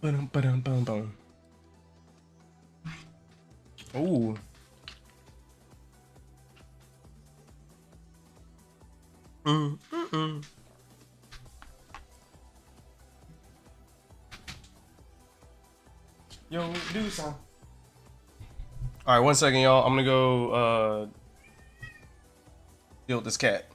Ba-dum. Ooh. Yo, do some. All right, 1 second, y'all. I'm gonna go deal with this cat.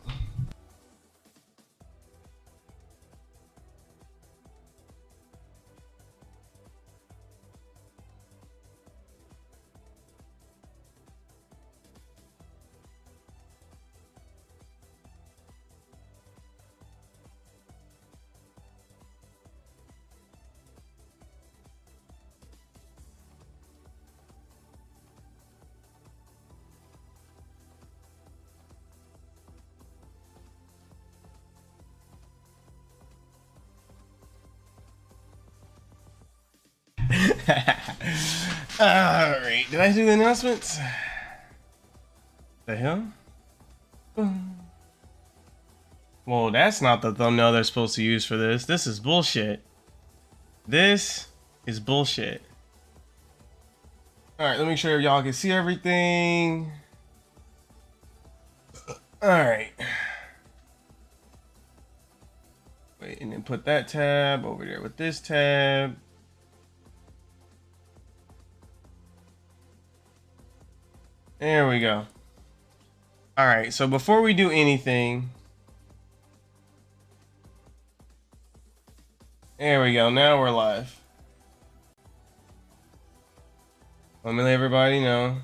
Alright, did I do the announcements? The hell? Well, that's not the thumbnail they're supposed to use for this. This is bullshit. This is bullshit. Alright, let me make sure y'all can see everything. Alright. Wait, and then put that tab over there with this tab. There we go. All right, so before we do anything, there we go. Now we're live. Let me let everybody know.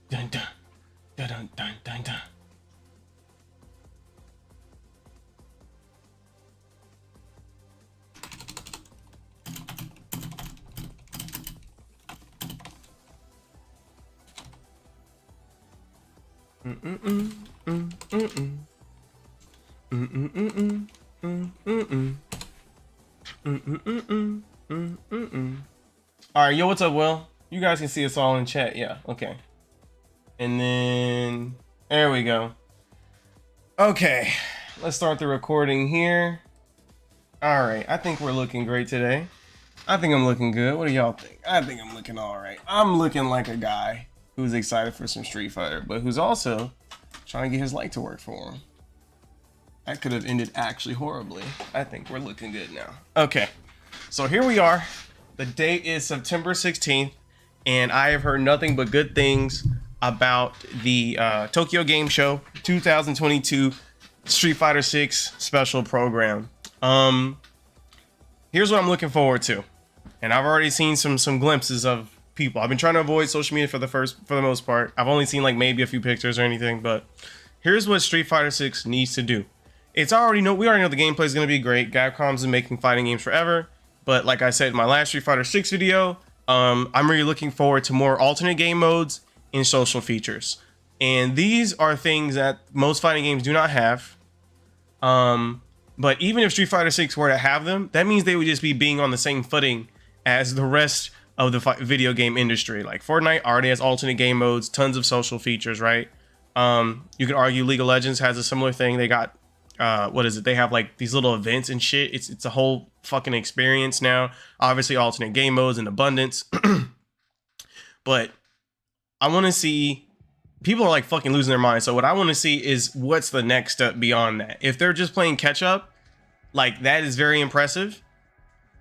Dun dun dun dun dun dun dun. All right, yo, what's up, Will? You guys can see us all in chat. Yeah, okay. And then there we go. Okay, let's start the recording here. All right, I think we're looking great today. I think I'm looking good. What do y'all think? I think I'm looking all right. I'm looking like a guy who's excited for some Street Fighter, but who's also trying to get his light to work for him. That could have ended actually horribly. I think we're looking good now. Okay, so here we are. The date is September 16th, and I have heard nothing but good things about the Tokyo Game Show 2022 Street Fighter 6 special program. Here's what I'm looking forward to, and I've already seen some glimpses of people. I've been trying to avoid social media for the most part. I've only seen like maybe a few pictures or anything, but here's what Street Fighter 6 needs to do. We already know the gameplay is going to be great. Capcom's been making fighting games forever, but like I said in my last Street Fighter 6 video, I'm really looking forward to more alternate game modes and social features. And these are things that most fighting games do not have. But even if Street Fighter 6 were to have them, that means they would just be being on the same footing as the rest of the video game industry. Like Fortnite already has alternate game modes, tons of social features, right? You could argue League of Legends has a similar thing. They got what is it? They have like these little events and shit. It's a whole fucking experience now. Obviously, alternate game modes in abundance. but I want to see. People are like fucking losing their minds. So what I want to see is what's the next step beyond that. If they're just playing catch up, like that is very impressive.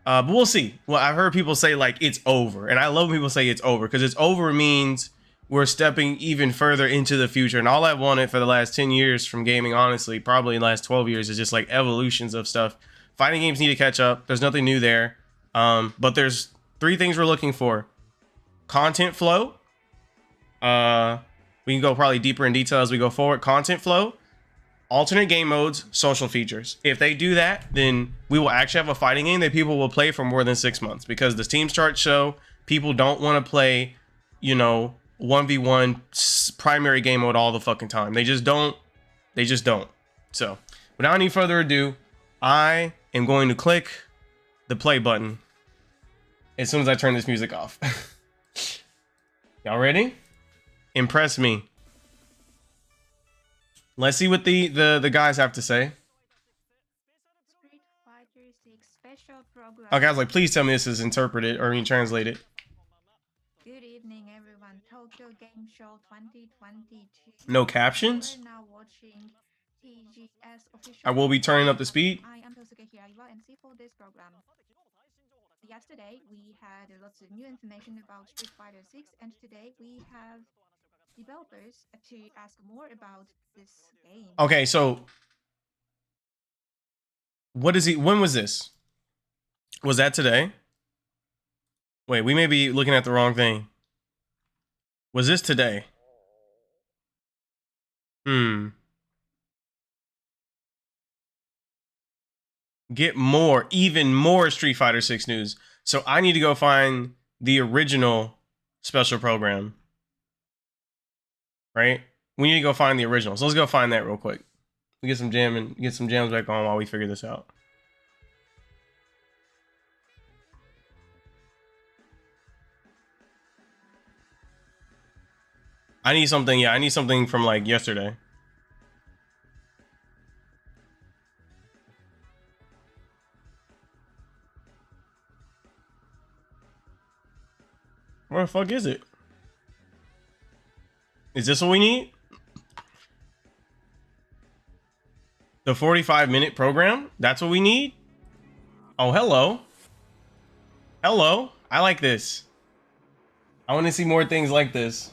But we'll see. Well, I've heard people say like it's over, and I love when people say it's over, because it's over means we're stepping even further into the future. And all I've wanted for the last 10 years from gaming, honestly, probably the last 12 years, is just like evolutions of stuff. Fighting games need to catch up. There's nothing new there. But there's 3 things we're looking for: content flow. We can go probably deeper in detail as we go forward. Content flow, alternate game modes, social features. If they do that, then we will actually have a fighting game that people will play for more than 6 months, because the Steam charts show people don't want to play, 1v1 primary game mode all the fucking time. They just don't. So without any further ado, I am going to click the play button as soon as I turn this music off. Y'all ready? Impress me. Let's see what the guys have to say. Okay, I was like, please tell me this is interpreted or translated. Good evening, everyone. Tokyo Game Show 2022. No captions? We're now watching TGS official. I will be turning up the speed. I am Tosuke Hiraiwa, MC for this program. Yesterday, we had lots of new information about Street Fighter 6, and today we have developers to ask more about this game. Okay, so when was this? Was that today? Wait, we may be looking at the wrong thing. Was this today? Get even more Street Fighter 6 news. So I need to go find the original special program. Right? We need to go find the original. So let's go find that real quick. We get some jams back on while we figure this out. I need something. Yeah, I need something from like yesterday. Where the fuck is it? Is this what we need? The 45-minute program? That's what we need? Oh, hello. Hello. I like this. I want to see more things like this.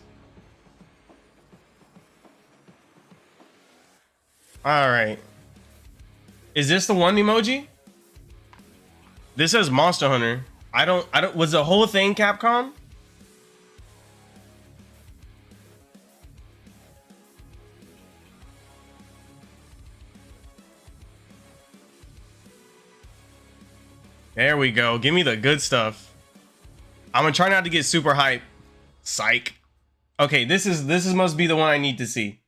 All right. Is this the one emoji? This says Monster Hunter. I don't, was the whole thing Capcom? There we go. Give me the good stuff. I'm gonna try not to get super hype. Psych. Okay, this must be the one I need to see.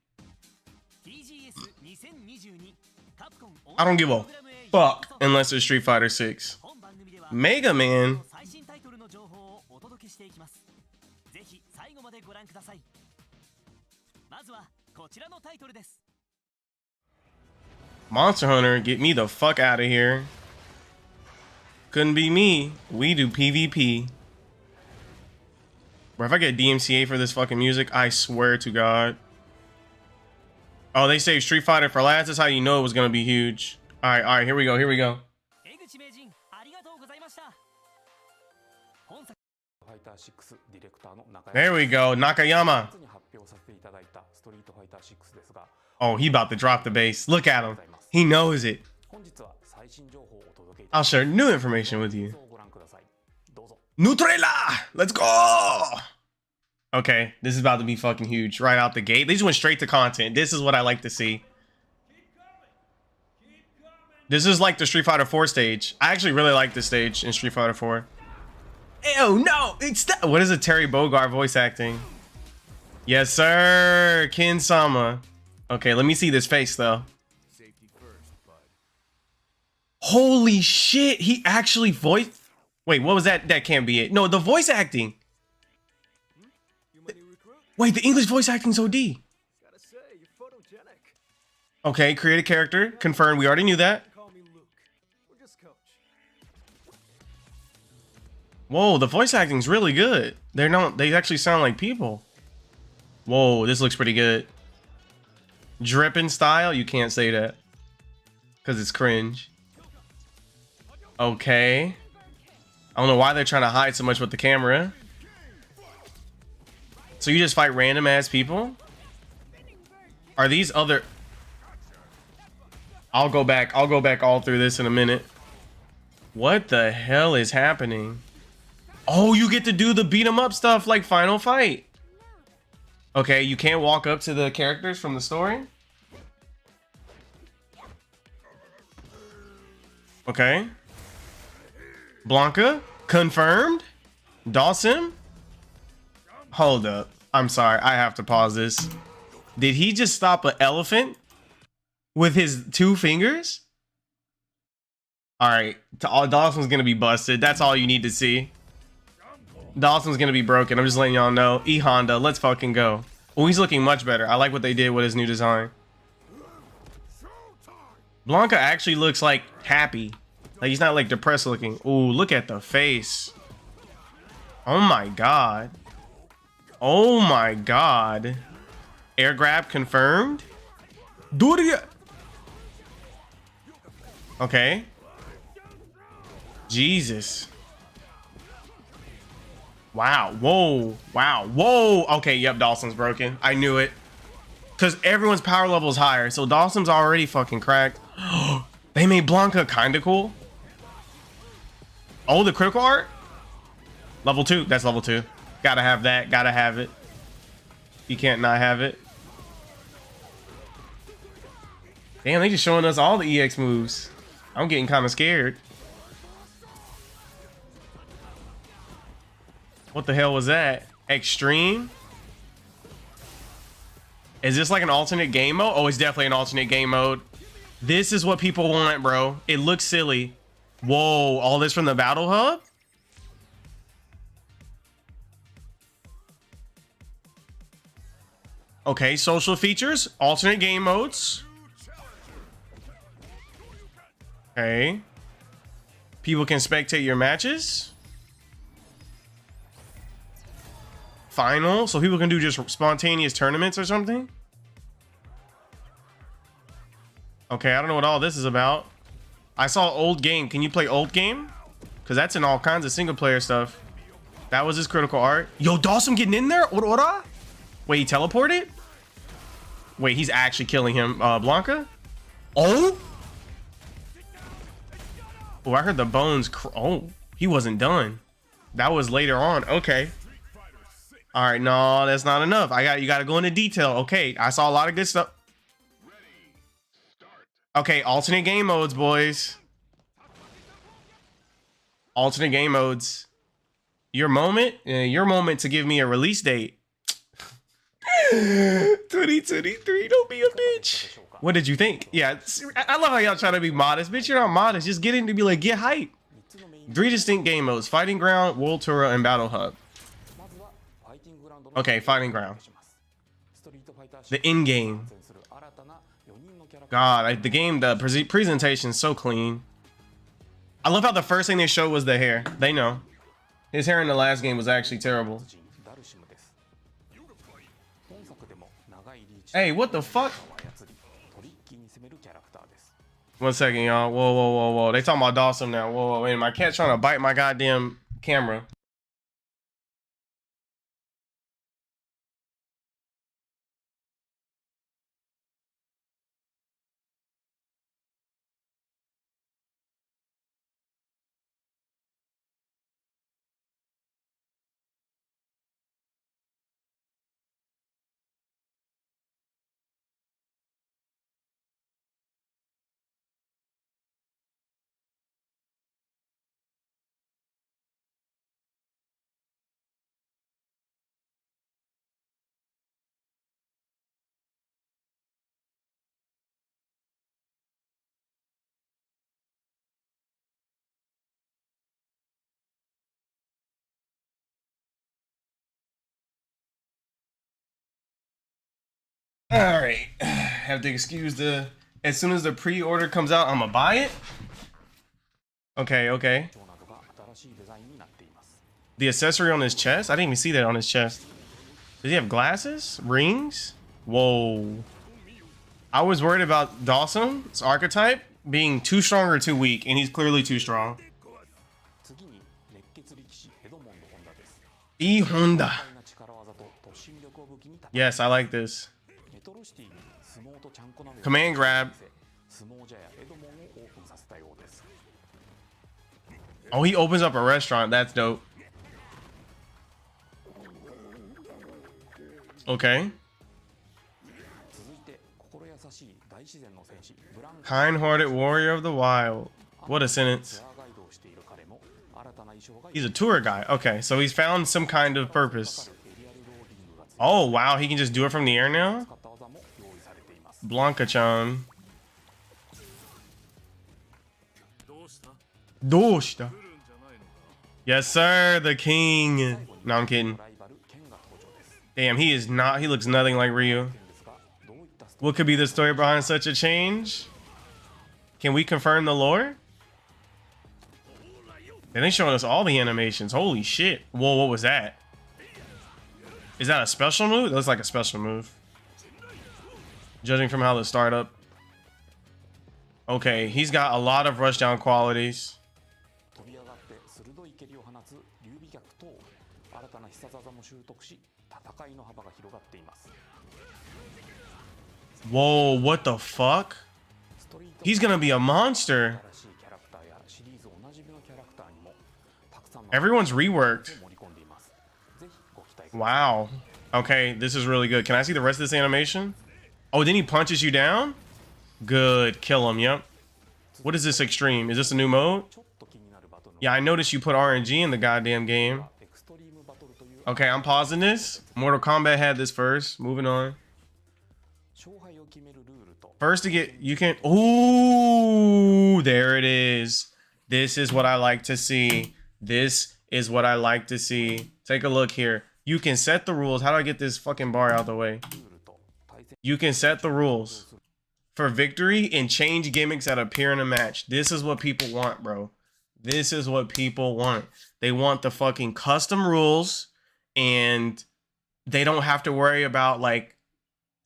I don't give a fuck unless it's Street Fighter 6. Mega Man. Monster Hunter, get me the fuck out of here. Couldn't be me. We do PvP. Bro, if I get DMCA for this fucking music, I swear to God. Oh, they saved Street Fighter for last. That's how you know it was gonna be huge. All right, here we go. Here we go. There we go, Nakayama. Oh, he about to drop the bass. Look at him. He knows it. I'll share new information with you. Nutrela! Let's go! Okay, this is about to be fucking huge right out the gate. They just went straight to content. This is what I like to see. This is like the Street Fighter 4 stage. I actually really like this stage in Street Fighter 4. Ew, no! It's that. What is it? Terry Bogard voice acting? Yes, sir! Kin-sama. Okay, let me see this face, though. Holy shit, he actually voiced... Wait, what was that? That can't be it. No, the voice acting. Wait, the English voice acting's OD. Okay, create a character. Confirmed, we already knew that. Whoa, the voice acting's really good. They actually sound like people. Whoa, this looks pretty good. Dripping style? You can't say that. Because it's cringe. Okay. I don't know why they're trying to hide so much with the camera. So you just fight random ass people? Are these other... I'll go back all through this in a minute. What the hell is happening? Oh, you get to do the beat 'em up stuff like Final Fight. Okay, you can't walk up to the characters from the story? Okay. Blanca? Confirmed? Dawson? Hold up. I'm sorry, I have to pause this. Did he just stop an elephant with his 2 fingers? Alright, Dawson's gonna be busted. That's all you need to see. Dawson's gonna be broken. I'm just letting y'all know. E-Honda, let's fucking go. Oh, he's looking much better. I like what they did with his new design. Blanca actually looks like happy. Like he's not like depressed looking. Ooh, look at the face. Oh my god. Oh my god. Air grab confirmed. Do it again. Okay. Jesus. Wow. Whoa. Wow. Whoa. Okay. Yep. Dawson's broken. I knew it. Because everyone's power level is higher. So Dawson's already fucking cracked. They made Blanca kind of cool. Oh, the critical art? Level 2. That's level 2. Gotta have that. Gotta have it. You can't not have it. Damn, they just showing us all the EX moves. I'm getting kind of scared. What the hell was that? Extreme? Is this like an alternate game mode? Oh, it's definitely an alternate game mode. This is what people want, bro. It looks silly. Whoa, all this from the Battle Hub? Okay, social features, alternate game modes. Okay. People can spectate your matches. Final, so people can do just spontaneous tournaments or something. Okay, I don't know what all this is about. I saw old game. Can you play old game? Because that's in all kinds of single player stuff. That was his critical art. Yo, Dawson getting in there? Ora? Wait, he teleported? Wait, he's actually killing him. Blanca? Oh? Oh, I heard the bones. Oh, he wasn't done. That was later on. Okay. All right, no, that's not enough. You got to go into detail. Okay, I saw a lot of good stuff. Okay, alternate game modes, boys. Alternate game modes. Your moment to give me a release date. 2023, don't be a bitch. What did you think? Yeah, I love how y'all try to be modest. Bitch, you're not modest. Just get in to be like, get hype. 3 distinct game modes: Fighting Ground, World Tour, and Battle Hub. Okay, Fighting Ground. The in-game. God, the presentation is so clean. I love how the first thing they showed was the hair. They know. His hair in the last game was actually terrible. Hey, what the fuck? 1 second, y'all. Whoa, whoa, whoa, whoa. They talking about Dawson now. Whoa, whoa, wait. My cat's trying to bite my goddamn camera. All right, have to excuse the. As soon as the pre-order comes out, I'ma buy it. Okay, okay. The accessory on his chest? I didn't even see that on his chest. Does he have glasses? Rings? Whoa. I was worried about Dawson's archetype being too strong or too weak, and he's clearly too strong. E Honda. Yes, I like this. Command grab. Oh, he opens up a restaurant. That's dope. Okay. Kind-hearted warrior of the wild. What a sentence. He's a tour guide. Okay, so he's found some kind of purpose. Oh, wow. He can just do it from the air now? Blanca-chan. Doshita. Yes, sir. The king. No, I'm kidding. Damn, he is not. He looks nothing like Ryu. What could be the story behind such a change? Can we confirm the lore? And they showing us all the animations. Holy shit. Whoa, what was that? Is that a special move? That looks like a special move. Judging from how the startup. Okay, he's got a lot of rushdown qualities. Whoa, what the fuck? He's gonna be a monster. Everyone's reworked. Wow. Okay, this is really good. Can I see the rest of this animation? Oh, then he punches you down? Good. Kill him, yep. What is this extreme? Is this a new mode? Yeah, I noticed you put RNG in the goddamn game. Okay, I'm pausing this. Mortal Kombat had this first. Moving on. First to get, you can, ooh, there it is. This is what I like to see. This is what I like to see. Take a look here. You can set the rules. How do I get this fucking bar out of the way? You can set the rules for victory and change gimmicks that appear in a match. This is what people want, bro. This is what people want. They want the fucking custom rules, and they don't have to worry about like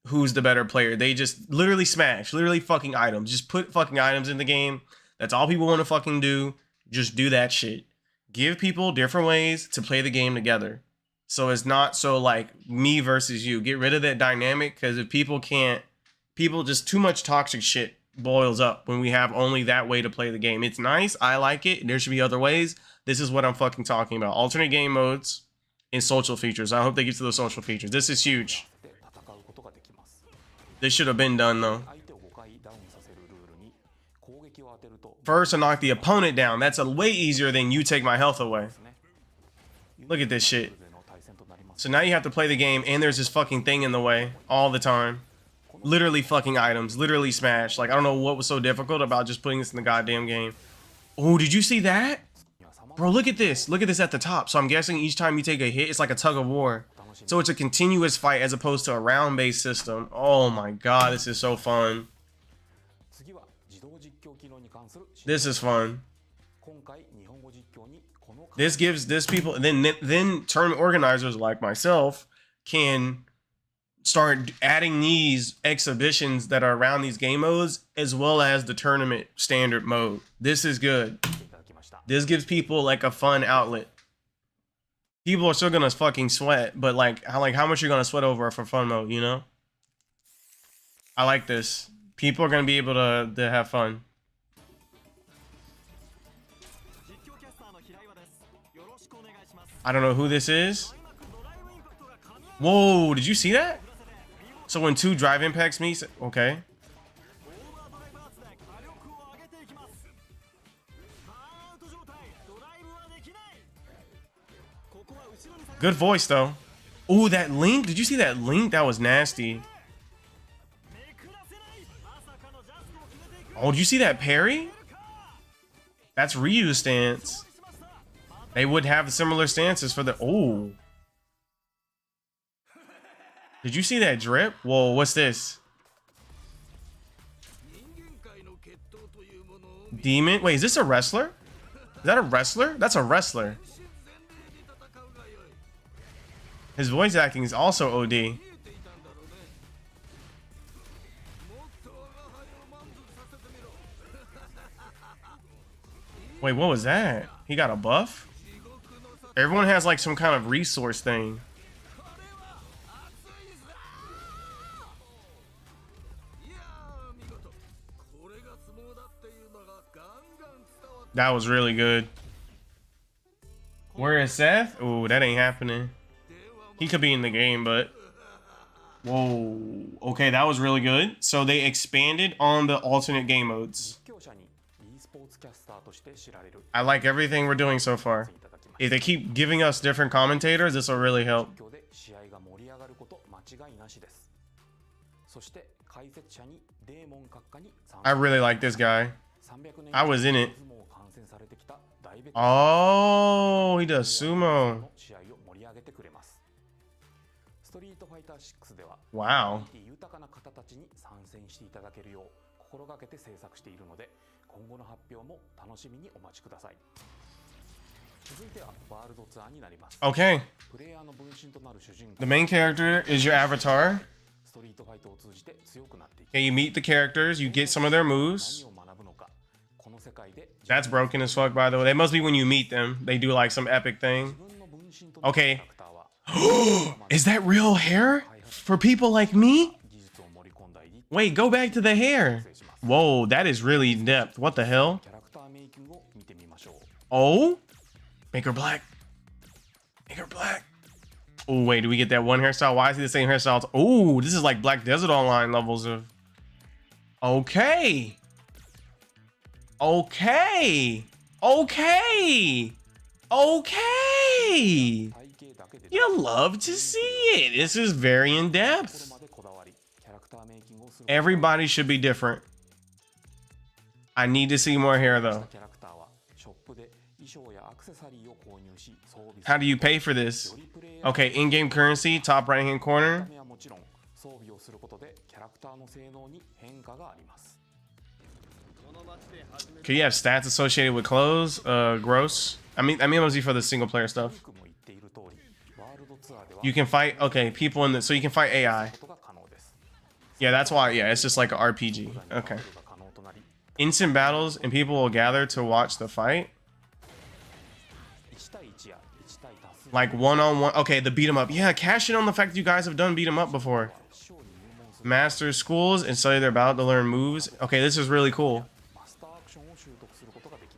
who's the better player. They just literally smash, literally fucking items. Just put fucking items in the game. That's all people want to fucking do. Just do that shit. Give people different ways to play the game together. So it's not so like me versus you. Get rid of that dynamic, because if people can't, people just too much toxic shit boils up when we have only that way to play the game. It's nice. I like it. There should be other ways. This is what I'm fucking talking about. Alternate game modes and social features. I hope they get to those social features. This is huge. This should have been done though. First to knock the opponent down. That's a way easier than you take my health away. Look at this shit. So now you have to play the game and there's this fucking thing in the way all the time. Literally fucking items. Literally smash. Like, I don't know what was so difficult about just putting this in the goddamn game. Oh, did you see that? Bro, look at this. Look at this at the top. So I'm guessing each time you take a hit, it's like a tug of war. So it's a continuous fight as opposed to a round-based system. Oh my god, this is so fun. This is fun. This gives this people, then tournament organizers like myself can start adding these exhibitions that are around these game modes as well as the tournament standard mode. This is good. This gives people like a fun outlet. People are still gonna fucking sweat, but like how much you're gonna sweat over for fun mode, you know? I like this. People are gonna be able to have fun. I don't know who this is. Whoa, did you see that? So when two drive impacts meet, okay. Good voice though. Ooh, that link. Did you see that link? That was nasty. Oh, did you see that parry? That's Ryu's stance. They would have similar stances for the... Oh. Did you see that drip? Whoa, what's this? Demon? Wait, is this a wrestler? Is that a wrestler? That's a wrestler. His voice acting is also OD. Wait, what was that? He got a buff? Everyone has like some kind of resource thing. That was really good. Where is Seth? Oh, that ain't happening. He could be in the game, but... Whoa. Okay, that was really good. So they expanded on the alternate game modes. I like everything we're doing so far. If they keep giving us different commentators, this will really help. I really like this guy. I was in it. Oh, he does sumo. Wow. Okay. The main character is your avatar. Okay, you meet the characters, you get some of their moves. That's broken as fuck, by the way. That must be when you meet them. They do like some epic thing. Okay. Is that real hair for people like me? Wait, go back to the hair. Whoa, that is really depth. What the hell? Oh? Make her black. Make her black. Oh, wait, do we get that one hairstyle? Why is he the same hairstyle? Oh, this is like Black Desert Online levels of... Okay. Okay. Okay. Okay. You love to see it. This is very in depth. Everybody should be different. I need to see more hair though. How do you pay for this? Okay, in-game currency, top right hand corner. Can you have stats associated with clothes? Gross. I mean mostly for the single player stuff. You can fight, okay, people in the, so you can fight AI. Yeah, that's why, yeah, it's just like an RPG. Okay. Instant battles and people will gather to watch the fight. Like one-on-one. Okay, the beat 'em up. Yeah, cash in on the fact that you guys have done beat 'em up before. Master schools and study they're about to learn moves. Okay, this is really cool.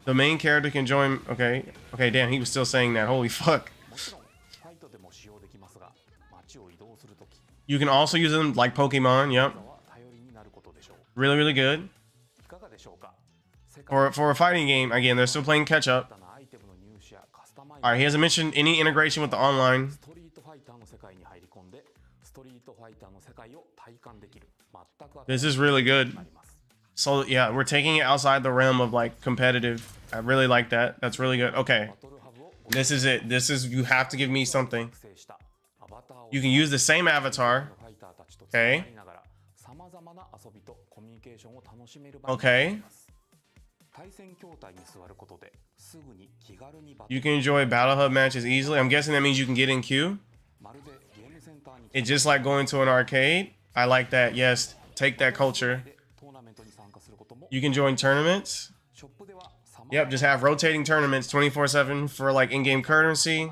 The main character can join. Okay. Okay, damn, he was still saying that. Holy fuck. You can also use them like Pokemon. Yep. Really, really good. For a fighting game, again, they're still playing catch up. Alright, he hasn't mentioned any integration with the online. This is really good. So yeah, we're taking it outside the realm of like competitive. I really like that. That's really good. Okay. This is it. This is, you have to give me something. You can use the same avatar. Okay. Okay. You can enjoy Battle Hub matches easily. I'm guessing that means you can get in queue. It's just like going to an arcade. I like that. Yes, take that culture. You can join tournaments. Yep, just have rotating tournaments 24/7 for like in-game currency.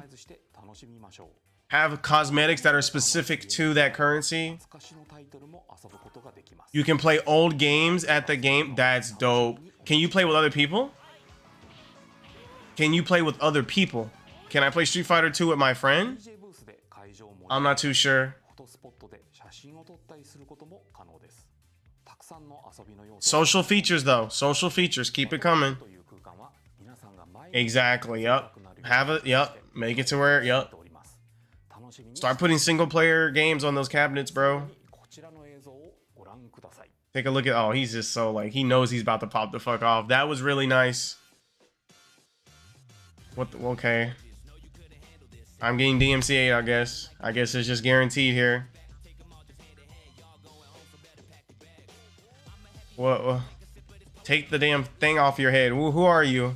Have cosmetics that are specific to that currency. You can play old games at the game. That's dope. Can you play with other people? Can you play with other people? Can I play Street Fighter 2 with my friend? I'm not too sure. Social features though. Social features. Keep it coming. Exactly. Yep. Have it. Yep. Make it to where. Yep. Start putting single player games on those cabinets, bro. Take a look at, oh, he's just so like, he knows he's about to pop the fuck off. That was really nice. What the, okay. I'm getting DMCA, I guess. I guess it's just guaranteed here. What? Take the damn thing off your head. Who are you?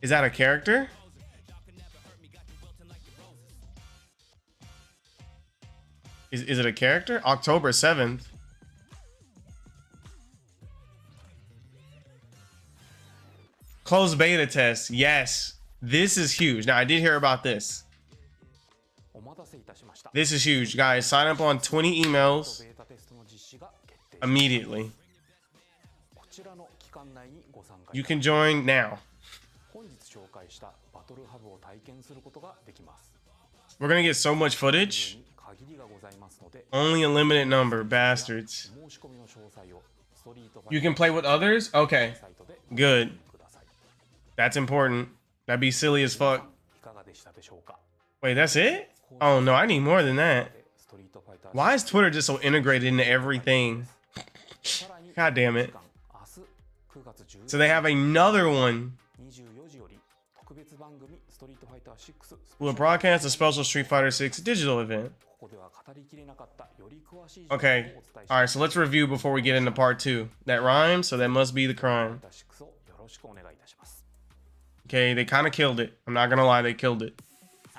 Is that a character? Is it a character? October 7th. Closed beta test. Yes. This is huge. Now, I did hear about this. This is huge. Guys, sign up on 20 emails immediately. You can join now. We're going to get so much footage. Only a limited number, bastards. You can play with others? Okay. Good. That's important. That'd be silly as fuck. Wait, that's it? Oh no, I need more than that. Why is Twitter just so integrated into everything? God damn it. So they have another one. Will broadcast a special Street Fighter 6 digital event. Okay. Alright, so let's review before we get into part 2. That rhymes, so that must be the crime. Okay, they kind of killed it. I'm not gonna lie, they killed it.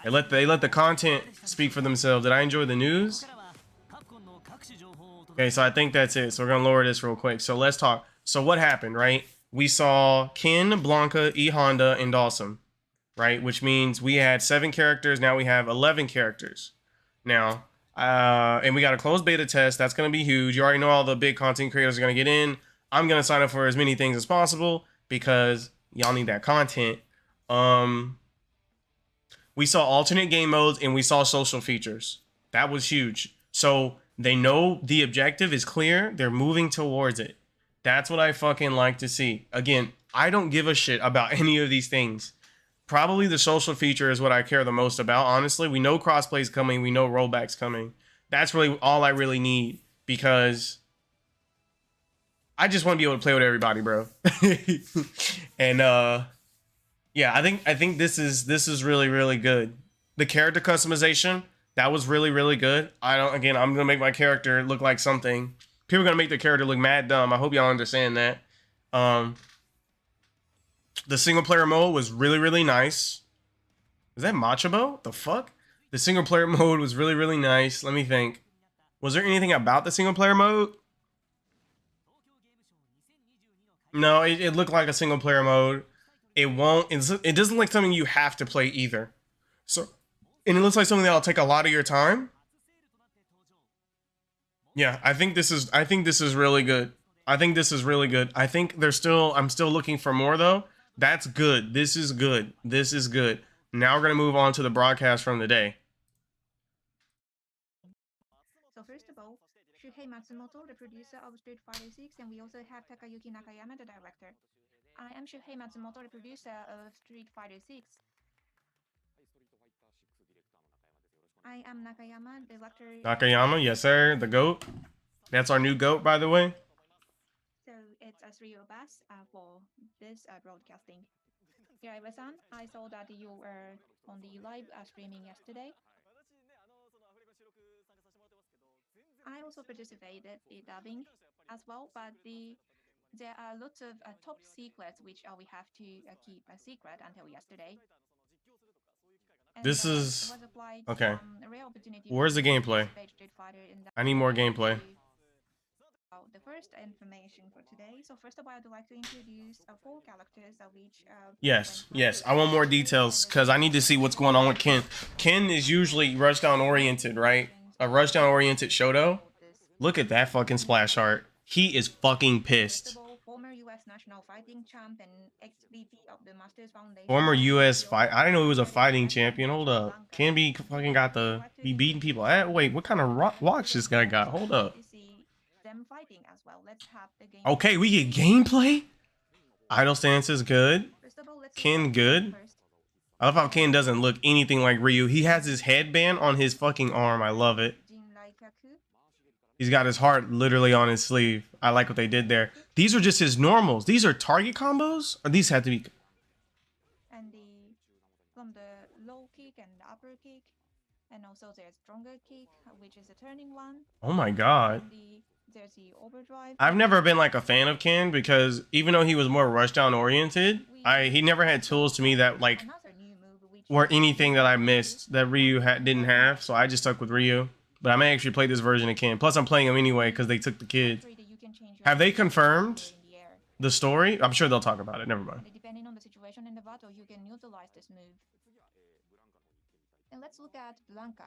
They let the content speak for themselves. Did I enjoy the news? Okay, so I think that's it. So we're gonna lower this real quick. So let's talk. So what happened, right? We saw Ken, Blanca, E Honda, and Dawson, right? Which means we had 7 characters. Now we have 11 characters. Now, and we got a closed beta test. That's gonna be huge. You already know all the big content creators are gonna get in. I'm gonna sign up for as many things as possible because y'all need that content. We saw alternate game modes and we saw social features. That was huge. So they know the objective is clear. They're moving towards it. That's what I fucking like to see. Again, I don't give a shit about any of these things. Probably the social feature is what I care the most about. Honestly, we know crossplay is coming. We know rollback's coming. That's really all I really need because I just want to be able to play with everybody, bro. And yeah, I think this is really, really good. The character customization, that was really, really good. I'm gonna make my character look like something. People are gonna make their character look mad dumb. I hope y'all understand that. The single player mode was really, really nice. Is that Machabo? The fuck? The single player mode was really, really nice. Let me think. Was there anything about the single player mode? No, it looked like a single player mode. It doesn't look like something you have to play either. So, and it looks like something that'll take a lot of your time. Yeah, I think this is really good. I think this is really good. I think I'm still looking for more though. That's good. This is good. This is good. Now we're gonna move on to the broadcast from the day. So first of all, Shuhei Matsumoto, the producer of Street Fighter 6, and we also have Takayuki Nakayama, the director. I am Shuhei Matsumoto, the producer of Street Fighter 6. I am Nakayama, the director. Nakayama, yes sir, the GOAT. That's our new GOAT, by the way. So it's a 3 of us for this broadcasting. Hiraiba-san, I saw that you were on the live streaming yesterday. I also participated in dubbing as well, but there are lots of top secrets which we have to keep a secret until yesterday. And, this is okay. Where's the gameplay? I need more gameplay. The first information for today. So first of all, I'd like to introduce 4 characters which. Yes. I want more details because I need to see what's going on with Ken. Ken is usually rushdown oriented, right? A rushdown oriented Shoto. Look at that fucking splash art. He is fucking pissed. Former US national fighting champ and ex-VP of the Masters Foundation. Former US fight. I didn't know he was a fighting champion. Hold up. Ken be fucking got the be beating people. Wait, what kind of watch this guy got? Hold up. Okay, we get gameplay. Idle stance is good. Ken good. I love how Ken doesn't look anything like Ryu. He has his headband on his fucking arm. I love it. He's got his heart literally on his sleeve. I like what they did there. These are just his normals. These are target combos? Or these had to be... And from the low kick and the upper kick. And also there's stronger kick, which is a turning one. Oh my god. There's the overdrive. I've never been like a fan of Ken because even though he was more rushdown oriented, he never had tools to me that like were anything that I missed that Ryu didn't have. So I just stuck with Ryu. but I may actually play this version again. Plus, I'm playing them anyway because they took the kids. Have they confirmed the story? I'm sure they'll talk about it. Never mind. Depending on the situation in the battle, you can utilize this move. And let's look at Blanca.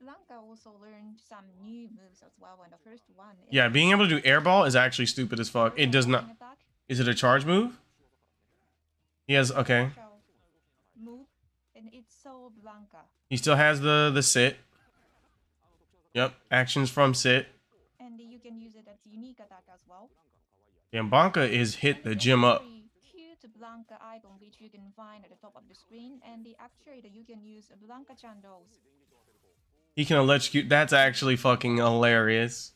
Blanca also learned some new moves as well, and the first one is... Yeah, being able to do airball is actually stupid as fuck. It does not... Is it a charge move? He has... Okay. Move, and it's so Blanca. He still has the sit. Yep, actions from sit. And you can use it as unique attack as well. And Blanca is hit the gym up. Cute Blanca icon which you can find at the top of the screen, and the actuator you can use Blanca chandles. He can electrocute. That's actually fucking hilarious.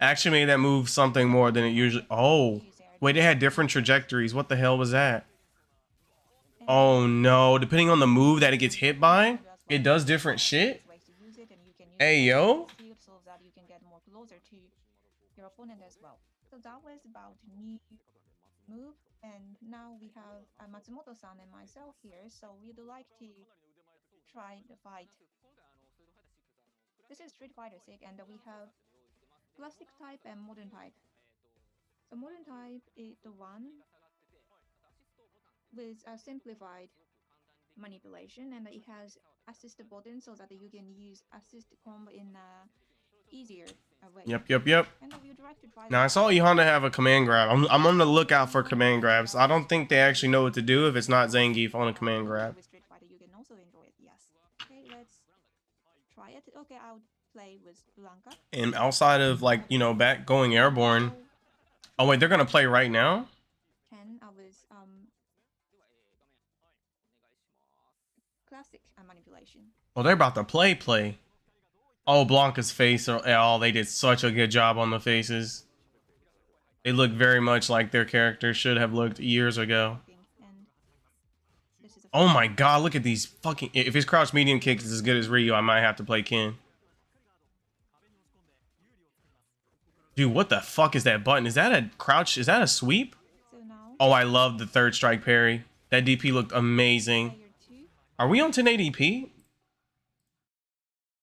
Actually made that move something more than it usually... Oh, wait, they had different trajectories. What the hell was that? Oh no, depending on the move that it gets hit by, it does different shit. Hey yo. So that you can get more closer to your opponent as well. So that was about new move, and now we have Matsumoto-san and myself here, so we'd like to try the fight. This is Street Fighter 6, and we have classic type and modern type. So modern type is the one with a simplified manipulation, and it has assist button so that you can use assist combo in a easier way. Yep. And if you'd like to try Now I saw Ehonda have a command grab. I'm on the lookout for command grabs. I don't think they actually know what to do if it's not Zangief on a command grab. With Street Fighter, you can also enjoy it. Yes. Okay, let's try it. Okay, I'll play with Blanca. And outside of like, you know, back going airborne. Oh wait, they're gonna play right now? Ken, I was classic manipulation. Oh, they're about to play. Oh, Blanca's face. Oh, they did such a good job on the faces. They look very much like their character should have looked years ago. Oh my god, look at these fucking... If his crouch medium kick is as good as Ryu, I might have to play Ken. Dude, what the fuck is that button? Is that a crouch? Is that a sweep? Oh, I love the third strike parry. That DP looked amazing. Are we on 1080p?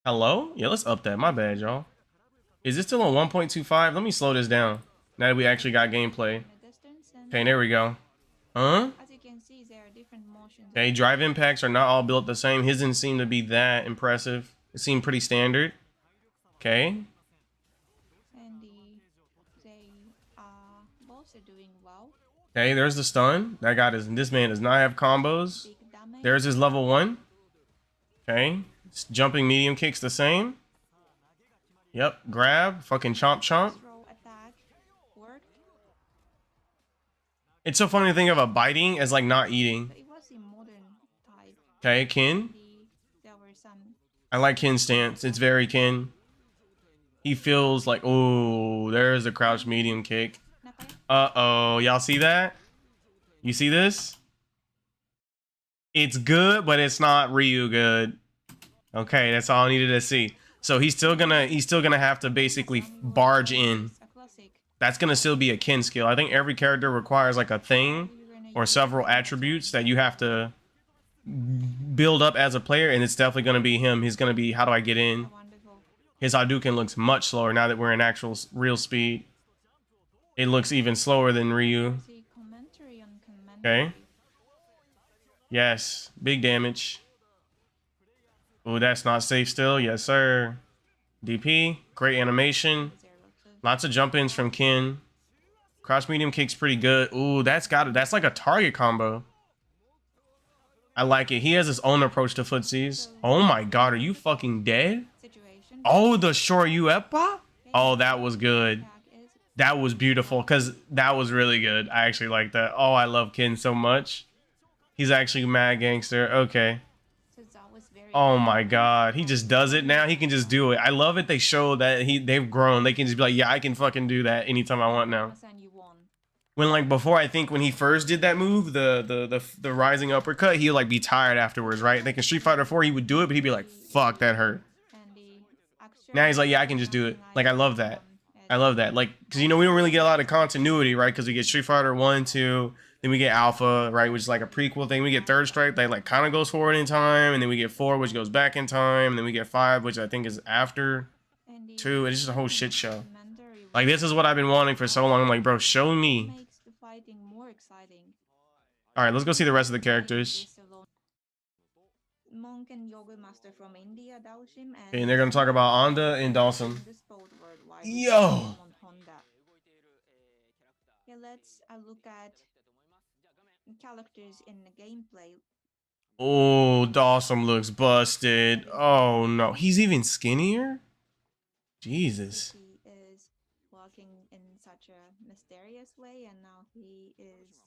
Hello? Yeah, let's up that. My bad, y'all. Is this still on 1.25? Let me slow this down. Now that we actually got gameplay. Okay, there we go. Huh? Okay, drive impacts are not all built the same. His didn't seem to be that impressive. It seemed pretty standard. Okay. Okay, there's the stun. That guy does. This man does not have combos. There's his level 1. Okay. Jumping medium kicks the same. Yep. Grab. Fucking chomp. It's so funny to think of a biting as like not eating. Okay, Ken. I like Ken's stance. It's very Ken. He feels like, oh, there's the crouch medium kick. Uh-oh. Y'all see that? You see this? It's good, but it's not Ryu good. Okay, that's all I needed to see. So he's still gonna have to basically barge in. That's gonna still be a Ken skill. I think every character requires like a thing or several attributes that you have to build up as a player, and it's definitely gonna be him. He's gonna be, how do I get in? His Hadouken looks much slower now that we're in actual real speed. It looks even slower than Ryu. Okay. Yes, big damage. Oh, that's not safe still. Yes, sir. DP, great animation. Lots of jump-ins from Ken. Cross medium kick's pretty good. Ooh, that's like a target combo. I like it. He has his own approach to footsies. Oh my god, are you fucking dead? Oh, the Shoryu Eppa? Oh, that was good. That was beautiful, because that was really good. I actually like that. Oh, I love Ken so much. He's actually mad gangster. Okay. Oh my god. He just does it now. He can just do it. I love it. They show that they've grown. They can just be like, yeah, I can fucking do that anytime I want now. When like before, I think when he first did that move, the rising uppercut, he'd like be tired afterwards, right? Like in Street Fighter 4, he would do it, but he'd be like, fuck, that hurt. Now he's like, yeah, I can just do it. Like, I love that. I love that. Like, because, you know, we don't really get a lot of continuity, right? Because we get Street Fighter 1, 2, Then we get Alpha, right, which is like a prequel thing. We get Third Strike that like kind of goes forward in time, and then we get 4, which goes back in time. And then we get 5, which I think is after 2. It's just a whole shit show. Like, this is what I've been wanting for so long. I'm like, bro, show me. Makes the fighting more exciting. All right, let's go see the rest of the characters. Monk and yoga master from India, Daoshim, And they're gonna talk about Anda and Dawson. Yo. Yeah, let's look at characters in the gameplay. Oh, Dawson looks busted. Oh no, he's even skinnier. Jesus. He is walking in such a mysterious way, and now he is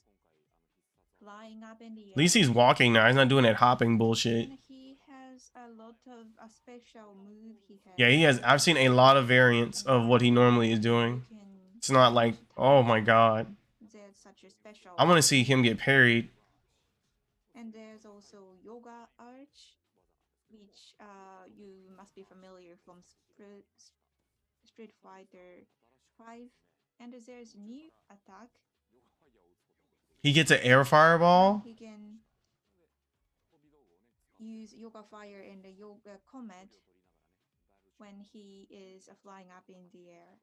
flying up in the air. At least he's walking now. He's not doing that hopping bullshit. And he has a lot of a special move. Yeah, he has. I've seen a lot of variants of what he normally is doing. It's not like, oh my god. There's such a special. I want to see him get parried. And there's also yoga arch, which you must be familiar from Street Fighter 5. And there's a new attack. He gets an air fireball. He can use yoga fire and the yoga comet when he is flying up in the air.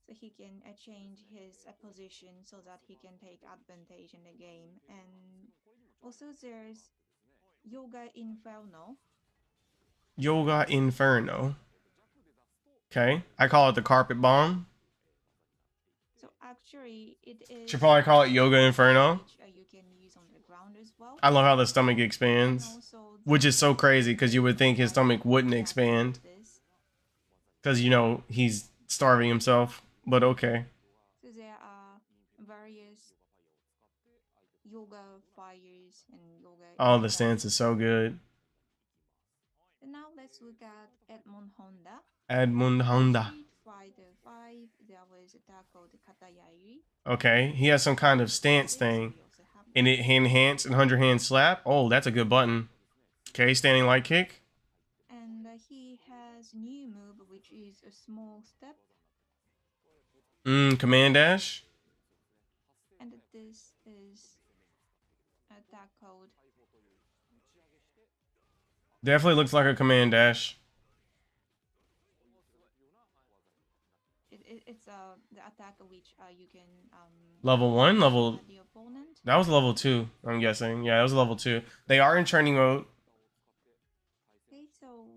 So he can change his position so that he can take advantage in the game. And also there's Yoga Inferno. Yoga Inferno. Okay, I call it the carpet bomb. So actually, it is. Should probably call it Yoga Inferno. Which, you can use on the ground as well. I love how the stomach expands, which is so crazy because you would think his stomach wouldn't expand, because you know he's starving himself. But okay. So there are various yoga fires and yoga. Oh, the stance is so good. And now let's look at Edmond Honda. Edmond Honda. Street Fighter 5, there was a attack called Katayari. Okay, he has some kind of stance thing, and it enhance and 100-hand slap. Oh, that's a good button. Okay, standing light kick. And he has new move, which is a small step. Command dash. And this is attack code. Definitely looks like a command dash. It's the attack which you can level 1, level. The opponent. That was level 2. I'm guessing. Yeah, that was level 2. They are in training mode. Okay, so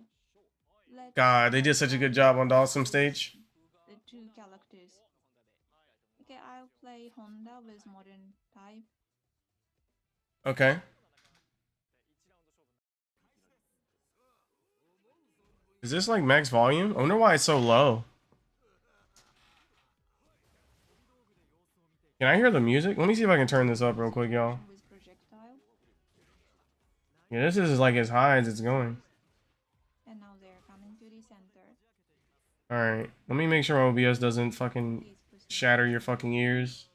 let's God, they did such a good job on Dawson stage. The 2 characters. Okay, I'll play Honda with modern type. Okay. Is this like max volume? I wonder why it's so low. Can I hear the music? Let me see if I can turn this up real quick, y'all. Yeah, this is like as high as it's going. And now they're coming to the center. Alright, let me make sure OBS doesn't fucking shatter your fucking ears.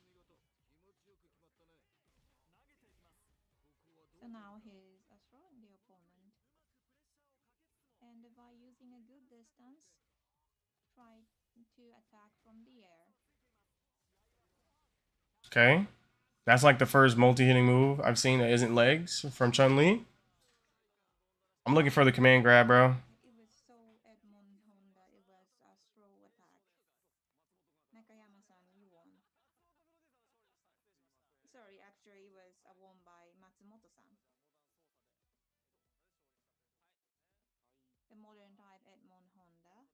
So now he's throwing the opponent. And by using a good distance, try to attack from the air. Okay. That's like the first multi-hitting move I've seen that isn't legs from Chun-Li. I'm looking for the command grab, bro. It was so Edmond Honda, it was a throw attack. Nakayama-san, you won. Sorry, actually it was won by Matsumoto-san. The modern type Edmond Honda.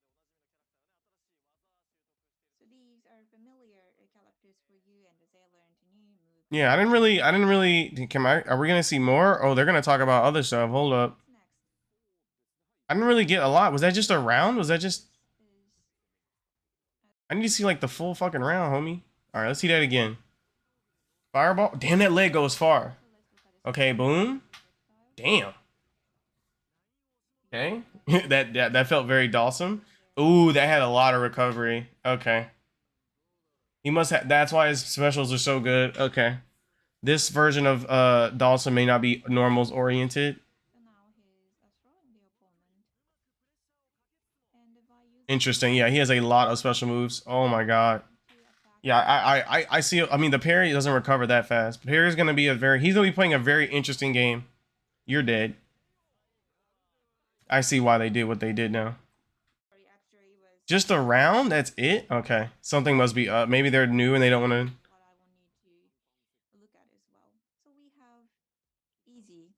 So these are familiar characters for you, and they learned new moves. Yeah, I didn't really. Are we gonna see more? Oh, they're gonna talk about other stuff. Hold up. I didn't really get a lot. Was that just a round? Was that just? I need to see like the full fucking round, homie. All right, let's see that again. Fireball. Damn, that leg goes far. Okay, boom. Damn. Okay, that felt very Dawson. Ooh, that had a lot of recovery. Okay. He must have. That's why his specials are so good. Okay. This version of Dawson may not be normals oriented. Interesting. Yeah, he has a lot of special moves. Oh my god. Yeah, I see. I mean, the parry doesn't recover that fast. Parry's gonna be he's gonna be playing a very interesting game. You're dead. I see why they did what they did now. Actually was Just a round? That's it? Okay. Something must be up. Maybe they're new and they don't want to. what I will need to look at as well. So we have easy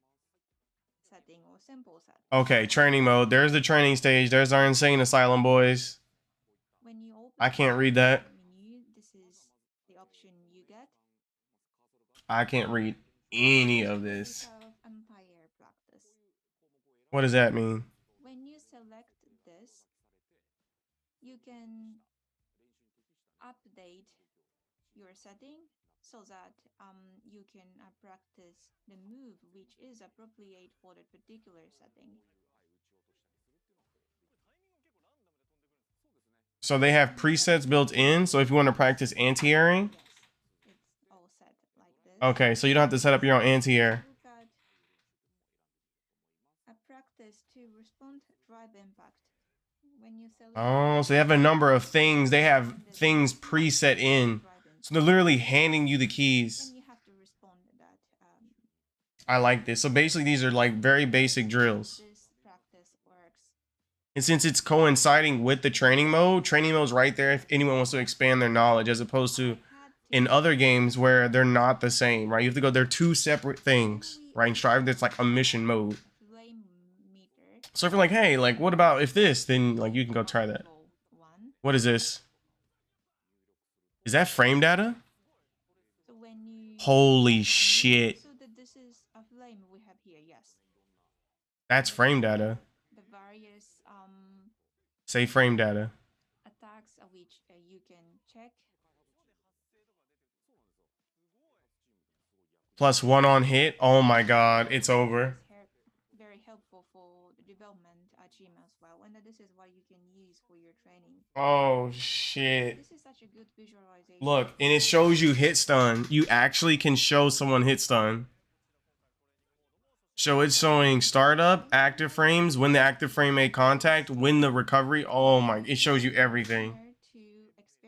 setting or simple setting. Okay, training mode. There's the training stage. There's our insane asylum boys. When you open I can't read that. menu, this is the option you get. I can't read any of this. We have Empire Practice. What does that mean? When you select this, you can update your setting so that you can practice the move which is appropriate for the particular setting. So they have presets built in. So if you want to practice anti-airing, Yes, it's all set like this. okay, so you don't have to set up your own anti-air. Look at a practice to respond drive impact. When you select Oh, so they have a number of things. They have things preset in. So they're literally handing you the keys. and you have to respond to that. I like this. So basically these are like very basic drills. This practice works. And since it's coinciding with the training mode's right there if anyone wants to expand their knowledge, as opposed to in other games where they're not the same, right? You have to go, they're two separate things, right? In Strive, that's like a mission mode. Flame meter. So if you're like, hey, like, what about if this? Then like you can go try that. What is this? Is that frame data? So when you Holy shit. So that this is a flame we have here, yes. That's frame data. The various Say frame data. attacks which you can check. +1 on hit. Oh my god, it's over. It's very helpful for the development team as well, and this is what you can use for your training. Oh shit. This is such a good visualization. Look, and it shows you hit stun. You actually can show someone hit stun. So it's showing startup, active frames, when the active frame made contact, when the recovery. Oh my, it shows you everything.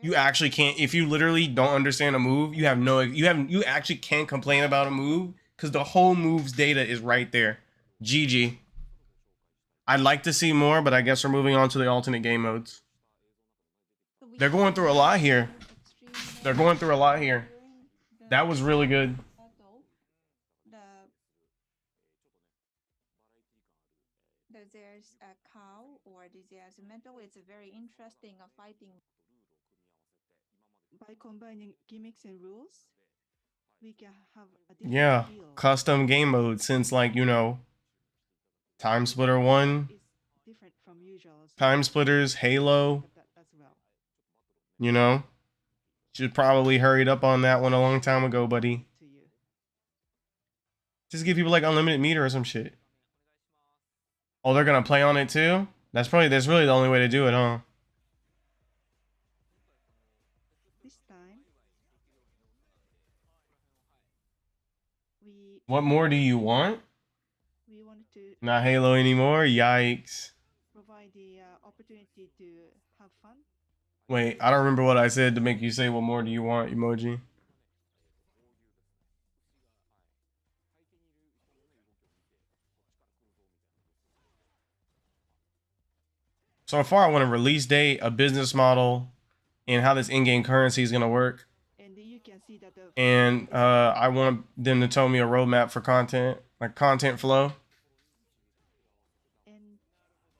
You actually can't, if you literally don't understand a move, you actually can't complain about a move because the whole move's data is right there. GG. I'd like to see more, but I guess we're moving on to the alternate game modes. They're going through a lot here. They're going through a lot here. That was really good. There's a cow or there's a metal. It's a very interesting fighting. By combining gimmicks and rules, we can have a different feel. Custom game mode since like, you know, Time Splitter 1, It's different from usual. Time Splitters, Halo, As well. you know. Should probably hurried up on that one a long time ago, buddy. To you. Just give people like unlimited meter or some shit. Oh, they're gonna play on it too? That's really the only way to do it, huh? This time, What more do you want? we wanted to Not Halo anymore? Yikes. provide the opportunity to have fun. Wait, I don't remember what I said to make you say what more do you want emoji. So far, I want a release date, a business model, and how this in-game currency is gonna work. And you can see that And I want them to tell me a roadmap for content, like content flow. and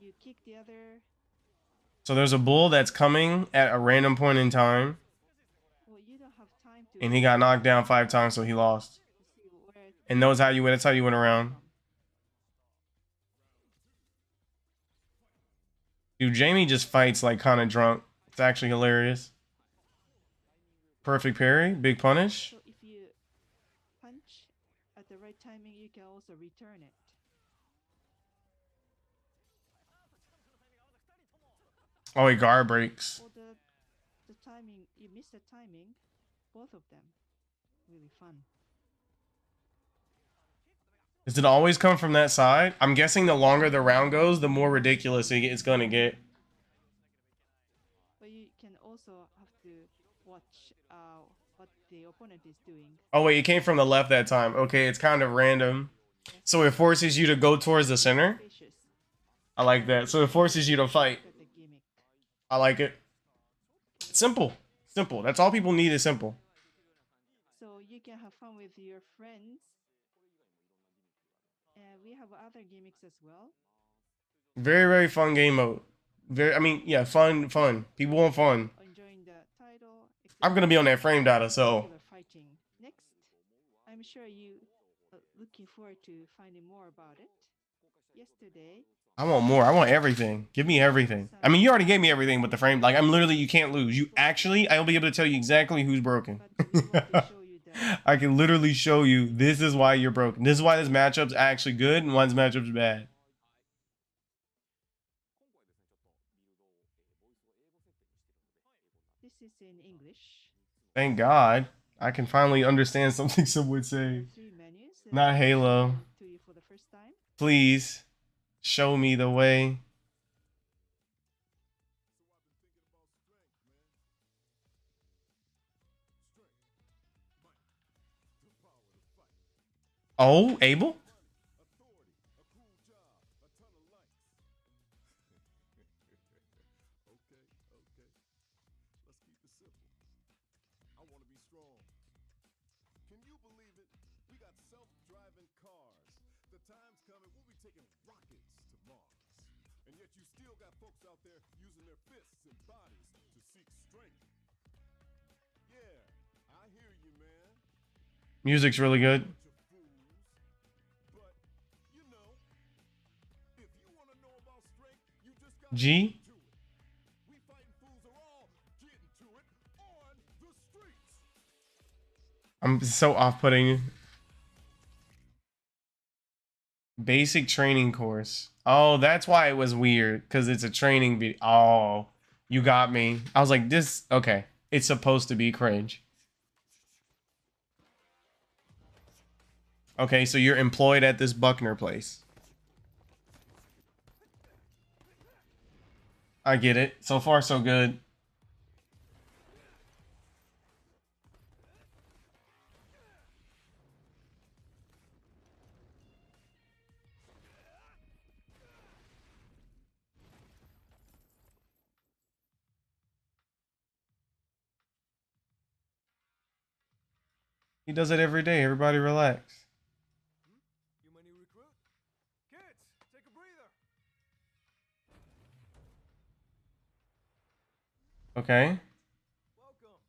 you kick the other. So there's a bull that's coming at a random point in time, Well, you don't have time to and he got knocked down 5 times, so he lost. see where And that's how you went. That's how you went around. Dude, Jamie just fights like kind of drunk. It's actually hilarious. Perfect parry, big punish. So if you punch at the right timing, you can also return it. Oh, he guard breaks. Or the timing, you miss the timing, both of them. Really fun. Does it always come from that side? I'm guessing the longer the round goes, the more ridiculous it's gonna get. But you can also have to watch the opponent is doing. Oh wait, it came from the left that time. Okay, it's kind of random. So it forces you to go towards the center. Spacious. I like that. So it forces you to fight. Look at the gimmick. I like it. Simple. Simple. That's all people need is simple. So you can have fun with your friends. And we have other gimmicks as well. Very, very fun game mode. I mean, yeah, fun. People want fun. Enjoying the title. I'm gonna be on that frame data, so Regular fighting. Next, I'm sure you are looking forward to finding more about it. Yesterday, I want more. I want everything. Give me everything. I mean, you already gave me everything with the frame. Like, I'm literally, you can't lose. You actually, I'll be able to tell you exactly who's broken. but we want to show you that I can literally show you this is why you're broken. This is why this matchup's actually good and why this matchup's bad. this is in English. Thank God. I can finally understand something some would say. 3 menus. Not Halo. To you for the first time. Please show me the way. Oh, Abel? Can you believe it? We got self-driving cars. The time's coming, we'll be taking rockets to Mars. And yet you still got folks out there using their fists and bodies to seek strength. Yeah, I hear you, man. Music's really good. Bunch of fools. But, you know, if you want to know about strength, you just got to G? do it. We fighting fools are all getting to it on the streets. I'm so off-putting. Basic training course. Oh, that's why it was weird. Because it's a training video. Oh, you got me. I was like, this... Okay. It's supposed to be cringe. Okay, so you're employed at this Buckner place. I get it. So far, so good. He does it every day. Everybody relax. You my new recruit? Kids, take a breather. Okay. Welcome.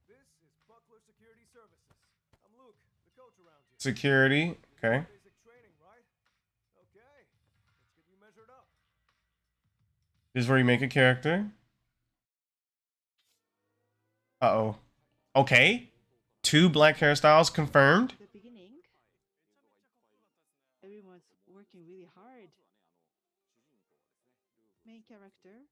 This is Buckler Security Services. I'm Luke, the coach around here. Security. Okay. Basic training, right? Okay. Let's get you measured up. This is where you make a character. Uh-oh. Okay. 2 black hairstyles confirmed. The beginning, everyone's working really hard. Main character,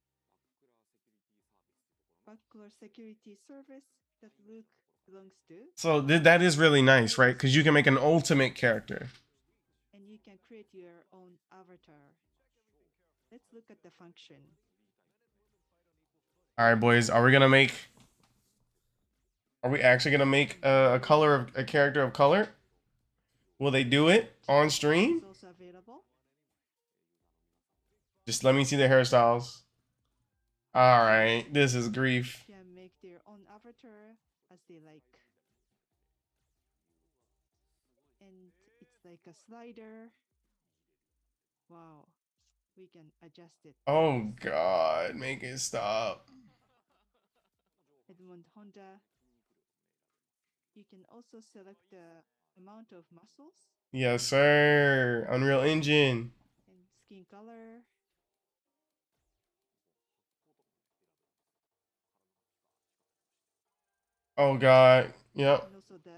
Buckler Security Service that Luke belongs to, So that is really nice, right? Because you can make an ultimate character. and you can create your own avatar. Let's look at the function. All right, boys. Are we actually gonna make a character of color? Will they do it on stream? It's also available. Just let me see the hairstyles. All right, this is grief. You can make their own avatar as they like. And it's like a slider. Wow. We can adjust it. Oh God, make it stop. Edmund Honda. You can also select the amount of muscles Yes, sir. Unreal Engine. and skin color. Oh God. Yep. And also the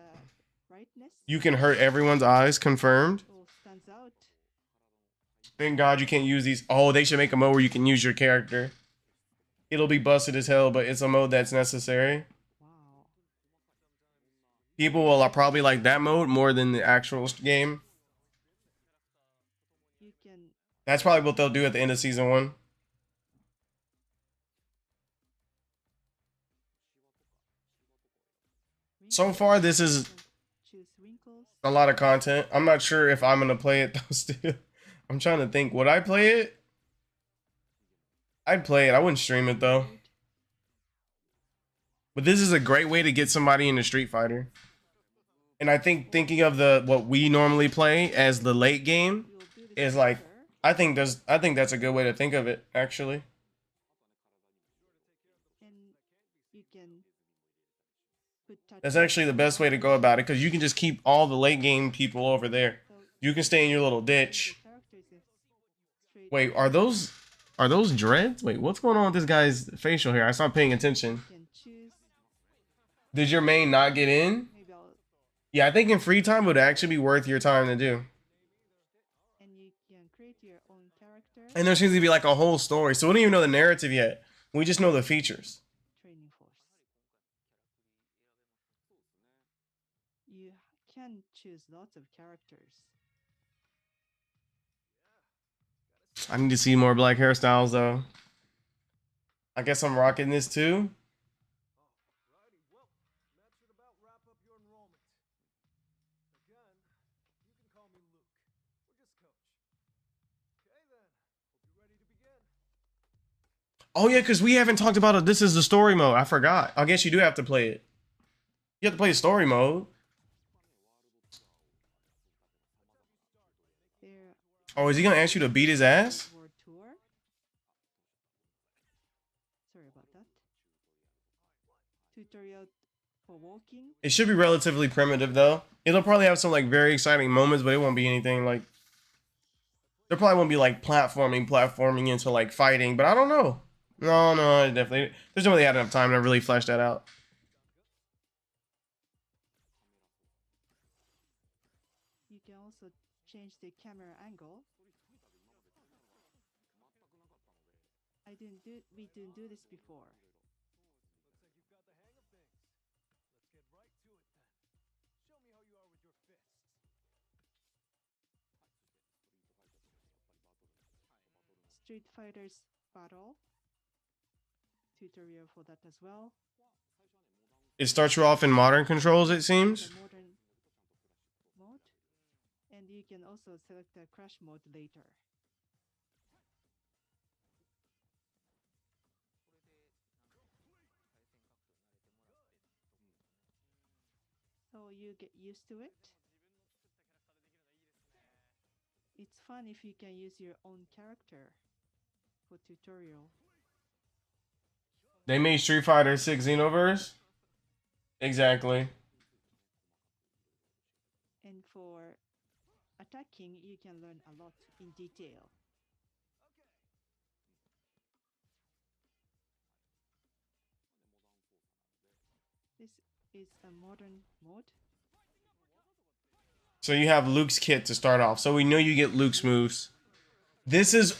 brightness. You can hurt everyone's eyes. Confirmed. all stands out. Thank God you can't use these. Oh, they should make a mode where you can use your character. It'll be busted as hell, but it's a mode that's necessary. Wow. People will probably like that mode more than the actual game. You can That's probably what they'll do at the end of season 1. So far, this is Choose wrinkles. a lot of content. I'm not sure if I'm gonna play it though. Still, I'm trying to think. Would I play it? I'd play it. I wouldn't stream it though. But this is a great way to get somebody into Street Fighter. And I think thinking of what we normally play as the late game We'll do this is like, together. I think that's a good way to think of it, actually. And you can put That's actually the best way to go about it, because you can just keep all the late game people over there. You can stay in your little ditch. Wait, are those dreads? Wait, what's going on with this guy's facial hair? I stopped paying attention. Can choose. Did your main not get in? Maybe I'll, Yeah, I think in free time would actually be worth your time to do. and you can create your own character. And there seems to be like a whole story. So we don't even know the narrative yet. We just know the features. Training force. You can choose lots of characters. I need to see more black hairstyles though. I guess I'm rocking this too. Righty, well, that should about wrap up your enrollment. Again, you can call me Luke, or just Coach. Okay then, hope you're ready to begin. Oh yeah, because we haven't talked about it. This is the story mode. I forgot. I guess you do have to play it. You have to play the story mode. There Oh, is he gonna ask you to beat his ass? World Tour. Sorry about that. Tutorial for walking. It should be relatively primitive though. It'll probably have some like very exciting moments, but it won't be anything like. There probably won't be like platforming into like fighting, but I don't know. No, definitely. There's not really had enough time to really flesh that out. You can also change the camera angle. We didn't do this before. Looks like you've got the hang of things. Let's get right to it then. Show me how you are with your fists. Street Fighters Battle. Tutorial for that as well. It starts you off in modern controls, it seems. The modern mode. And you can also select the crash mode later. So you get used to it. It's fun if you can use your own character for tutorial. They made Street Fighter 6 Xenoverse. Exactly. And for attacking, you can learn a lot in detail. This is a modern mode. So you have Luke's kit to start off. So we know you get Luke's moves. This is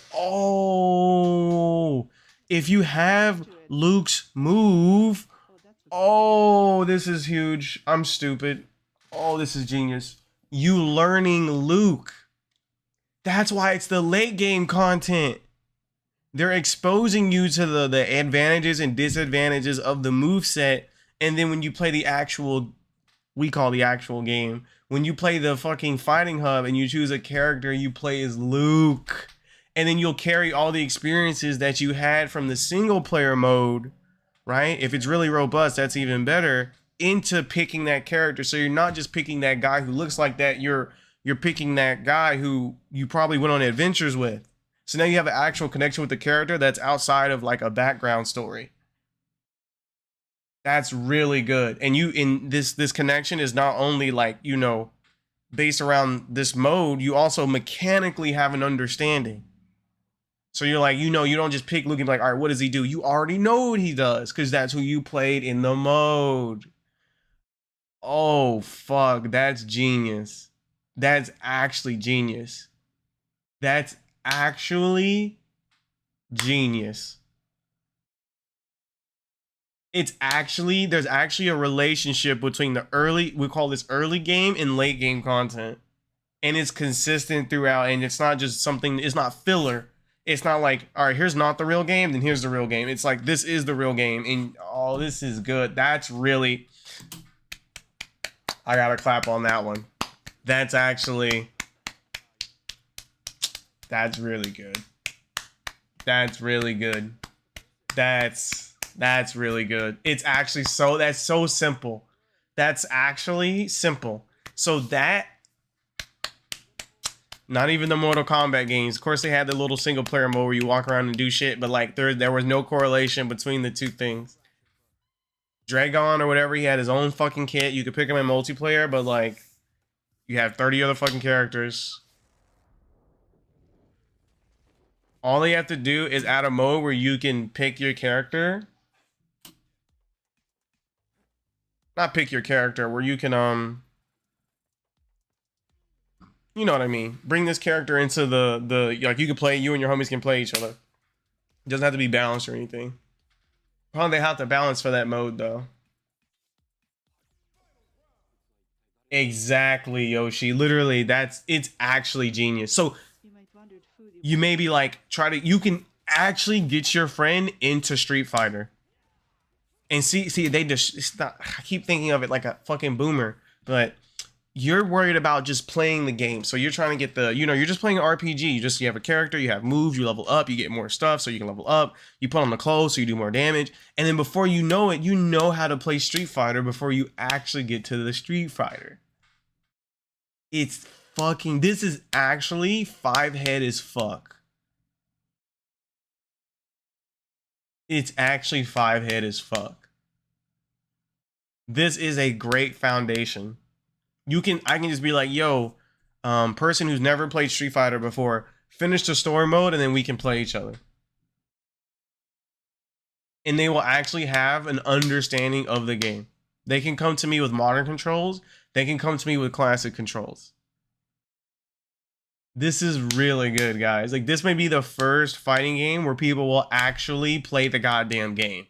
if you have Luke's move. Oh, that's what Oh, this is huge. I'm stupid. Oh, this is genius. You learning Luke. That's why it's the late game content. They're exposing you to the advantages and disadvantages of the moveset. And then when you play the actual, we call the actual game, when you play the fucking fighting hub and you choose a character, you play as Luke. And then you'll carry all the experiences that you had from the single player mode, right? If it's really robust, that's even better, into picking that character. So you're not just picking that guy who looks like that, you're picking that guy who you probably went on adventures with. So now you have an actual connection with the character that's outside of like a background story. That's really good. And you in this connection is not only like, you know, based around this mode, you also mechanically have an understanding. So you're like, you know, you don't just pick Luke and be like, all right, what does he do? You already know what he does because that's who you played in the mode. Oh, fuck. That's genius. That's actually genius. That's actually genius. There's actually a relationship between the we call this early game and late game content. And it's consistent throughout. And it's not just something, it's not filler. It's not like, all right, here's not the real game, then here's the real game. It's like, this is the real game. And oh, this is good. That's really, I gotta clap on that one. That's really good. That's really good. That's really good. It's actually that's so simple. That's actually simple. So that, not even the Mortal Kombat games. Of course, they had the little single player mode where you walk around and do shit, but like there was no correlation between the two things. Dragon or whatever, he had his own fucking kit. You could pick him in multiplayer, but like you have 30 other fucking characters. All they have to do is add a mode where you can pick your character. Not pick your character, where you can you know what I mean. Bring this character into the like you can play, you and your homies can play each other. It doesn't have to be balanced or anything. Probably they have to balance for that mode though. Exactly, Yoshi. Literally, it's actually genius. So you maybe like you can actually get your friend into Street Fighter. And see, they just, it's not, I keep thinking of it like a fucking boomer, but you're worried about just playing the game. So you're trying to get the, you're just playing an RPG. You have a character, you have moves, you level up, you get more stuff so you can level up. You put on the clothes so you do more damage. And then before you know it, you know how to play Street Fighter before you actually get to the Street Fighter. It's fucking, this is actually 5-head as fuck. It's actually 5-head as fuck. This is a great foundation. I can just be like, yo, person who's never played Street Fighter before, finish the story mode and then we can play each other. And they will actually have an understanding of the game. They can come to me with modern controls. They can come to me with classic controls. This is really good, guys. Like, this may be the first fighting game where people will actually play the goddamn game.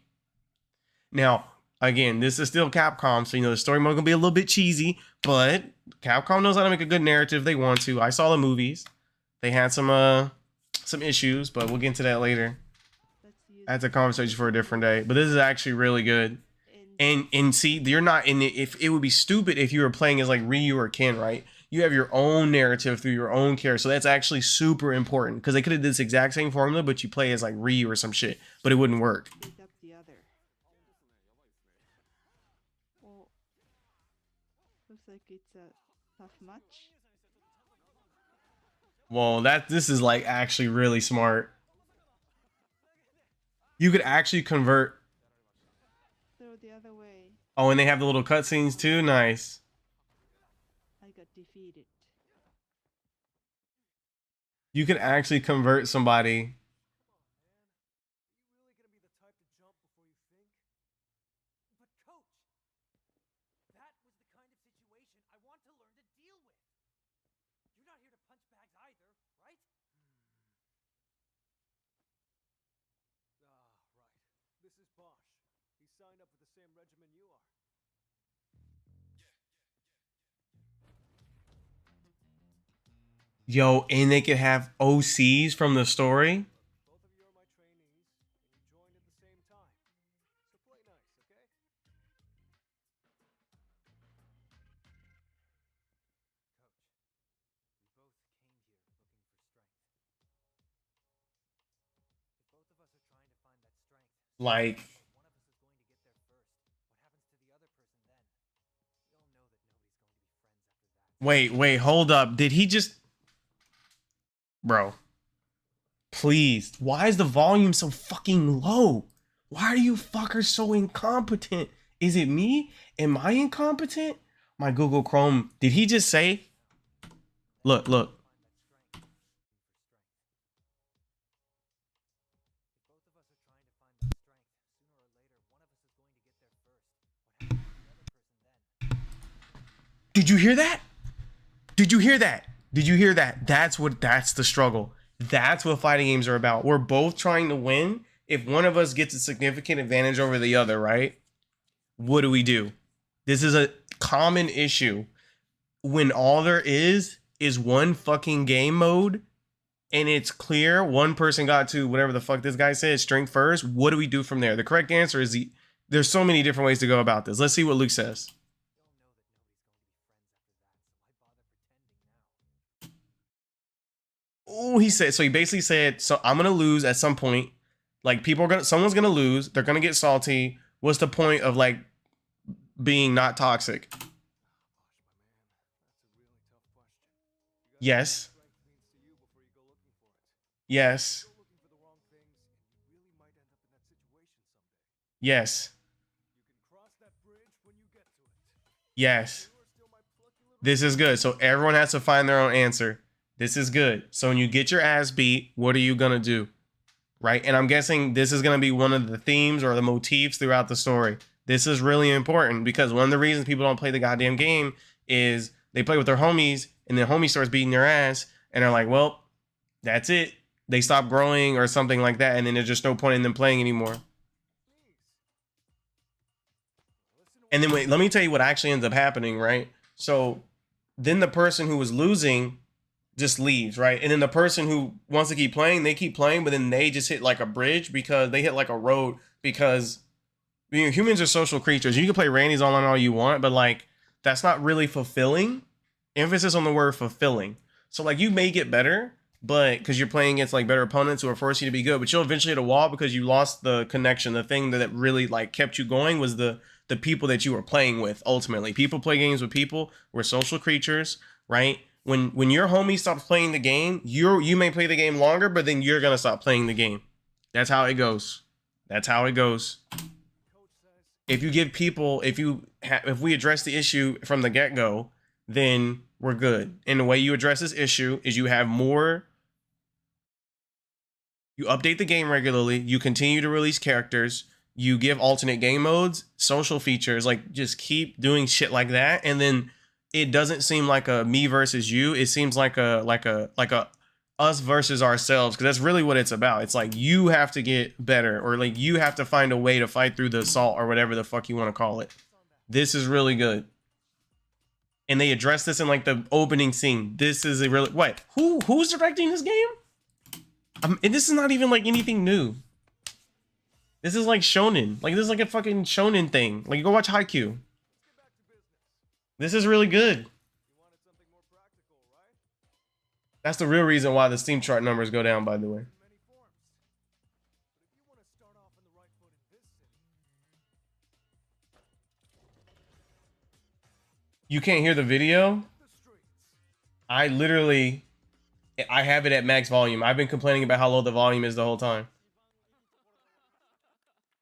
Now, again, this is still Capcom, so the story mode gonna be a little bit cheesy, but Capcom knows how to make a good narrative. They want to. I saw the movies. They had some issues, but we'll get into that later. That's a conversation for a different day. But this is actually really good. And see, you're not in it. If it would be stupid if you were playing as like Ryu or Ken, right? You have your own narrative through your own character. So that's actually super important because they could have did this exact same formula, but you play as like Ryu or some shit, but it wouldn't work. Well, looks like it's a tough match. Well, this is like actually really smart. You could actually convert. Throw the other way. Oh, and they have the little cutscenes too. Nice. I got defeated. You could actually convert somebody. This is Bosch. He signed up for the same regimen you are. Yo, and they could have OCs from the story. Both of you are my trainees, and you joined at the same time. So play nice, okay? Like, wait, hold up. Did he just... Bro. Please. Why is the volume so fucking low? Why are you fuckers so incompetent? Is it me? Am I incompetent? My Google Chrome. Did he just say... Look. Did you hear that? Did you hear that? Did you hear that? That's the struggle. That's what fighting games are about. We're both trying to win. If one of us gets a significant advantage over the other, right? What do? This is a common issue when all there is one fucking game mode and it's clear one person got to whatever the fuck this guy said, strength first. What do we do from there? The correct answer is there's so many different ways to go about this. Let's see what Luke says. Oh, he said, so he basically said, so I'm gonna lose at some point. Like someone's gonna lose. They're gonna get salty. What's the point of like being not toxic? Yes. Yes. Yes. Yes. This is good. So everyone has to find their own answer. This is good. So when you get your ass beat, what are you gonna do? Right? And I'm guessing this is gonna be one of the themes or the motifs throughout the story. This is really important because one of the reasons people don't play the goddamn game is they play with their homies and the homie starts beating their ass and they're like, well, that's it. They stop growing or something like that, and then there's just no point in them playing anymore. And then wait, let me tell you what actually ends up happening, right? So then the person who was losing just leaves, right? And then the person who wants to keep playing, they keep playing, but then they just hit like a bridge because they hit like a road because humans are social creatures. You can play Randy's online all you want, but like that's not really fulfilling. Emphasis on the word fulfilling. So like you may get better, but because you're playing against like better opponents who are forcing you to be good, but you'll eventually hit a wall because you lost the connection. The thing that really like kept you going was the people that you were playing with. Ultimately, people play games with people. We're social creatures, right? When your homie stops playing the game, you may play the game longer, but then you're gonna stop playing the game. That's how it goes. That's how it goes. If you give people, if we address the issue from the get-go, then we're good. And the way you address this issue is you have more. You update the game regularly. You continue to release characters. You give alternate game modes, social features, like just keep doing shit like that. And then it doesn't seem like a me versus you. It seems like a us versus ourselves. Cause that's really what it's about. It's like you have to get better or like you have to find a way to fight through the assault or whatever the fuck you want to call it. This is really good. And they address this in like the opening scene. This is a really, what? Who's directing this game? And this is not even like anything new. This is like shonen. Like this is like a fucking shonen thing. Like go watch Haikyuu. This is really good. That's the real reason why the Steam chart numbers go down, by the way. You can't hear the video? I have it at max volume. I've been complaining about how low the volume is the whole time.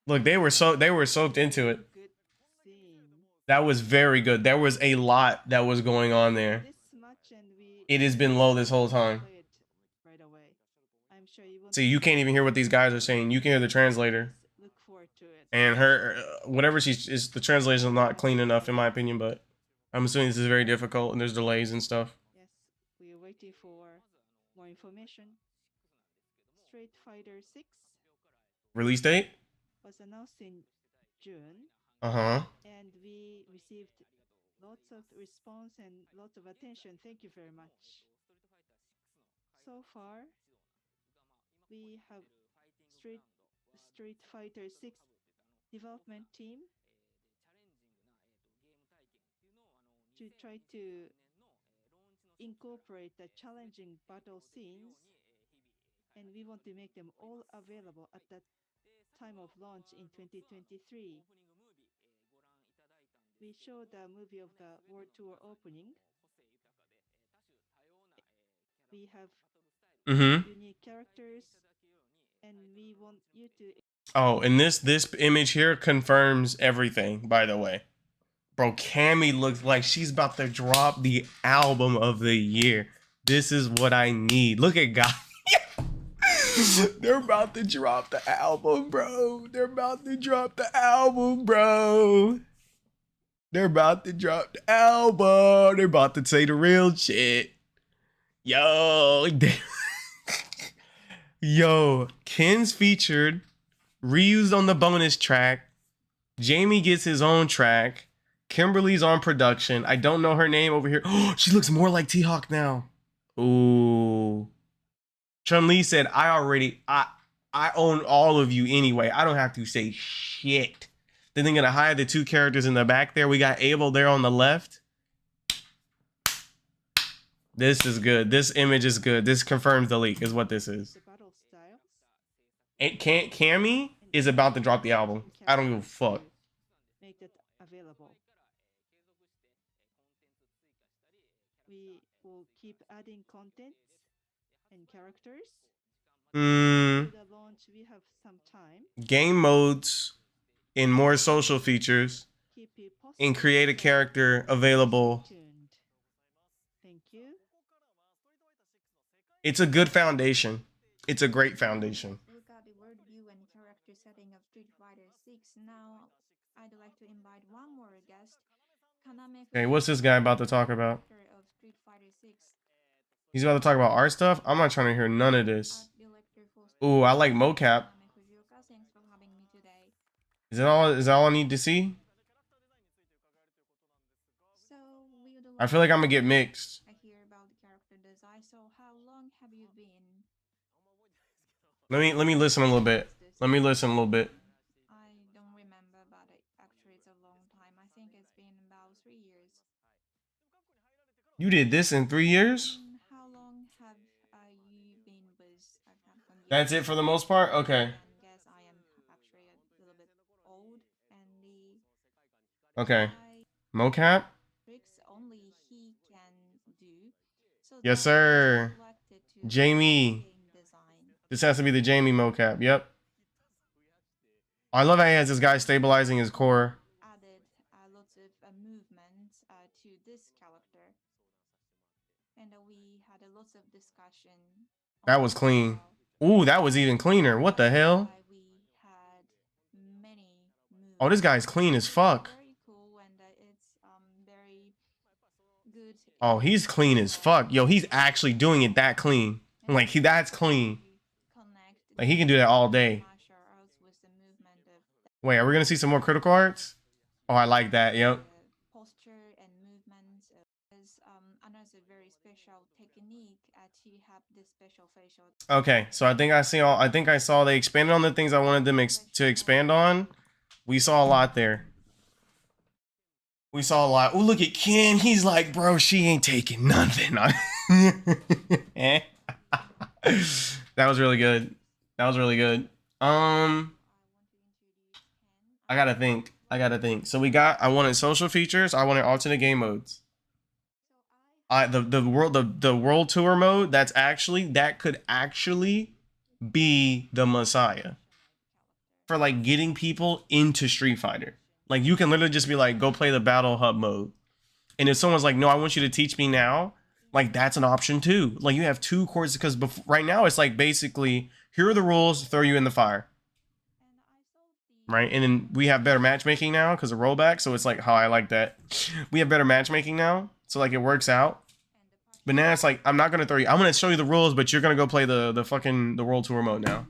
Look, they were soaked into it. That was very good. There was a lot that was going on there. It has been low this whole time. See, you can't even hear what these guys are saying. You can hear the translator. And her, whatever she's, the translation is not clean enough in my opinion, but I'm assuming this is very difficult and there's delays and stuff. Yes, we are waiting for more information. Street Fighter 6 Release date? was announced in June. Uh-huh. And we received lots of response and lots of attention. Thank you very much. So far, we have Street Fighter 6 development team to try to incorporate the challenging battle scenes, and we want to make them all available at the time of launch in 2023. We showed the movie of the World Tour opening. We have unique characters, and we want you to. Oh, and this image here confirms everything, by the way. Bro, Cammy looks like she's about to drop the album of the year. This is what I need. Look at God. They're about to drop the album, bro. They're about to drop the album, bro. They're about to drop the album. They're about to say the real shit. Yo. Yo, Ken's featured, reused on the bonus track. Jamie gets his own track. Kimberly's on production. I don't know her name over here. Oh, she looks more like T-Hawk now. Ooh. Chun-Li said, I own all of you anyway. I don't have to say shit. Then they're going to hide the two characters in the back there. We got Abel there on the left. This is good. This image is good. This confirms the leak, is what this is. The battle styles. It can't. Cammy is about to drop the album. I don't give a fuck. To make that available. We will keep adding contents and characters. Hmm. For the launch, we have some time. Game modes and more social features Keep it and posted. create a character available. Stay tuned. Thank you. It's a good foundation. It's a great foundation. Look at the word view and character setting of Street Fighter 6. Now, I'd like to invite one more guest. Kaname Okay, what's this guy about to talk about? director of Street Fighter 6. He's about to talk about art stuff? I'm not trying to hear none of this. Art director for Ooh, I like mocap. Kaname Fujioka. Thanks for having me today. Is that all I need to see? So, we would I feel like I'm gonna get mixed. I hear about the character design. So, how long have you been? Let me listen a little bit. Let me listen a little bit. I don't remember, but actually it's a long time. I think it's been about 3 years. You did this in 3 years? How long have you been with Capcom? That's it for the most part? Okay. I guess I am actually a little bit old, and the Okay. Mocap? tricks only he can do. So Yes, that sir. was selected to Jamie. game design. This has to be the Jamie mocap. Yep. I love how he has this guy stabilizing his core. Added lots of movements to this character, and we had lots of discussion. That on was it as clean. well. Ooh, that was even cleaner. What the hell? We had many Oh, this guy's clean as fuck. Very cool, and it's very good. Oh, he's clean as fuck. Yo, he's actually doing it that clean. Like, that's clean. Connect Like, he can do that all day. martial arts with the movement of Wait, are we gonna see some more critical arts? Oh, I like that. Yep. posture and movements. Is another very special technique to have this special facial. Okay, so I think I saw they expanded on the things I wanted them to expand on. We saw a lot there. We saw a lot. Oh, look at Ken. He's like, bro, she ain't taking nothing. That was really good. That was really good. I gotta think. So I wanted social features. I wanted alternate game modes. The world tour mode. That could actually be the Messiah for like getting people into Street Fighter. Like, you can literally just be like, go play the battle hub mode. And if someone's like, no, I want you to teach me now, like, that's an option too. Like, you have two courses, because right now it's like, basically, here are the rules, throw you in the fire. Right? And then we have better matchmaking now because of rollback. So it's like, how I like that. We have better matchmaking now. So like, it works out. But now it's like, I'm not going to throw you. I'm going to show you the rules, but you're going to go play the world tour mode now.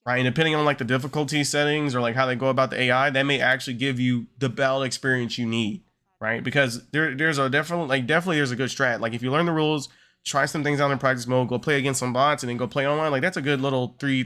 Right, and depending on like the difficulty settings or like how they go about the AI, that may actually give you the battle experience you need, right? Because there's a definitely there's a good strat. Like, if you learn the rules, try some things out in practice mode, go play against some bots, and then go play online. Like, that's a good little three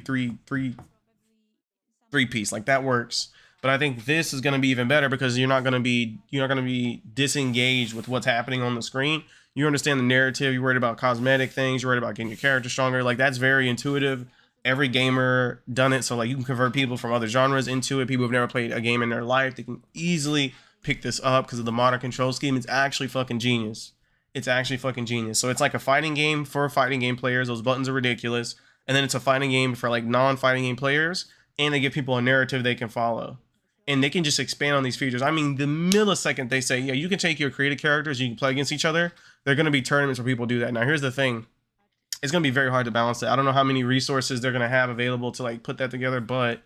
piece. Like, that works. But I think this is going to be even better because you're not going to be disengaged with what's happening on the screen. You understand the narrative. You're worried about cosmetic things. You're worried about getting your character stronger. Like, that's very intuitive. Every gamer done it, so like, you can convert people from other genres into it. People who've never played a game in their life, they can easily pick this up because of the modern control scheme. It's actually fucking genius. So it's like a fighting game for fighting game players. Those buttons are ridiculous. And then it's a fighting game for like non-fighting game players, and they give people a narrative they can follow. And they can just expand on these features. I mean, the millisecond they say, yeah, you can take your created characters, you can play against each other, they're going to be tournaments where people do that. Now, here's the thing. It's going to be very hard to balance it. I don't know how many resources they're going to have available to like put that together, but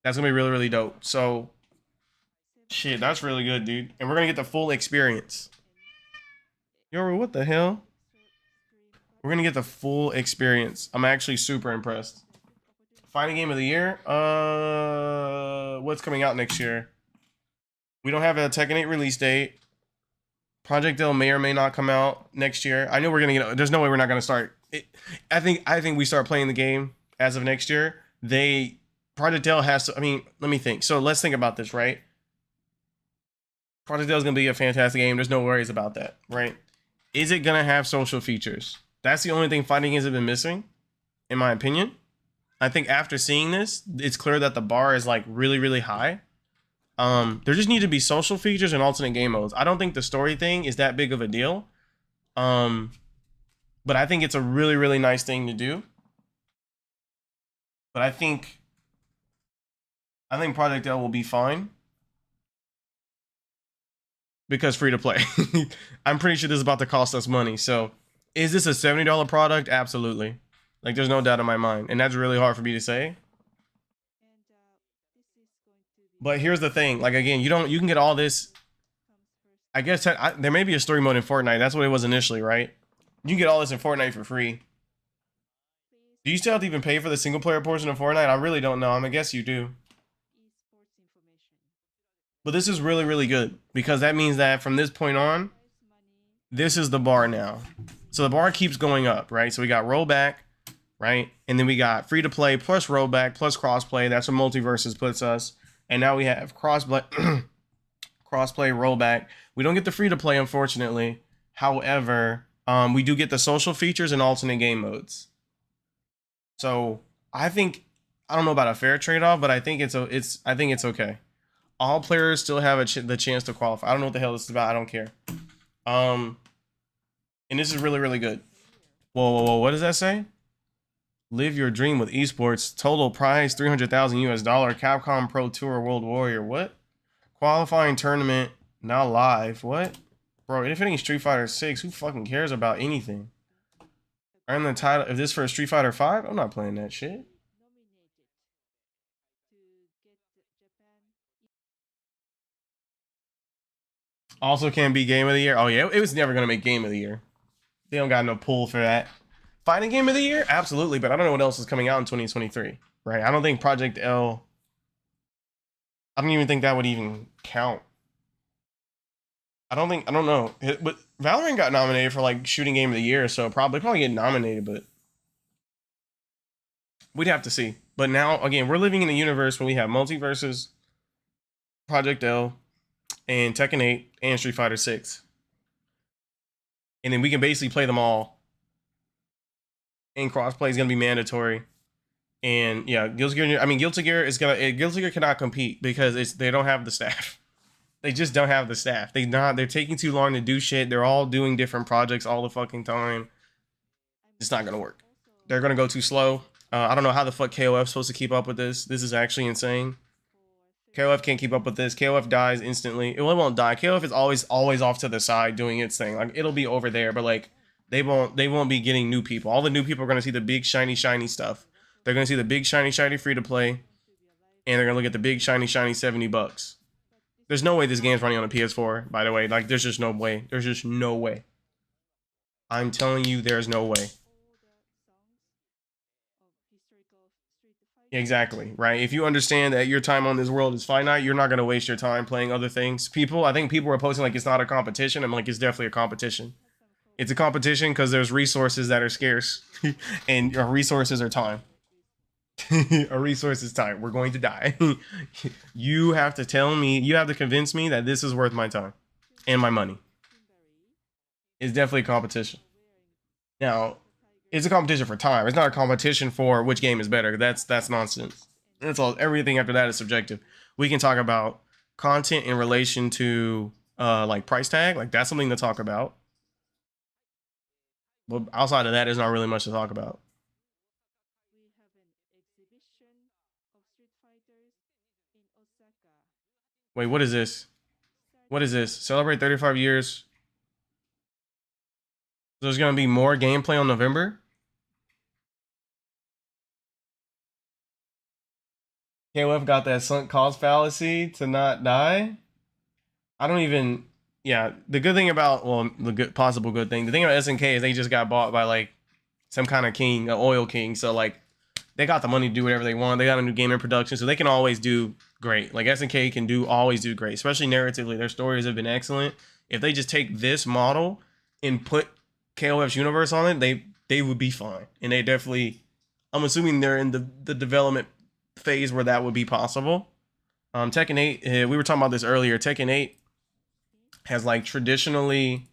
that's going to be really, really dope. So, shit, that's really good, dude. And we're going to get the full experience. Yo, what the hell? We're going to get the full experience. I'm actually super impressed. Fighting game of the year? What's coming out next year? We don't have a Tekken 8 release date. Project L may or may not come out next year. I know we're gonna get. There's no way we're not gonna start. I think we start playing the game as of next year. Project L has to. I mean, let me think. So let's think about this, right? Project L is gonna be a fantastic game. There's no worries about that, right? Is it gonna have social features? That's the only thing fighting games have been missing, in my opinion. I think after seeing this, it's clear that the bar is like really, really high. There just need to be social features and alternate game modes. I don't think the story thing is that big of a deal. But I think it's a really, really nice thing to do. But I think Project L will be fine. Because free to play. I'm pretty sure this is about to cost us money. So is this a $70 product? Absolutely. Like there's no doubt in my mind. And that's really hard for me to say. But here's the thing. Like again, you can get all this. I guess there may be a story mode in Fortnite. That's what it was initially, right? You can get all this in Fortnite for free. Do you still have to even pay for the single player portion of Fortnite? I really don't know. I'm gonna guess you do. But this is really, really good because that means that from this point on, this is the bar now. So the bar keeps going up, right? So we got rollback, right? And then we got free to play plus rollback plus crossplay. That's what multiverses puts us. And now we have crossplay, rollback. We don't get the free to play, unfortunately. However, we do get the social features and alternate game modes. So I don't know about a fair trade-off, but I think it's okay. All players still have the chance to qualify. I don't know what the hell this is about. I don't care. And this is really, really good. Whoa. What does that say? Live your dream with esports. Total prize $300,000 US. Capcom Pro Tour World Warrior. What? Qualifying tournament. Now live. What? Bro, if it ain't Street Fighter 6, who fucking cares about anything? Earn the title. If this for a Street Fighter 5, I'm not playing that shit. Also can be game of the year. Oh yeah, it was never gonna make game of the year. They don't got no pull for that. Fighting game of the year? Absolutely, but I don't know what else is coming out in 2023. Right? I don't think Project L. I don't even think that would even count. I don't know. But Valorant got nominated for like shooting game of the year, so probably get nominated, but we'd have to see. But now again, we're living in a universe where we have multiverses, Project L, and Tekken 8 and Street Fighter 6. And then we can basically play them all. And crossplay is gonna be mandatory. And yeah, Guilty Gear cannot compete because they don't have the staff. They just don't have the staff. They're taking too long to do shit. They're all doing different projects all the fucking time. It's not gonna work. They're gonna go too slow. I don't know how the fuck KOF's supposed to keep up with this. This is actually insane. KOF can't keep up with this. KOF dies instantly. It won't die. KOF is always off to the side doing its thing. Like it'll be over there, but like they won't be getting new people. All the new people are gonna see the big shiny stuff. They're gonna see the big shiny free to play, and they're gonna look at the big shiny $70. There's no way this game's running on a PS4, by the way. Like there's just no way. There's just no way. I'm telling you, there's no way. Exactly, right? If you understand that your time on this world is finite, you're not going to waste your time playing other things. I think people are posting like it's not a competition. I'm like, it's definitely a competition. It's a competition because there's resources that are scarce and your resources are time. A resource is time. We're going to die. You have to convince me that this is worth my time and my money. It's definitely a competition. Now, it's a competition for time. It's not a competition for which game is better. That's nonsense. That's all. Everything after that is subjective. We can talk about content in relation to like price tag. Like that's something to talk about. But outside of that, there's not really much to talk about. Wait, what is this? What is this? Celebrate 35 years. There's gonna be more gameplay on November. KOF got that sunk cost fallacy to not die. I don't even. Yeah, the good thing about possible good thing. The thing about SNK is they just got bought by like some kind of king, an oil king. So like they got the money to do whatever they want. They got a new game in production, so they can always do great. Like SNK can always do great, especially narratively. Their stories have been excellent. If they just take this model and put KOF's universe on it, they would be fine. And they definitely, I'm assuming they're in the development phase where that would be possible. Tekken 8, we were talking about this earlier. Tekken 8 has like traditionally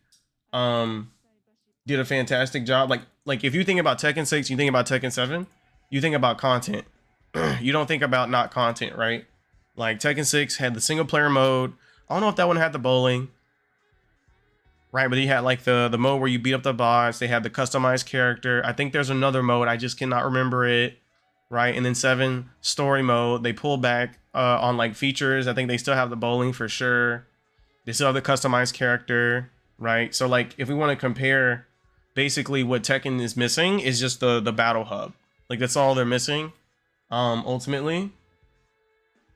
did a fantastic job. Like if you think about Tekken 6, you think about Tekken 7, you think about content. You don't think about not content, right? Like Tekken 6 had the single player mode. I don't know if that one had the bowling. Right, but he had like the mode where you beat up the boss. They had the customized character. I think there's another mode. I just cannot remember it. Right, and then 7 story mode. They pull back on like features. I think they still have the bowling for sure. They still have the customized character. Right, so like if we want to compare, basically what Tekken is missing is just the battle hub. Like that's all they're missing, ultimately.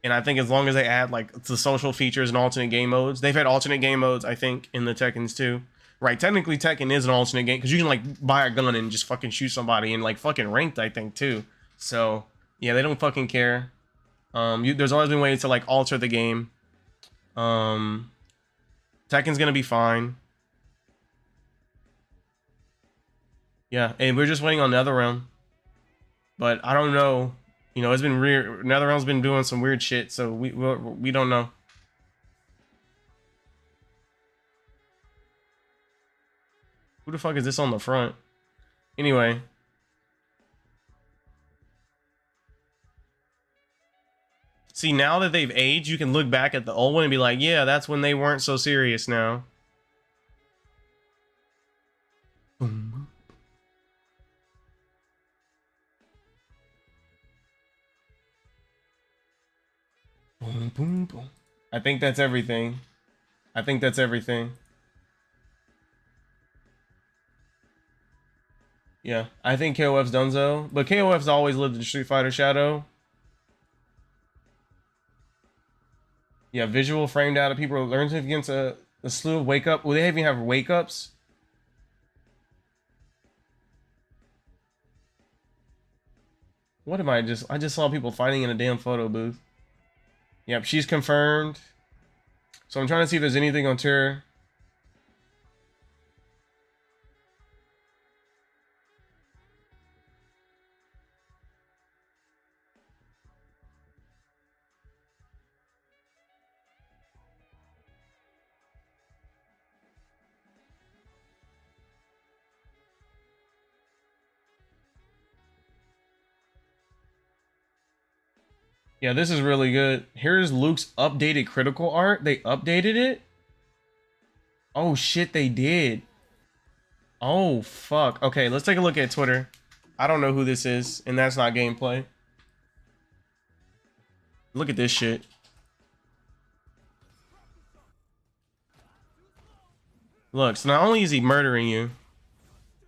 And I think as long as they add like the social features and alternate game modes, they've had alternate game modes, I think, in the Tekkens too. Right, technically Tekken is an alternate game because you can like buy a gun and just fucking shoot somebody, and like fucking ranked, I think, too. So yeah, they don't fucking care. There's always been ways to like alter the game. Tekken's gonna be fine. Yeah, and we're just waiting on NetherRealm. But I don't know. You know, it's been weird. NetherRealm's been doing some weird shit, so we don't know. Who the fuck is this on the front? Anyway. See, now that they've aged, you can look back at the old one and be like, yeah, that's when they weren't so serious now. Boom. Boom, boom, boom. I think that's everything. I think that's everything. Yeah, I think KOF's donezo, but KOF's always lived in Street Fighter shadow. Yeah, visual framed out of people learn against a slew of wake up. Well, they even have wake ups. What am I just saw people fighting in a damn photo booth. Yep, she's confirmed. So I'm trying to see if there's anything on Terror. Yeah, this is really good. Here's Luke's updated critical art. They updated it? Oh shit, they did. Oh fuck. Okay, let's take a look at Twitter. I don't know who this is, and that's not gameplay. Look at this shit. Look, so not only is he murdering you,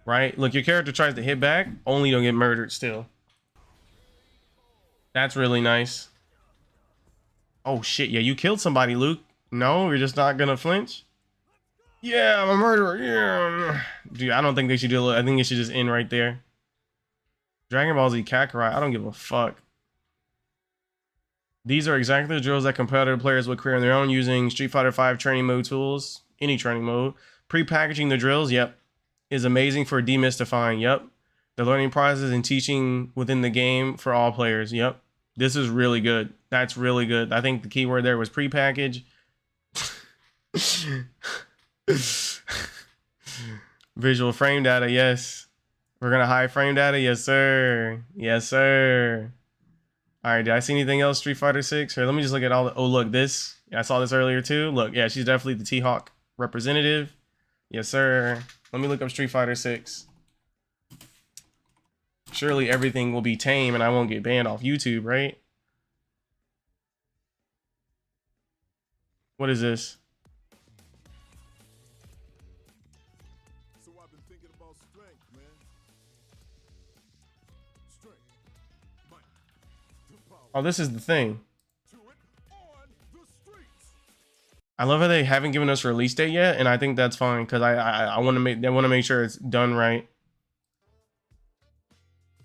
right? Look, your character tries to hit back, only don't get murdered still. That's really nice. Oh shit, yeah, you killed somebody, Luke. No, you're just not gonna flinch? Yeah, I'm a murderer, yeah. Dude, I don't think they should do it. I think it should just end right there. Dragon Ball Z Kakarot, I don't give a fuck. These are exactly the drills that competitive players would create on their own using Street Fighter V training mode tools. Any training mode. Pre-packaging the drills, yep, is amazing for demystifying, yep. The learning process and teaching within the game for all players, yep. This is really good. That's really good. I think the key word there was pre-package. Visual frame data, yes. We're gonna hide frame data, yes sir. Yes sir. All right, did I see anything else? Street Fighter 6? Here, let me just look at all the. Oh, look, this. I saw this earlier too. Look, yeah, she's definitely the T-Hawk representative. Yes, sir. Let me look up Street Fighter 6. Surely everything will be tame and I won't get banned off YouTube, right? What is this? So I've been thinking about strength, man. Strength, might, the power Oh, this is the thing. to it on the streets. I love how they haven't given us a release date yet, and I think that's fine because I want to make sure it's done right.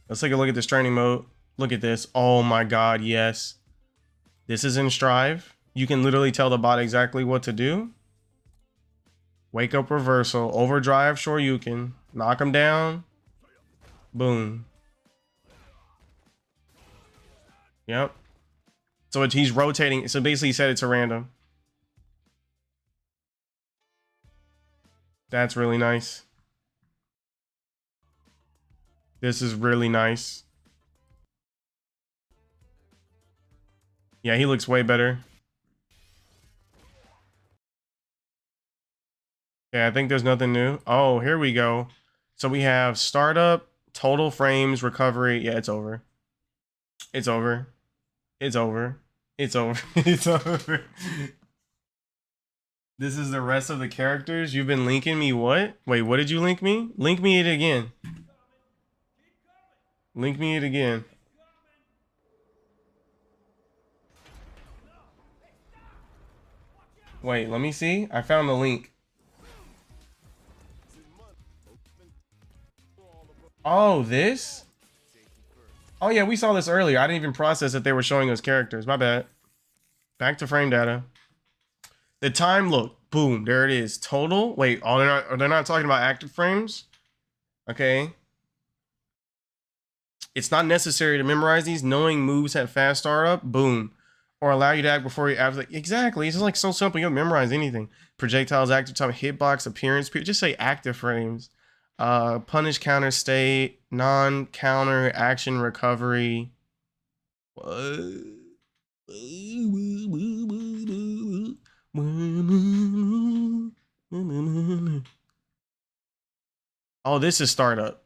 Let's take a look at this training mode. Look at this. Oh my god, yes. This is in Strive. You can literally tell the bot exactly what to do. Wake up reversal, overdrive Shoryuken, knock him down. Boom. Yep. So he's rotating. So basically he said it's a random. That's really nice. This is really nice. Yeah, he looks way better. Yeah, I think there's nothing new. Oh, here we go. So we have startup, total frames, recovery. Yeah, it's over. It's over. It's over. It's over. It's over. This is the rest of the characters. You've been linking me what? Wait, what did you link me? Link me it again. Link me it again. Wait, let me see. I found the link. Oh, this? Oh yeah, we saw this earlier. I didn't even process that they were showing us characters. My bad. Back to frame data. The time, look, boom, there it is. Total. Wait, oh, they're not talking about active frames. Okay. It's not necessary to memorize these. Knowing moves at fast startup, boom, or allow you to act before you act. Exactly. It's just like so simple. You don't memorize anything. Projectiles, active time, hitbox, appearance. Just say active frames. Punish, counter, state, non-counter, action, recovery. Oh, this is startup.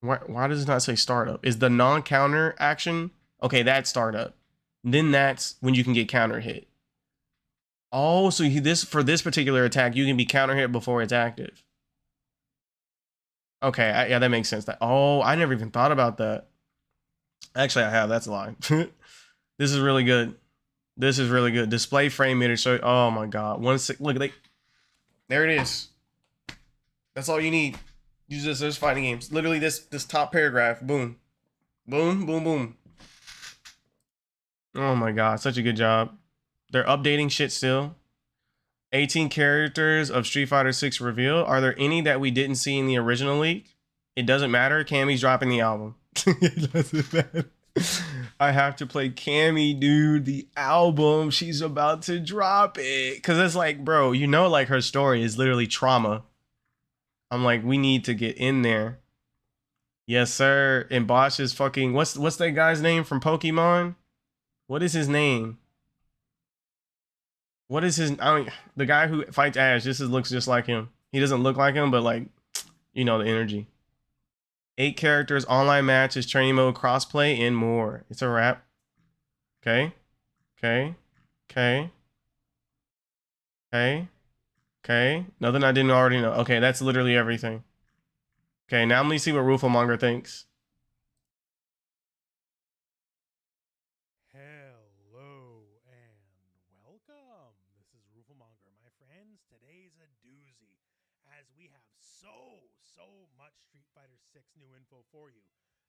Why does it not say startup? Is the non-counter action? Okay, that's startup. Then that's when you can get counter hit. Oh, so for this particular attack, you can be counter hit before it's active. Okay, yeah, that makes sense. Oh, I never even thought about that. Actually, I have. That's a lie. This is really good. This is really good. Display frame meter. So, oh my god, look, there it is. That's all you need. Use this as fighting games. Literally, this top paragraph. Boom, boom, boom, boom. Oh my god, such a good job. They're updating shit still. 18 characters of Street Fighter 6 reveal. Are there any that we didn't see in the original leak? It doesn't matter. Cammy's dropping the album. It doesn't matter. I have to play Cammy, dude. The album. She's about to drop it. Because it's like, bro, you know, like her story is literally trauma. I'm like, we need to get in there. Yes, sir. And Bosch is fucking... What's that guy's name from Pokemon? What is his name? What is his... I mean, the guy who fights Ash. Looks just like him. He doesn't look like him, but like, you know, the energy. 8 characters, online matches, training mode, crossplay, and more. It's a wrap. Okay. Okay. Okay. Okay. Okay. Nothing I didn't already know. Okay, that's literally everything. Okay, now let me see what Rufelmonger thinks. Hello and welcome. This is Rufelmonger, my friends. Today's a doozy, as we have so much Street Fighter 6 new info for you.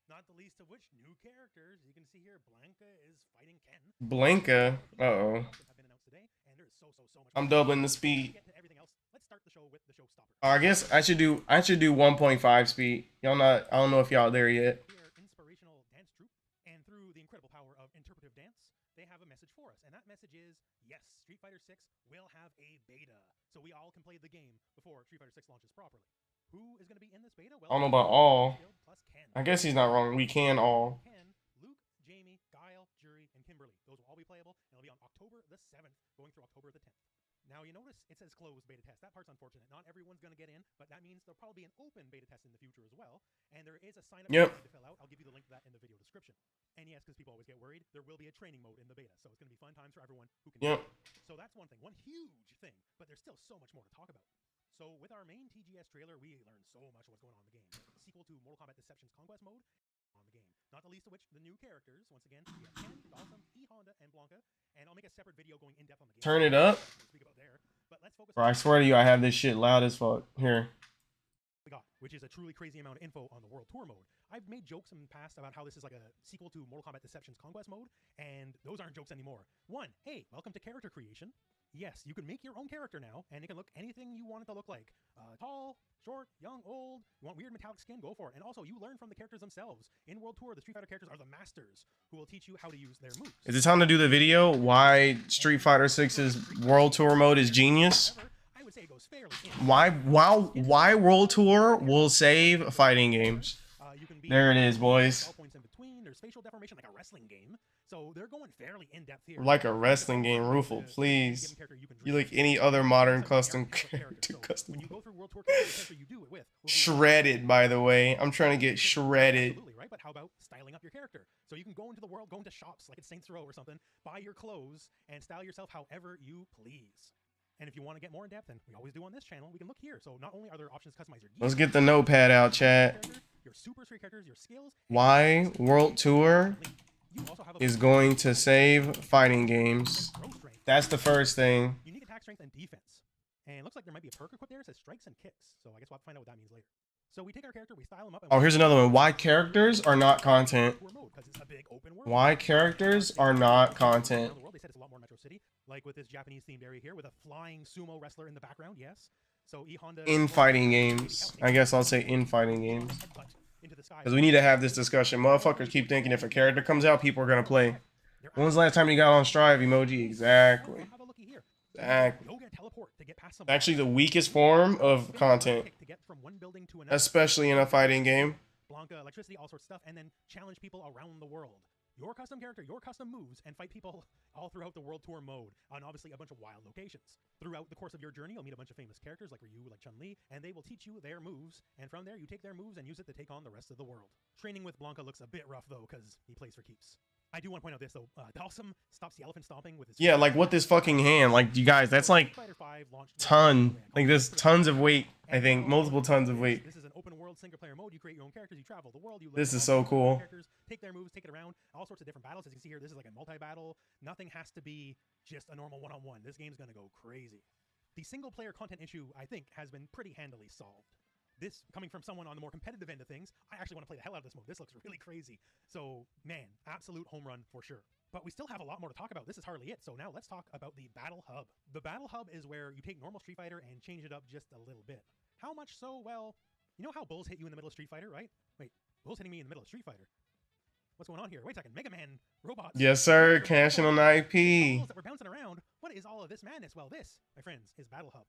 Not the least of which new characters. You can see here, Blanca is fighting Ken. Blanca? Uh-oh. Have been announced today, and there's so much. I'm doubling the speed. Get to everything else. Let's start the show with the showstopper. I guess I should do 1.5 speed. Y'all not, I don't know if y'all there yet. Here, inspirational dance troupe, and through the incredible power of interpretive dance, they have a message for us, and that message is, yes, Street Fighter 6 will have a beta, so we all can play the game before Street Fighter 6 launches properly. Who is going to be in this beta? Well, I don't know about all. plus Ken. I guess he's not wrong. We can all. Ken, Luke, Jamie, Guile, Jury, and Kimberly. Those will all be playable, and it'll be on October the 7th, going through October the 10th. Now, you notice it says closed beta test. That part's unfortunate. Not everyone's going to get in, but that means there'll probably be an open beta test in the future as well. And there is a sign-up Yep. to fill out. I'll give you the link to that in the video description. And yes, because people always get worried, there will be a training mode in the beta. So it's going to be fun times for everyone who can. Yep. So that's one thing. One huge thing. But there's still so much more to talk about. So with our main TGS trailer, we learned so much of what's going on in the game. The sequel to Mortal Kombat Deception's Conquest mode on the game. Not the least of which, the new characters. Once again, we have Ken, Dawson, E Honda, and Blanca. And I'll make a separate video going in depth on the game. Turn it up. Speak about there. But let's focus. Bro, I swear to you, I have this shit loud as fuck. Here. We got, which is a truly crazy amount of info on the World Tour mode. I've made jokes in the past about how this is like a sequel to Mortal Kombat Deception's Conquest mode, and those aren't jokes anymore. One, hey, welcome to character creation. Yes, you can make your own character now, and it can look anything you want it to look like. Tall, short, young, old. You want weird metallic skin? Go for it. And also, you learn from the characters themselves. In World Tour, the Street Fighter characters are the masters who will teach you how to use their moves. Is it time to do the video? Why Street Fighter 6's World Tour mode is genius? However, I would say it goes fairly in. Why World Tour will save fighting games? You can be There it is, boys. spell points in between. There's facial deformation like a wrestling game. So they're going fairly in depth here. Like a wrestling game, Rufel, please. You like any other modern custom character custom. When you go through World Tour, the character you do it with will be Shredded, by the way. I'm trying to get shredded. Absolutely, right? But how about styling up your character? So you can go into the world, go into shops like it's Saints Row or something, buy your clothes, and style yourself however you please. And if you want to get more in depth, and we always do on this channel, we can look here. So not only are there options to customize your gear, Let's get the notepad out, chat. your super street characters, your skills. Why World Tour You also have is going to save fighting games. That's the first thing. Unique attack strength and defense. And it looks like there might be a perk equipped there. It says strikes and kicks. So I guess we'll have to find out what that means later. So we take our character, we style him up. And Oh, here's another one. Why characters are not content. Why characters are not content. They said it's a lot more Metro City, like with this Japanese themed area here with a flying sumo wrestler in the background. Yes. So E-Honda In fighting games. I guess I'll say in fighting games. Because we need to have this discussion. Motherfuckers keep thinking if a character comes out, people are going to play. When was the last time you got on Strive emoji? Exactly. Exactly. Actually, the weakest form of content. Especially in a fighting game. Blanca, electricity, all sorts of stuff, and then challenge people around the world. Your custom character, your custom moves, and fight people all throughout the World Tour mode on obviously a bunch of wild locations. Throughout the course of your journey, you'll meet a bunch of famous characters like Ryu, like Chun-Li, and they will teach you their moves, and from there you take their moves and use it to take on the rest of the world. Training with Blanca looks a bit rough though, because he plays for keeps. I do want to point out this though, Dalsum stops the elephant stomping with his... Yeah, like what this fucking hand, like you guys, that's like ton, like there's tons of weight, I think, multiple tons of weight. This is an open world single player mode. You create your own characters, you travel the world, you this is so cool. Take their moves, take it around, all sorts of different battles. As you can see here, this is like a multi-battle. Nothing has to be just a normal one-on-one. This game's gonna go crazy. The single player content issue, I think, has been pretty handily solved. This, coming from someone on the more competitive end of things, I actually want to play the hell out of this mode. This looks really crazy. So, man, absolute home run for sure. But we still have a lot more to talk about. This is hardly it. So now let's talk about the Battle Hub. The Battle Hub is where you take normal Street Fighter and change it up just a little bit. How much so? Well, you know how bulls hit you in the middle of Street Fighter, right? Wait, bulls hitting me in the middle of Street Fighter. What's going on here? Wait a second. Mega Man robots. Yes, sir. Cashing on the IP. That we're bouncing around. What is all of this madness? Well, this, my friends, is Battle Hub.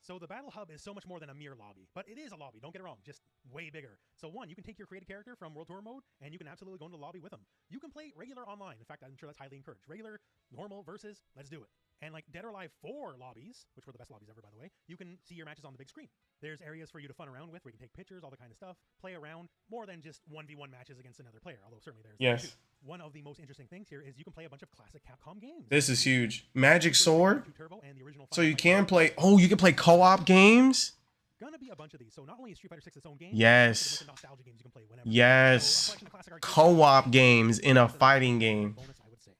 So the Battle Hub is so much more than a mere lobby, but it is a lobby, don't get it wrong, just way bigger. So one, you can take your created character from World Tour mode, and you can absolutely go into the lobby with them. You can play regular online. In fact, I'm sure that's highly encouraged. Regular, normal, versus, let's do it. And like Dead or Alive 4 lobbies, which were the best lobbies ever, by the way, you can see your matches on the big screen. There's areas for you to fun around with, where you can take pictures, all the kind of stuff, play around, more than just 1v1 matches against another player, although certainly there's... Yes. One of the most interesting things here is you can play a bunch of classic Capcom games. This is huge. Magic Sword. So you can play... Oh, you can play co-op games? Gonna be a bunch of these. So not only is Street Fighter 6 its own game, yes. nostalgia games you can play whenever. Yes. So co-op games in a fighting game. Bonus, I would say.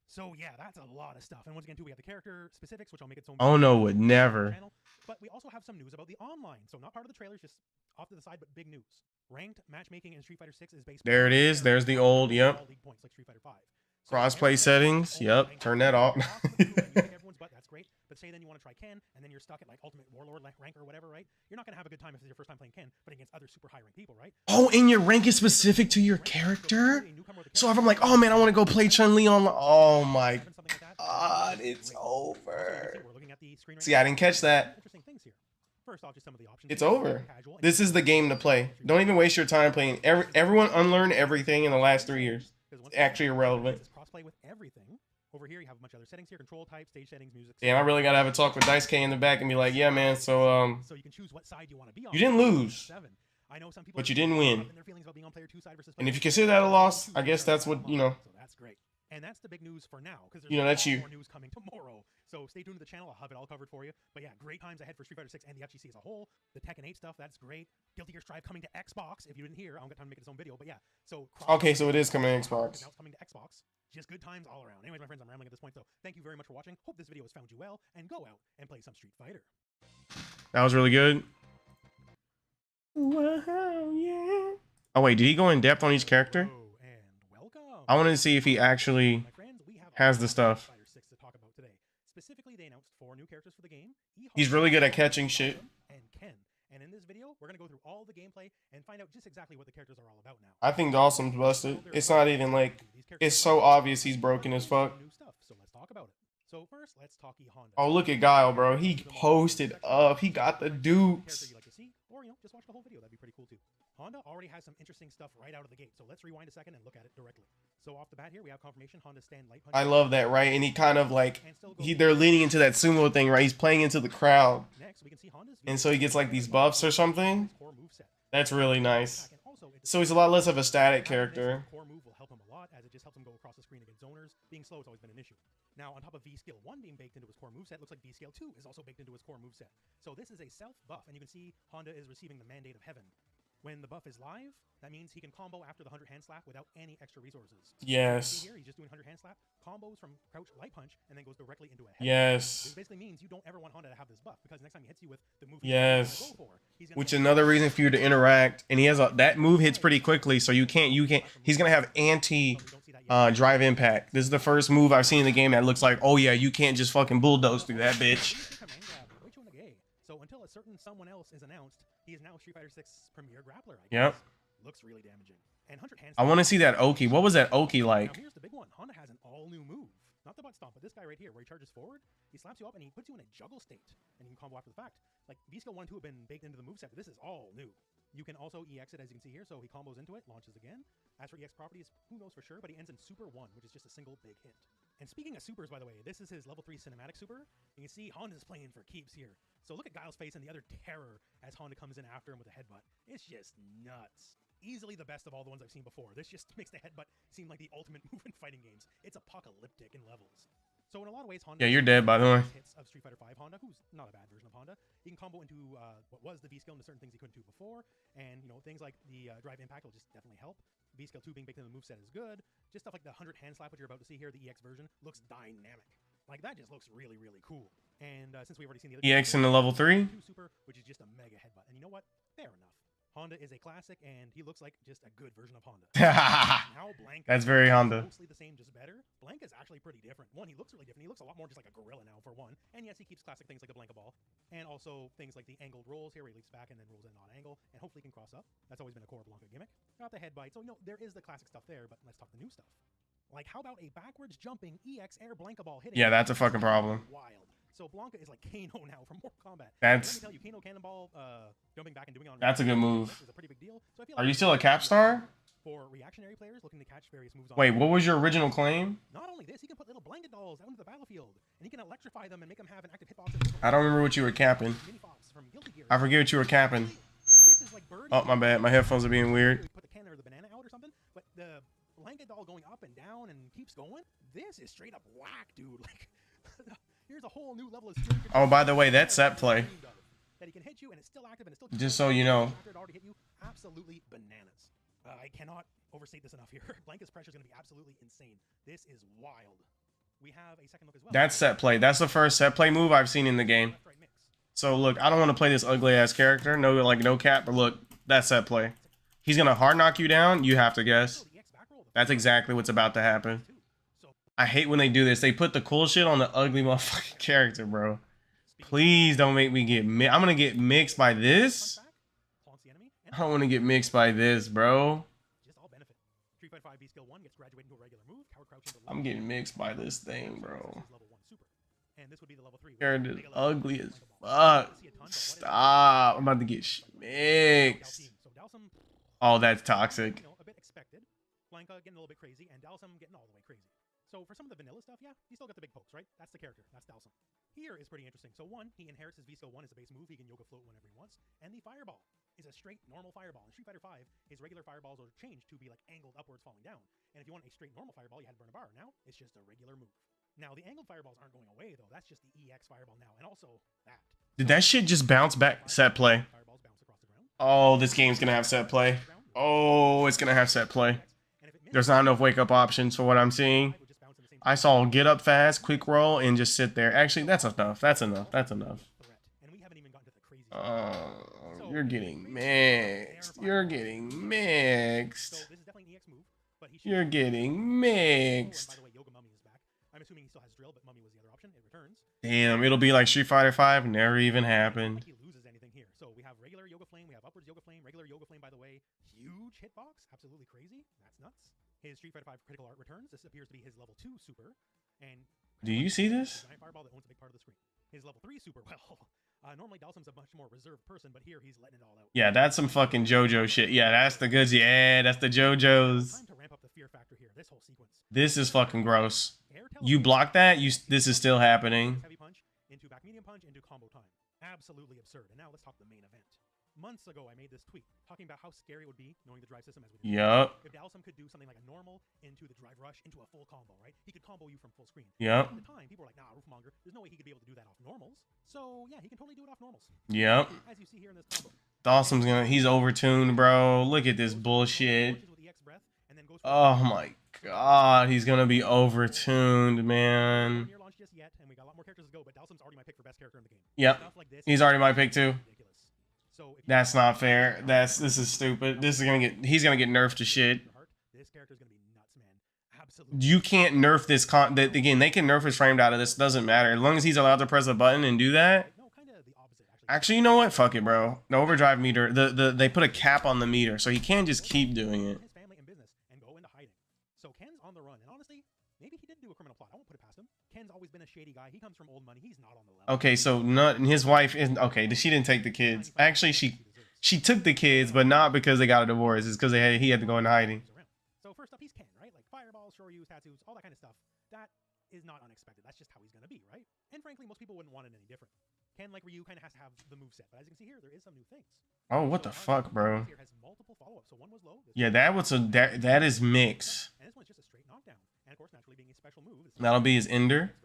So yeah, that's a lot of stuff. And once again, too, we have the character specifics, which I'll make its own. Oh no, would never. But we also have some news about the online. So not part of the trailers, just off to the side, but big news. Ranked matchmaking in Street Fighter 6 is based. There it is. There's the old. Yep. Points like Street Fighter 5. Crossplay settings. Yep. Turn that off. Everyone's butt, that's great. But say then you want to try Ken, and then you're stuck at like Ultimate Warlord rank or whatever, right? You're not gonna have a good time if it's your first time playing Ken, but against other super high ranked people, right? Oh, and your rank is specific to your character. So if I'm like, oh man, I want to go play Chun-Li on. Oh my God, it's over. See, I didn't catch that. First off, just some of the options. It's over. This is the game to play. Don't even waste your time playing. Everyone unlearned everything in the last 3 years. It's actually irrelevant. Crossplay with everything. Over here, you have a bunch of other settings here: control type, stage settings, music. Damn, I really gotta have a talk with Dice K in the back and be like, yeah, man. So so you can choose what side you want to be on. You didn't lose, I know some people, but you didn't win. Versus and if you consider that a loss, I guess that's what you know. So that's great. And that's the big news for now, because there's that's you. more news coming tomorrow. So stay tuned to the channel. I'll have it all covered for you. But yeah, great times ahead for Street Fighter 6 and the FGC as a whole. The Tekken 8 stuff, that's great. Guilty Gear Strive coming to Xbox. If you didn't hear, I don't get time to make its own video. But yeah, so okay, so it is coming to Xbox. Now it's coming to Xbox. Just good times all around. Anyways, my friends, I'm rambling at this point. So thank you very much for watching. Hope this video has found you well, and go out and play some Street Fighter. That was really good. Wow, yeah. Oh wait, did he go in depth on each character? And welcome. I wanted to see if he actually has the stuff. Specifically, they announced 4 new characters for the game. He's really good at catching shit. And Ken. And in this video, we're gonna go through all the gameplay and find out just exactly what the characters are all about now. I think Dawson's busted. It's not even like it's so obvious he's broken as fuck. So let's talk about it. So first, let's talk E-Honda. Oh, look at Guile, bro. He posted up. He got the dupes. Or just watch the whole video. That'd be pretty cool too. Honda already has some interesting stuff right out of the gate. So let's rewind a second and look at it directly. So off the bat here, we have confirmation Honda's stand light punch. I love that, right? And he kind of like they're leaning into that sumo thing, right? He's playing into the crowd, Next, we can see Honda's and so he gets like these buffs or something. core moveset. That's really nice. And also, it's So he's a lot less of a static character. core move will help him a lot as it just helps him go across the screen against zoners. Being slow has always been an issue. Now, on top of V skill 1 being baked into his core moveset, looks like V skill 2 is also baked into his core moveset. So this is a self buff, and you can see Honda is receiving the mandate of heaven. When the buff is live, that means he can combo after the 100 hand slap without any extra resources. Yes. Here, he's just doing 100 hand slap, combos from crouch light punch, and then goes directly into a head. Yes. This basically means you don't ever want Honda to have this buff, because next time he hits you with the move Yes. he's gonna go for, he's gonna Which go another reason for you to interact, and he has that move hits pretty quickly, so you can't. He's gonna have anti drive impact. This is the first move I've seen in the game that looks like, oh yeah, you can't just fucking bulldoze through that bitch. So until a certain someone else is announced, he is now Street Fighter 6 premier grappler. I Yep. guess. Looks really damaging. And 100 hands. I want to see that Oki. What was that Oki Now like? here's the big one. Honda has an all-new move. Not the butt stomp, but this guy right here, where he charges forward, he slaps you up and he puts you in a juggle state, and you can combo after the fact. Like V skill 1 and 2 have been baked into the moveset, but this is all new. You can also EX it, as you can see here, so he combos into it, launches again. As for EX properties, who knows for sure, but he ends in Super 1, which is just a single big hit. And speaking of supers, by the way, this is his level 3 cinematic super. You can see Honda's playing for keeps here. So look at Guile's face and the other terror as Honda comes in after him with a headbutt. It's just nuts. Easily the best of all the ones I've seen before. This just makes the headbutt seem like the ultimate move in fighting games. It's apocalyptic in levels. So in a lot of ways, Honda... Yeah, you're dead, by the way. ...hits of Street Fighter 5 Honda, who's not a bad version of Honda. He can combo into what was the V skill into certain things he couldn't do before. And, you know, things like the drive impact will just definitely help. V skill 2 being baked into the moveset is good. Just stuff like the 100 hand slap, which you're about to see here, the EX version, looks dynamic. Like, that just looks really, really cool. And since we've already seen the other... EX in the level 3? Super, which is just a mega headbutt. And you know what? Fair enough. Honda is a classic, and he looks like just a good version of Honda. Now Blanca, That's very Honda. Mostly the same, just better. Blanca's actually pretty different. One, he looks really different. He looks a lot more just like a gorilla now, for one. And yes, he keeps classic things like the Blanca ball, and also things like the angled rolls here, where he leaps back and then rolls in on angle, and hopefully can cross up. That's always been a core Blanca gimmick. Got the head bite, so you know there is the classic stuff there. But let's talk the new stuff. Like, how about a backwards jumping EX air Blanca ball hitting? Yeah, that's a fucking problem. Wild. So Blanca is like Kano now from Mortal Kombat. That's- Let me tell you, Kano Cannonball, jumping back and doing it on. That's a good move. Is a pretty big deal. So I feel Are like you still a cap star? for reactionary players looking to catch various moves on. Wait, what was your original claim? Not only this, he can put little blanket dolls out into the battlefield, and he can electrify them and make them have an active hitbox. I don't remember what you were capping. Mini Fox from Guilty Gear. I forget what you were capping. This is like Birdie. Oh, my bad. My headphones are being weird. Put the cannon or the banana out or something, but the blanket doll going up and down and keeps going. This is straight up whack, dude. Like, here's a whole new level of skill. Oh, by the way, that's set play. That he can hit you and it's still active and it's still Just so you know. after it already hit you. Absolutely bananas. I cannot overstate this enough here. Blanca's pressure is going to be absolutely insane. This is wild. We have a second look as well. That's set play. That's the first set play move I've seen in the game. Left, right mix. So look, I don't want to play this ugly ass character. No cap, but look, that's set play. He's gonna hard knock you down. You have to guess. That's exactly what's about to happen. I hate when they do this. They put the cool shit on the ugly motherfucking character, bro. Please don't make me get I'm gonna get mixed by this. I don't want to get mixed by this, bro. Just all benefit. Street Fighter 5 V skill 1 gets graduated into a regular move. Coward crouch into I'm getting mixed by this thing, bro. level 1 super. And this would be the level 3. Character's ugly as fuck. Stop. I'm about to get mixed. Oh, that's toxic. You know, a bit expected. Blanca getting a little bit crazy, and Dalsum getting all the way crazy. So for some of the vanilla stuff, yeah, he still got the big pokes, right? That's the character. That's Dalsum. Here is pretty interesting. So one, he inherits his V skill 1 as a base move. He can yoga float whenever he wants. And the fireball is a straight normal fireball. In Street Fighter 5, his regular fireballs are changed to be like angled upwards falling down. And if you want a straight normal fireball, you had to burn a bar. Now, it's just a regular move. Now, the angled fireballs aren't going away, though. That's just the EX fireball now. And also that. Did that shit just bounce back? Set play. Fireballs bounce across the ground. Oh, this game's gonna have set play. Oh, it's gonna have set play. There's not enough wake up options for what I'm seeing. I saw get up fast, quick roll, and just sit there. Actually, that's enough. That's enough. That's enough. Oh, you're getting mixed. You're getting mixed. You're getting mixed. I'm assuming he still has drill, but mummy was the other option. It returns. Damn, it'll be like Street Fighter 5. Never even happened. He loses anything here. So we have regular Yoga Flame, we have upwards Yoga Flame, regular Yoga Flame, by the way. Huge hitbox, absolutely crazy. That's nuts. His Street Fighter 5 critical art returns. This appears to be his level 2 super. And Do you see this? giant fireball that owns a big part of the screen. His level 3 super, well, Normally Dalsum's a much more reserved person, but here he's letting it all out. Yeah, that's some fucking JoJo shit. Yeah, that's the goods. Yeah, that's the JoJo's. Time to ramp up the fear factor here. This whole sequence. This is fucking gross. Air You block that, this is still happening. Heavy punch into back medium punch into combo time. Absolutely absurd. And now let's talk the main event. Months ago, I made this tweet talking about how scary it would be knowing the drive system as we did. Yup. If Dalsum could do something like a normal into the drive rush into a full combo, right? He could combo you from full screen. Yup. At the time, people were like, nah, Roofmonger, there's no way he could be able to do that off normals. So, yeah, he can totally do it off normals. Yup. As you see here in this combo. Dawson's he's overtuned, bro. Look at this bullshit. Oh my god, he's gonna be overtuned, man. Yep. He's already my pick too. That's not fair. This is stupid. He's gonna get nerfed to shit. You can't nerf this again, they can nerf his framed out of this, doesn't matter. As long as he's allowed to press a button and do that. Actually, you know what? Fuck it, bro. The overdrive meter, they put a cap on the meter, so he can't just keep doing it. So Ken's on the run, and honestly, maybe he did do a criminal plot. I won't put it past him. Ken's always been a shady guy. He comes from old money. He's not on the level. Okay, so his wife isn't okay. She didn't take the kids. Actually, she took the kids, but not because they got a divorce. It's because he had to go into hiding. So first up, he's Ken, right? Like fireballs, shoryu, tattoos, all that kind of stuff. That is not unexpected. That's just how he's gonna be, right? And frankly, most people wouldn't want it any different. Ken, like Ryu, kind of has to have the moveset, but as you can see here, there is some new things. Oh, what the fuck, bro? Here has multiple follow-ups. So one was low. Yeah, that is mix. And this one's just a straight knockdown. And of course, naturally being a special move. That'll be his ender.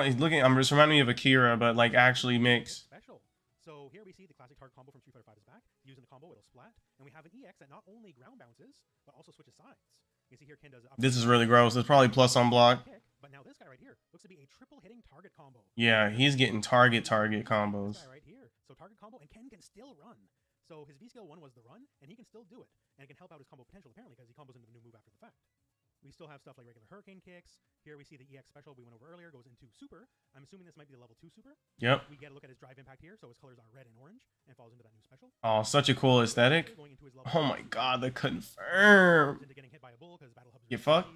He's looking. I'm just reminding me of Akira, but like actually mix. Special. So here we see the classic target combo from Street Fighter V is back. Using the combo, it'll splat, and we have an EX that not only ground bounces but also switches sides. You can see here Ken does. This is really gross. It's probably plus on block. But now this guy right here looks to be a triple hitting target combo. Yeah, he's getting target combos. This guy right here. So target combo, and Ken can still run. So his V skill 1 was the run, and he can still do it, and it can help out his combo potential apparently because he combos into the new move after the fact. We still have stuff like regular hurricane kicks. Here we see the EX special we went over earlier goes into super. I'm assuming this might be the level 2 super. Yep. We get a look at his drive impact here, so his colors are red and orange, and falls into that new special. Oh, such a cool aesthetic. Oh my god, the confirm. You fuck.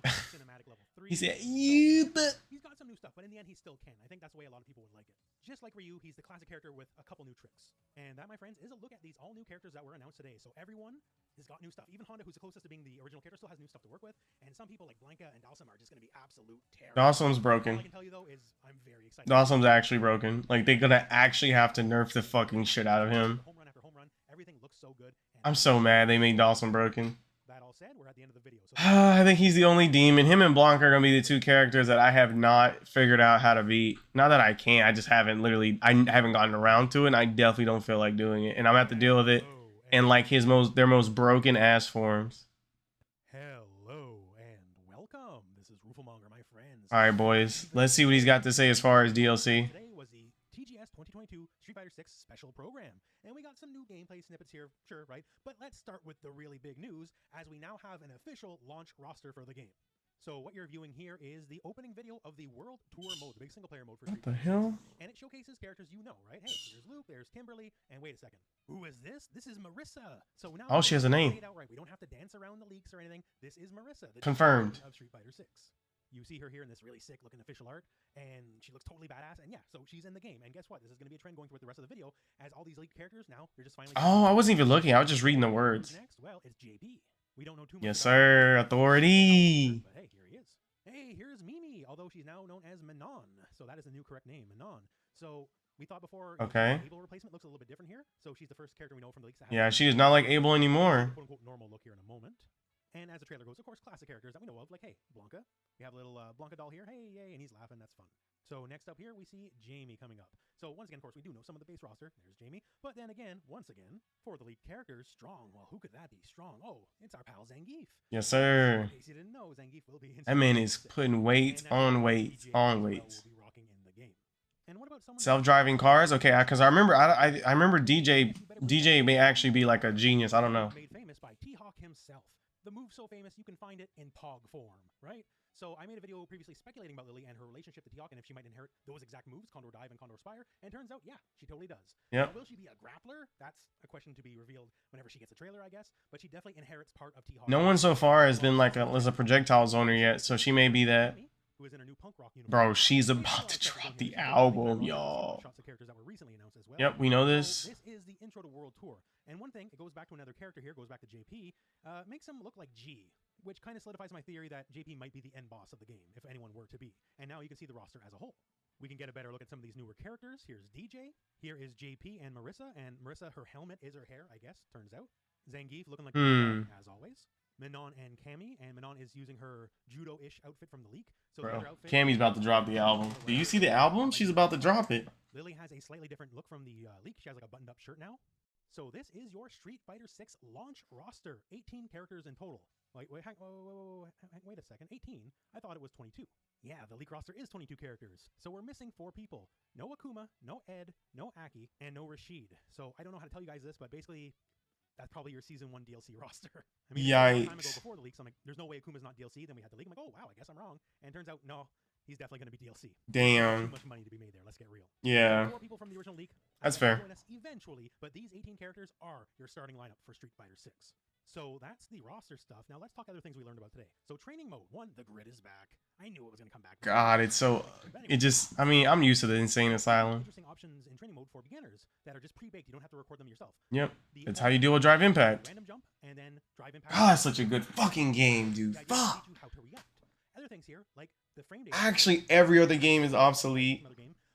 He said, you but he's got some new stuff, but in the end, he still can. I think that's the way a lot of people would like it. Just like Ryu, he's the classic character with a couple new tricks. And that, my friends, is a look at these all new characters that were announced today. So everyone has got new stuff. Even Honda, who's the closest to being the original character, still has new stuff to work with. And some people like Blanca and Dalsum are just going to be absolute terror. Dalsum's broken. All I can tell you though is I'm very excited. Dalsum's actually broken. Like they're gonna actually have to nerf the fucking shit out of him. Home run after home run, everything looks so good. I'm so mad they made Dalsum broken. That all said, we're at the end of the video. So I think he's the only demon. Him and Blanca are gonna be the two characters that I have not figured out how to beat. Not that I can't, I just haven't I haven't gotten around to it, and I definitely don't feel like doing it. And I'm gonna have to deal with it in like their most broken ass forms. Hello and welcome. This is Roofmonger, my friends. Alright boys, let's see what he's got to say as far as DLC. Today was the TGS 2022 Street Fighter 6 special program. And we got some new gameplay snippets here, sure, right? But let's start with the really big news, as we now have an official launch roster for the game. So what you're viewing here is the opening video of the World Tour mode, the big single-player mode for Street Fighter 6. What the hell? And it showcases characters you know, right? Hey, there's Luke, there's Kimberly, and wait a second. Who is this? This is Marissa. So now oh, she has a name. Outright. We don't have to dance around the leaks or anything. This is Marissa, the confirmed of Street Fighter 6. You see her here in this really sick looking official art, and she looks totally badass, and yeah, so she's in the game. And guess what? This is going to be a trend going throughout the rest of the video, as all these leaked characters now, they're just finally... Oh, I wasn't even looking. I was just reading the words. Next, well, it's JB. We don't know too much. Yes, sir. Authority. But hey, here he is. Hey, here's Mimi, although she's now known as Manon. So that is the new correct name, Manon. So we thought before... Okay. Abel replacement looks a little bit different here. So she's the first character we know from the leaks. Yeah, she is not like Abel anymore. Quote-unquote normal look here in a moment. And as the trailer goes, of course, classic characters that we know of, like, hey, Blanca. We have a little Blanca doll here, hey, yay, and he's laughing, that's fun. So next up here, we see Jamie coming up. So once again, of course, we do know some of the base roster. There's Jamie. But then again, once again, for the lead characters, Strong. Well, who could that be? Strong. Oh, it's our pal Zangief. Yes, sir. In case you didn't know, Zangief will be in that man is putting weight on weights on weights. Self-driving cars? Okay, because I remember I remember DJ may actually be like a genius. I don't know. Made famous by T-Hawk himself. The move so famous you can find it in Pog form, right? So I made a video previously speculating about Lily and her relationship to T-Hawk and if she might inherit those exact moves, Condor Dive and Condor Spire, and turns out, yeah, she totally does. Yeah. Will she be a grappler? That's a question to be revealed whenever she gets a trailer, I guess, but she definitely inherits part of T-Hawk. No one so far has been like a projectile zoner yet, so she may be that. Who is in her new punk rock uniform. Bro, she's about to drop the album, y'all. well. Yep, we know So this. this is the intro to World Tour. And one thing, it goes back to another character here, goes back to JP, makes him look like G, which kind of solidifies my theory that JP might be the end boss of the game, if anyone were to be. And now you can see the roster as a whole. We can get a better look at some of these newer characters. Here's DJ. Here is JP and Marissa. And Marissa, her helmet is her hair, I guess, turns out. Zangief looking like as always. Manon and Cammy. And Manon is using her judo-ish outfit from the leak. So Bro, the other outfit, Cammy's about to drop the album. Do you see the album? She's about to drop it. Lily has a slightly different look from the leak. She has like a buttoned-up shirt now. So this is your Street Fighter 6 launch roster. 18 characters in total. Wait a second. 18? I thought it was 22. Yeah, the leak roster is 22 characters. So we're missing 4 people. No Akuma, no Ed, no Aki, and no Rashid. So I don't know how to tell you guys this, but basically, that's probably your Season 1 DLC roster. I mean, a long time ago before the leaks, I'm like, there's no way Akuma's not DLC. Then we had the leak. I'm like, oh, wow, I guess I'm wrong. And it turns out, no, he's definitely going to be DLC. Damn. Too much money to be made there. Let's get real. Yeah. 4 people from the original leak. That's fair. Join us eventually, but these 18 characters are your starting lineup for Street Fighter 6. So that's the roster stuff. Now let's talk other things we learned about today. So training mode. 1, the grid is back. I knew it was going to come back. God, it's so... It just... I mean, I'm used to the Insane Asylum. Interesting options in training mode for beginners that are just pre-baked. You don't have to record them yourself. Yep. That's how you deal with Drive Impact. Random jump and then Drive Impact. God, it's such a good fucking game, dude. That Fuck. teach you how to react. Other things here, like the frame data. Actually, every other game is obsolete.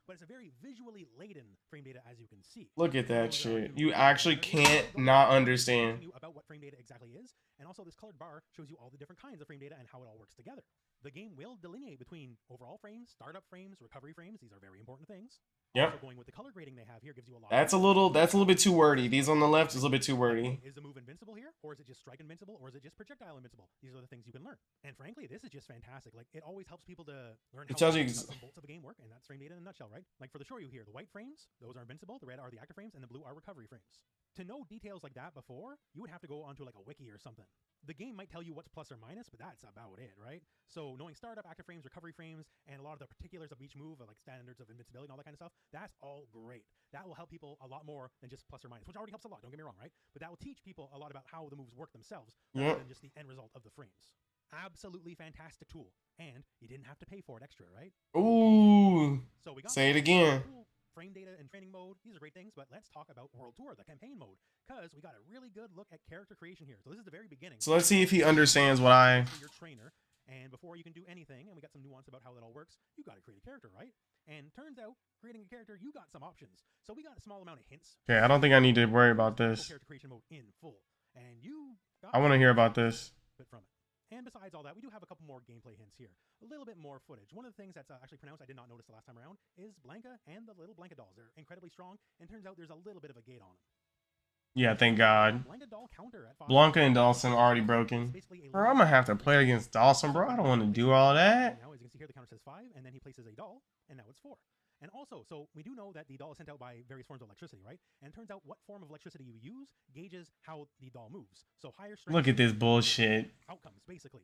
But it's a very visually laden frame data, as you can see. Look at that shit. You actually can't not understand. About what frame data exactly is, and also this colored bar shows you all the different kinds of frame data and how it all works together. The game will delineate between overall frames, startup frames, recovery frames. These are very important things. Yep. Also going with the color grading they have here gives you a lot. That's a little bit too wordy. These on the left is a little bit too wordy. Is the move invincible here, or is it just strike invincible, or is it just projectile invincible? These are the things you can learn. And frankly, this is just fantastic. Like, it always helps people to learn how tells you the nuts and bolts of the game work, and that's frame data in a nutshell, right? Like for the Shoryu here, the white frames, those are invincible, the red are the active frames, and the blue are recovery frames. To know details like that before, you would have to go onto like a wiki or something. The game might tell you what's plus or minus, but that's about it, right? So knowing startup, active frames, recovery frames, and a lot of the particulars of each move, like standards of invincibility and all that kind of stuff, that's all great. That will help people a lot more than just plus or minus, which already helps a lot, don't get me wrong, right? But that will teach people a lot about how the moves work themselves, rather than just the end result of the frames. Absolutely fantastic tool. And you didn't have to pay for it extra, right? Ooh. So we got Say it again. Cool frame data and training mode. These are great things, but let's talk about World Tour, the campaign mode, because we got a really good look at character creation here. So this is the very beginning. So let's see if he understands what I... Your trainer, and before you can do anything, and we got some nuance about how that all works, you got to create a character, right? And turns out, creating a character, you got some options. So we got a small amount of hints. Okay, I don't think I need to worry about this. Character creation mode in full, and you. I want to hear about this. From it. And besides all that, we do have a couple more gameplay hints here. A little bit more footage. One of the things that's actually pronounced, I did not notice the last time around, is Blanca and the little Blanca dolls. They're incredibly strong, and turns out there's a little bit of a gate on them. Yeah, thank God. Blanca doll counter at 5. Blanca and Dawson already broken. Bro, I'm gonna have to play against Dawson, bro. I don't want to do all that. Now, as you can see here, the counter says 5, and then he places a doll, and now it's 4. And also, so we do know that the doll is sent out by various forms of electricity, right? And it turns out what form of electricity you use gauges how the doll moves. So higher strength. Look at this bullshit. Outcomes, basically.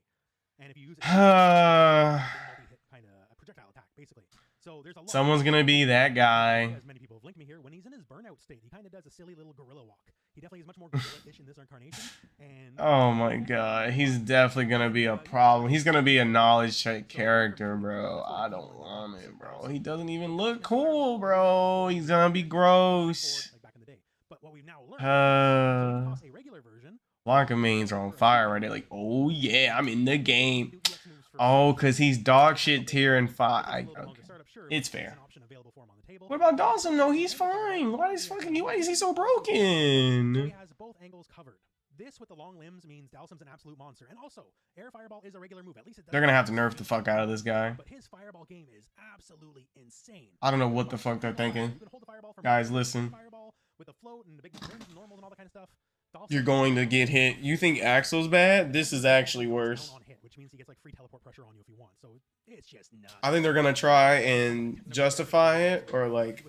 And if you use it, multi-hit kind of a projectile attack, basically. So there's a lot. Someone's gonna be that guy. As many people have linked me here, when he's in his burnout state, he kind of does a silly little gorilla walk. He definitely is much more gorilla-ish in this incarnation. And oh my God, he's definitely gonna be a problem. He's gonna be a knowledge check character, bro. I don't want it, bro. He doesn't even look cool, bro. He's gonna be gross. But what we've now learned, a regular version. Blanca mains are on fire right there. Like, oh yeah, I'm in the game. Oh, cause he's dog shit tier and 5. Okay. It's fair. What about Dawson? No, he's fine. Why is he so broken? He has both angles covered. This with the long limbs means Dhalsim's an absolute monster. And also, air fireball is a regular move. At least they're gonna have to nerf the fuck out of this guy. But his fireball game is absolutely insane. I don't know what the fuck they're thinking. Guys, listen. With the float and the big normals and all that kind of stuff. You're going to get hit. You think Axel's bad? This is actually worse. Which means he gets like free teleport pressure on you if you want. So it's just nuts. I think they're gonna try and justify it or like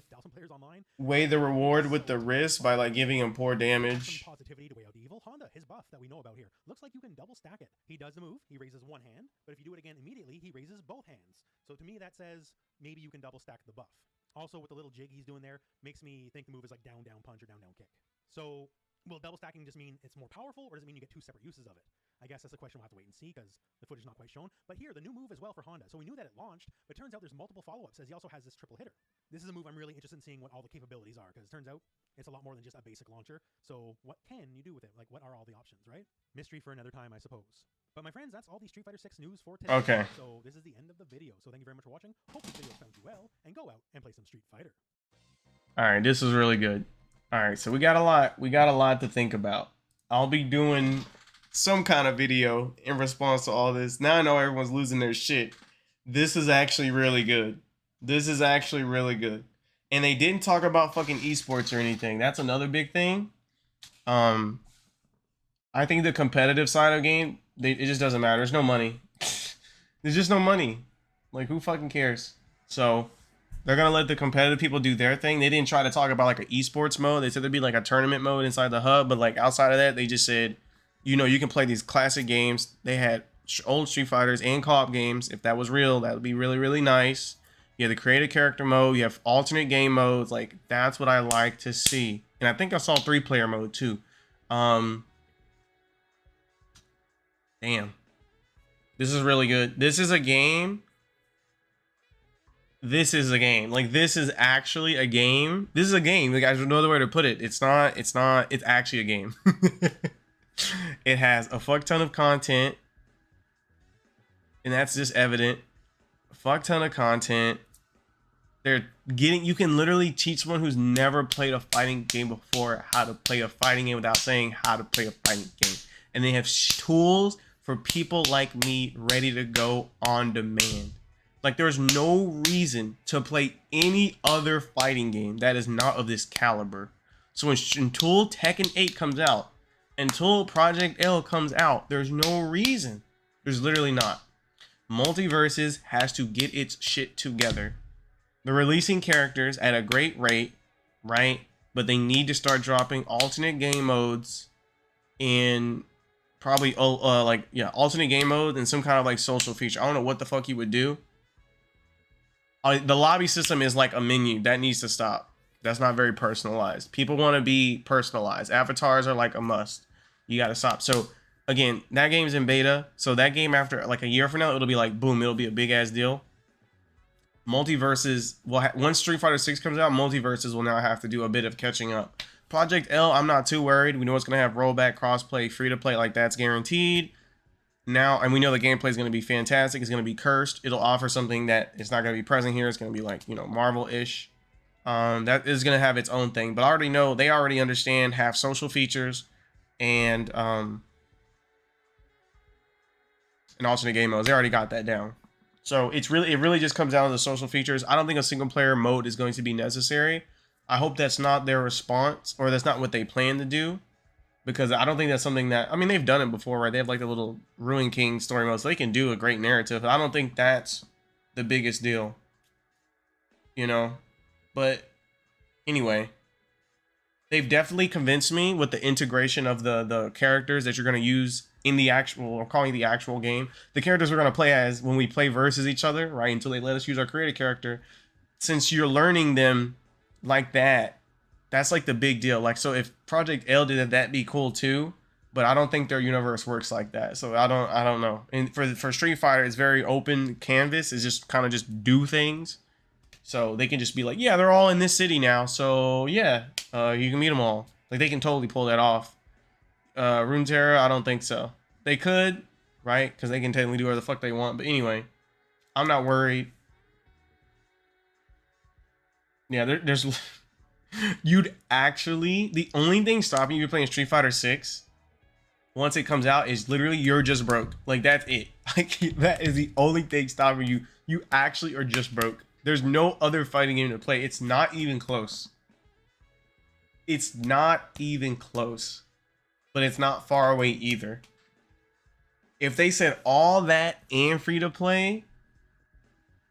weigh the reward with the risk by like giving him poor damage. Positivity to weigh out the evil. Honda, his buff that we know about here, looks like you can double stack it. He does the move. He raises one hand, but if you do it again immediately, he raises both hands. So to me, that says maybe you can double stack the buff. Also, with the little jig he's doing there, makes me think the move is like down, down punch or down, down kick. So will double stacking just mean it's more powerful, or does it mean you get 2 separate uses of it? I guess that's a question we'll have to wait and see because the footage is not quite shown. But here, the new move as well for Honda. So we knew that it launched, but it turns out there's multiple follow-ups as he also has this triple hitter. This is a move I'm really interested in seeing what all the capabilities are, because it turns out it's a lot more than just a basic launcher. So what can you do with it? Like, what are all the options, right? Mystery for another time, I suppose. But my friends, that's all the Street Fighter 6 news for today. Okay. So this is the end of the video. So thank you very much for watching. Hope this video found you well, and go out and play some Street Fighter. All right, this is really good. All right, so we got a lot to think about. I'll be doing some kind of video in response to all this. Now I know everyone's losing their shit. This is actually really good. This is actually really good. And they didn't talk about fucking esports or anything. That's another big thing. I think the competitive side of the game, it just doesn't matter. There's no money. There's just no money. Like, who fucking cares? So they're gonna let the competitive people do their thing. They didn't try to talk about like an esports mode. They said there'd be like a tournament mode inside the hub, but like outside of that, they just said, you know, you can play these classic games. They had old Street Fighters and co-op games. If that was real, that would be really, really nice. You have the creative character mode. You have alternate game modes. Like, that's what I like to see. And I think I saw 3-player mode too. Damn. This is really good. This is a game. This is a game. Like, this is actually a game. This is a game. Like, there's no other way to put it. It's actually a game. It has a fuck ton of content. And that's just evident. A fuck ton of content. You can literally teach someone who's never played a fighting game before how to play a fighting game without saying how to play a fighting game. And they have tools for people like me ready to go on demand. Like, there's no reason to play any other fighting game that is not of this caliber. So until Tekken 8 comes out, until Project L comes out, there's no reason. There's literally not. Multiverses has to get its shit together. They're releasing characters at a great rate, right? But they need to start dropping alternate game modes in probably alternate game mode and some kind of like social feature. I don't know what the fuck you would do. The lobby system is like a menu. That needs to stop. That's not very personalized. People want to be personalized. Avatars are like a must. You got to stop. So again, that game's in beta. So that game, after like a year from now, it'll be like, boom, it'll be a big ass deal. Multiverses will once Street Fighter 6 comes out, multiverses will now have to do a bit of catching up. Project L, I'm not too worried. We know it's going to have rollback, crossplay, free to play, like that's guaranteed. Now, and we know the gameplay is going to be fantastic. It's going to be cursed. It'll offer something that it's not going to be present here. It's going to be like, you know, Marvel-ish. That is going to have its own thing. But I already know, they already understand, have social features and alternate game modes. They already got that down. So it really just comes down to the social features. I don't think a single player mode is going to be necessary. I hope that's not their response, or that's not what they plan to do, because I don't think that's something that, I mean, they've done it before, right? They have like the little Ruin King story mode, so they can do a great narrative. I don't think that's the biggest deal, you know? But anyway, they've definitely convinced me with the integration of the characters that you're going to use in the actual, or calling the actual game. The characters we're going to play as when we play versus each other, right? Until they let us use our creative character. Since you're learning them like that, that's like the big deal. Like, so if Project L did it, that'd be cool too. But I don't think their universe works like that. So I don't know. And for Street Fighter, it's very open canvas. It's just kind of just do things. So they can just be like, yeah, they're all in this city now. So yeah, you can meet them all. Like, they can totally pull that off. Runeterra, I don't think so. They could, right? Because they can technically do whatever the fuck they want. But anyway, I'm not worried. Yeah, there's you'd actually, the only thing stopping you from playing Street Fighter 6 once it comes out is literally you're just broke. Like, that's it. Like, that is the only thing stopping you. You actually are just broke. There's no other fighting game to play. It's not even close. It's not even close. But it's not far away either. If they said all that and free to play,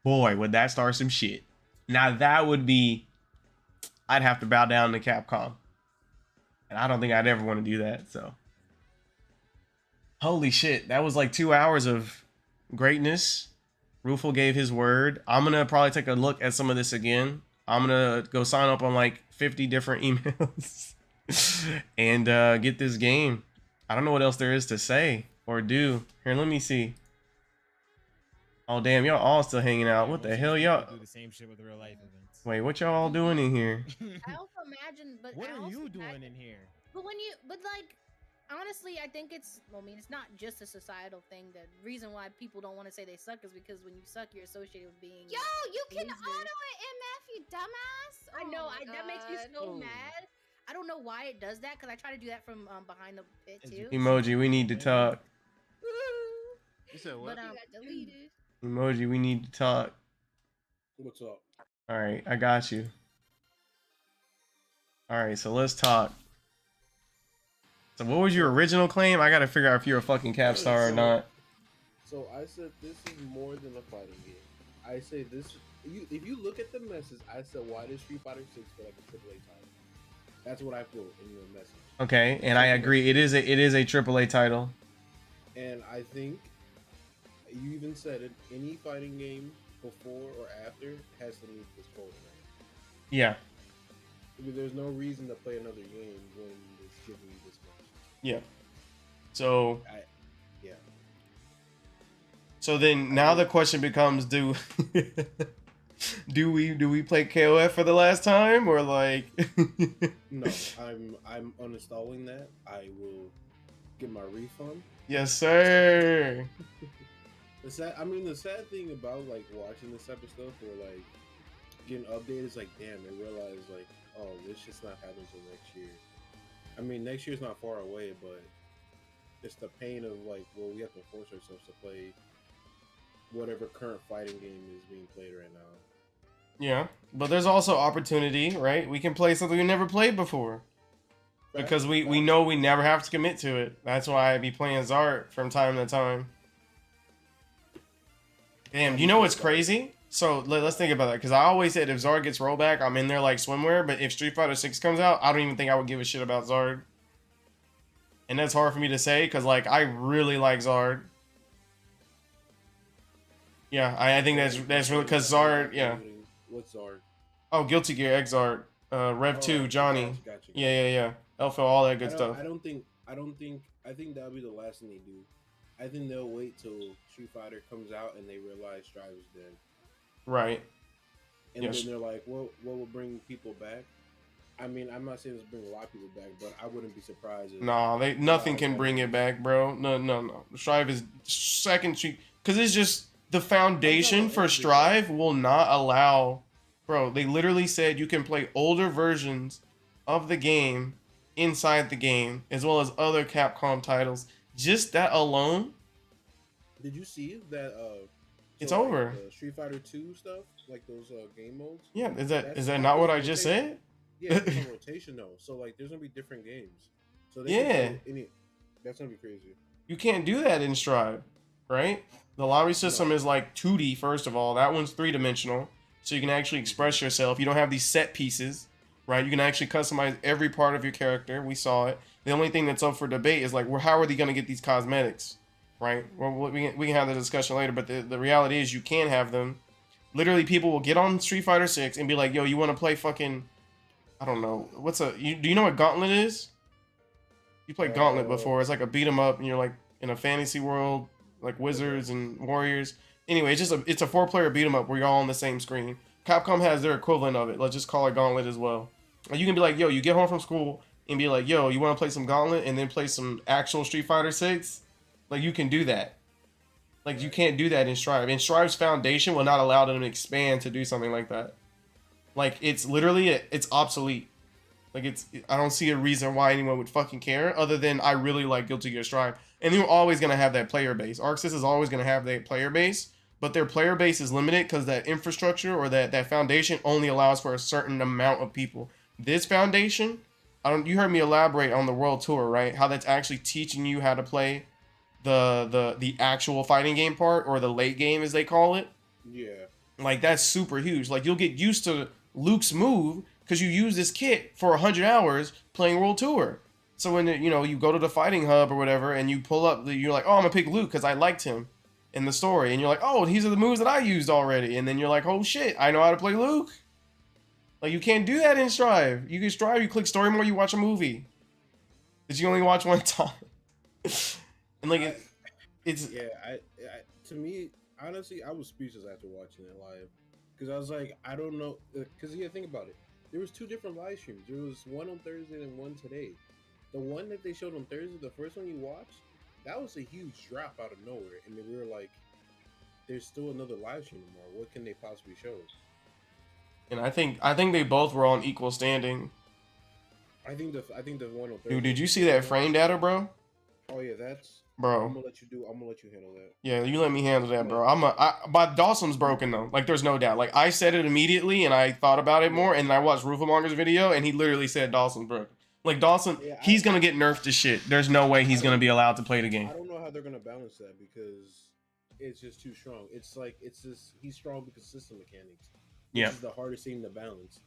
boy, would that start some shit. Now that would be, I'd have to bow down to Capcom. And I don't think I'd ever want to do that, so. Holy shit, that was like 2 hours of greatness. Rufel gave his word. I'm going to probably take a look at some of this again. I'm going to go sign up on like 50 different emails and get this game. I don't know what else there is to say. Or do. Here, let me see. Oh damn, y'all all still hanging out. What the hell, y'all? do the same shit with real life events. Wait, what y'all all doing in here? I also imagine, but What I are also you doing imagine- in here? But like, honestly, I think it's. Well, I mean, it's not just a societal thing. The reason why people don't want to say they suck is because when you suck, you're associated with being. Yo, you can loser. auto an MF, you dumbass. I Oh know. my That makes me God. so Ooh. mad. I don't know why it does that because I try to do that from behind the pit Is too. it- Emoji, we need to talk. You said what? But You got deleted. Emoji, we need to talk. What's up? All right, I got you. All right, so let's talk. So what was your original claim? I gotta figure out if you're a fucking cap star or not. So I said this is more than a fighting game. I say this. If you look at the message, I said why does Street Fighter 6 feel like a AAA title? That's what I put in your message. Okay, and I agree. It is a AAA title. And I think you even said it. Any fighting game before or after has to meet this quota. Yeah, Because there's no reason to play another game when it's giving you this much. yeah. So Yeah. so then now the question becomes: do do we play KOF for the last time or like? No, I'm uninstalling that. I will get my refund. Yes, sir. The sad thing about like watching this type of stuff or like getting updated is like, damn, I realize like, oh, this shit's not happening until next year. I mean, next year's not far away, but it's the pain of like, well, we have to force ourselves to play whatever current fighting game is being played right now. Yeah, but there's also opportunity, right? We can play something we never played before. Because we know we never have to commit to it. That's why I be playing Zart from time to time. Damn, you know what's crazy? So let's think about that. Because I always said if Zard gets rollback, I'm in there like swimwear. But if Street Fighter 6 comes out, I don't even think I would give a shit about Zard. And that's hard for me to say because like I really like Zard. Yeah, I think that's really because Zard. Yeah. What's Zard? Oh, Guilty Gear X Zard, Rev 2, Johnny. Gotcha. Yeah. Alpha, all that good stuff. I think that'll be the last thing they do. I think they'll wait till Street Fighter comes out and they realize Strive is dead. Right. And Yes. then they're like, what will bring people back? I mean, I'm not saying it's bring a lot of people back, but I wouldn't be surprised if Nah, nothing can bring it back, bro. No. Strive is second street because it's just the foundation for Strive will not allow. Bro, they literally said you can play older versions of the game inside the game as well as other Capcom titles. Just that alone. Did you see that? It's like, over. the Street Fighter 2 stuff, like those game modes. Yeah, is that That's not what I rotation. just said? Yeah, it's on rotation though. So like, there's gonna be different games. So they Yeah. can play that's gonna be crazy. You can't do that in Strive, right? The lottery system is like 2D, first of all. That one's 3-dimensional. So you can actually express yourself. You don't have these set pieces, right? You can actually customize every part of your character. We saw it. The only thing that's up for debate is like, well, how are they going to get these cosmetics, right? Well, we can have the discussion later, but the reality is you can have them. Literally, people will get on Street Fighter 6 and be like, yo, you want to play fucking, I don't know. Do you know what Gauntlet is? You played Gauntlet before. It's like a beat 'em up and you're like in a fantasy world, like wizards and warriors. Anyway, it's a 4-player beat 'em up where you're all on the same screen. Capcom has their equivalent of it. Let's just call it Gauntlet as well. And you can be like, yo, you get home from school and be like, yo, you want to play some Gauntlet and then play some actual Street Fighter 6? Like, you can do that. Like, you can't do that in Strive. And Strive's foundation will not allow them to expand to do something like that. Like, it's literally, it's obsolete. Like, I don't see a reason why anyone would fucking care other than I really like Guilty Gear Strive. And they're always going to have that player base. ArcSys is always going to have that player base, but their player base is limited because that infrastructure or that foundation only allows for a certain amount of people. This foundation, you heard me elaborate on the World Tour, right? How that's actually teaching you how to play the actual fighting game part, or the late game as they call it. Yeah. Like, that's super huge. Like, you'll get used to Luke's move because you use this kit for 100 hours playing World Tour. So when you go to the fighting hub or whatever and you pull up, you're like, oh, I'm gonna pick Luke because I liked him in the story, and you're like, oh, these are the moves that I used already, and then you're like, oh shit, I know how to play Luke. Like, you can't do that in Strive. You can Strive, you click story mode, you watch a movie that you only watch one time. And like, It's Yeah, I to me, honestly, I was speechless after watching it live because I was like, I don't know, because yeah, think about it. There was two different live streams. There was one on Thursday and one today. The one that they showed on Thursday, the first one you watched, that was a huge drop out of nowhere, and then we were like, "There's still another live stream tomorrow. What can they possibly show?" and I think they both were on equal standing. I think the one on Thursday. Dude, did you see that frame data, bro? Oh yeah, that's. Bro. I'm gonna let you handle that. Yeah, you let me handle that, bro. But Dawson's broken though. Like, there's no doubt. Like, I said it immediately, and I thought about it more, and I watched Roofamonger's video, and he literally said Dawson's broken. Like, Dawson, Yeah, he's gonna get nerfed to shit. There's no way he's gonna be allowed to play the game. I don't know how they're gonna balance that because it's just too strong. It's like he's strong because of system mechanics. Yeah. This is the hardest thing to balance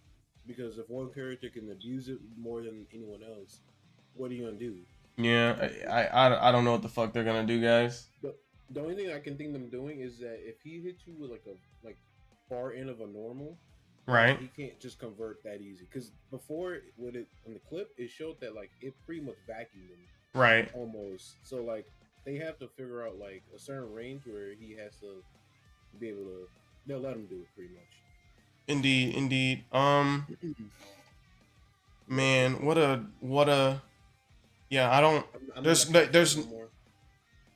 because if one character can abuse it more than anyone else, what are you gonna do? Yeah, I don't know what the fuck they're gonna do, guys. The only thing I can think them doing is that if he hits you with like far end of a normal, Right. he can't just convert that easy. Because before with it in the clip, it showed that like it pretty much vacuumed him Right. almost. So like they have to figure out like a certain range where he has to be able to. They'll let him do it pretty much. Indeed. Man, what a. Yeah, I don't. I'm There's not there's. no more.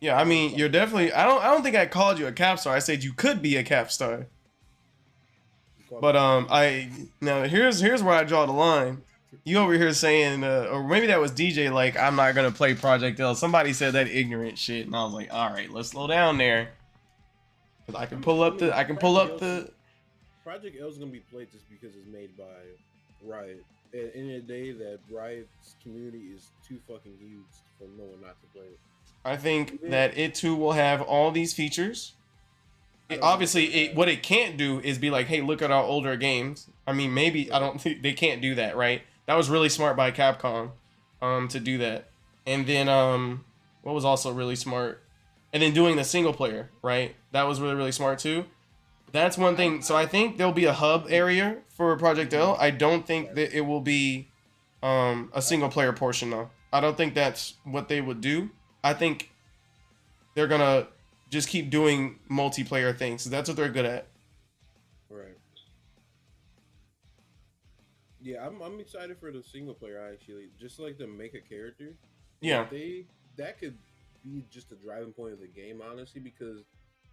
Yeah, I mean, you're definitely. I don't think I called you a cap star. I said you could be a cap star. But here's where I draw the line. You over here saying, or maybe that was DJ. Like, I'm not gonna play Project L. Somebody said that ignorant shit, and I was like, all right, let's slow down there. Cause I can pull up the. Project L is gonna be played just because it's made by Riot. At the end of the day, that Riot's community is too fucking huge for no one not to play it. I think that it too will have all these features. What it can't do is be like, hey, look at our older games. I mean, maybe I don't think they can't do that, right? That was really smart by Capcom, to do that. And then what was also really smart, and then doing the single player, right? That was really, really smart too. That's one thing. So I think there'll be a hub area for Project L. I don't think that it will be a single player portion though. I don't think that's what they would do. I think they're gonna just keep doing multiplayer things. That's what they're good at. Right. Yeah, I'm excited for the single player actually. Just like to make a character. Yeah. That could be just a driving point of the game, honestly, because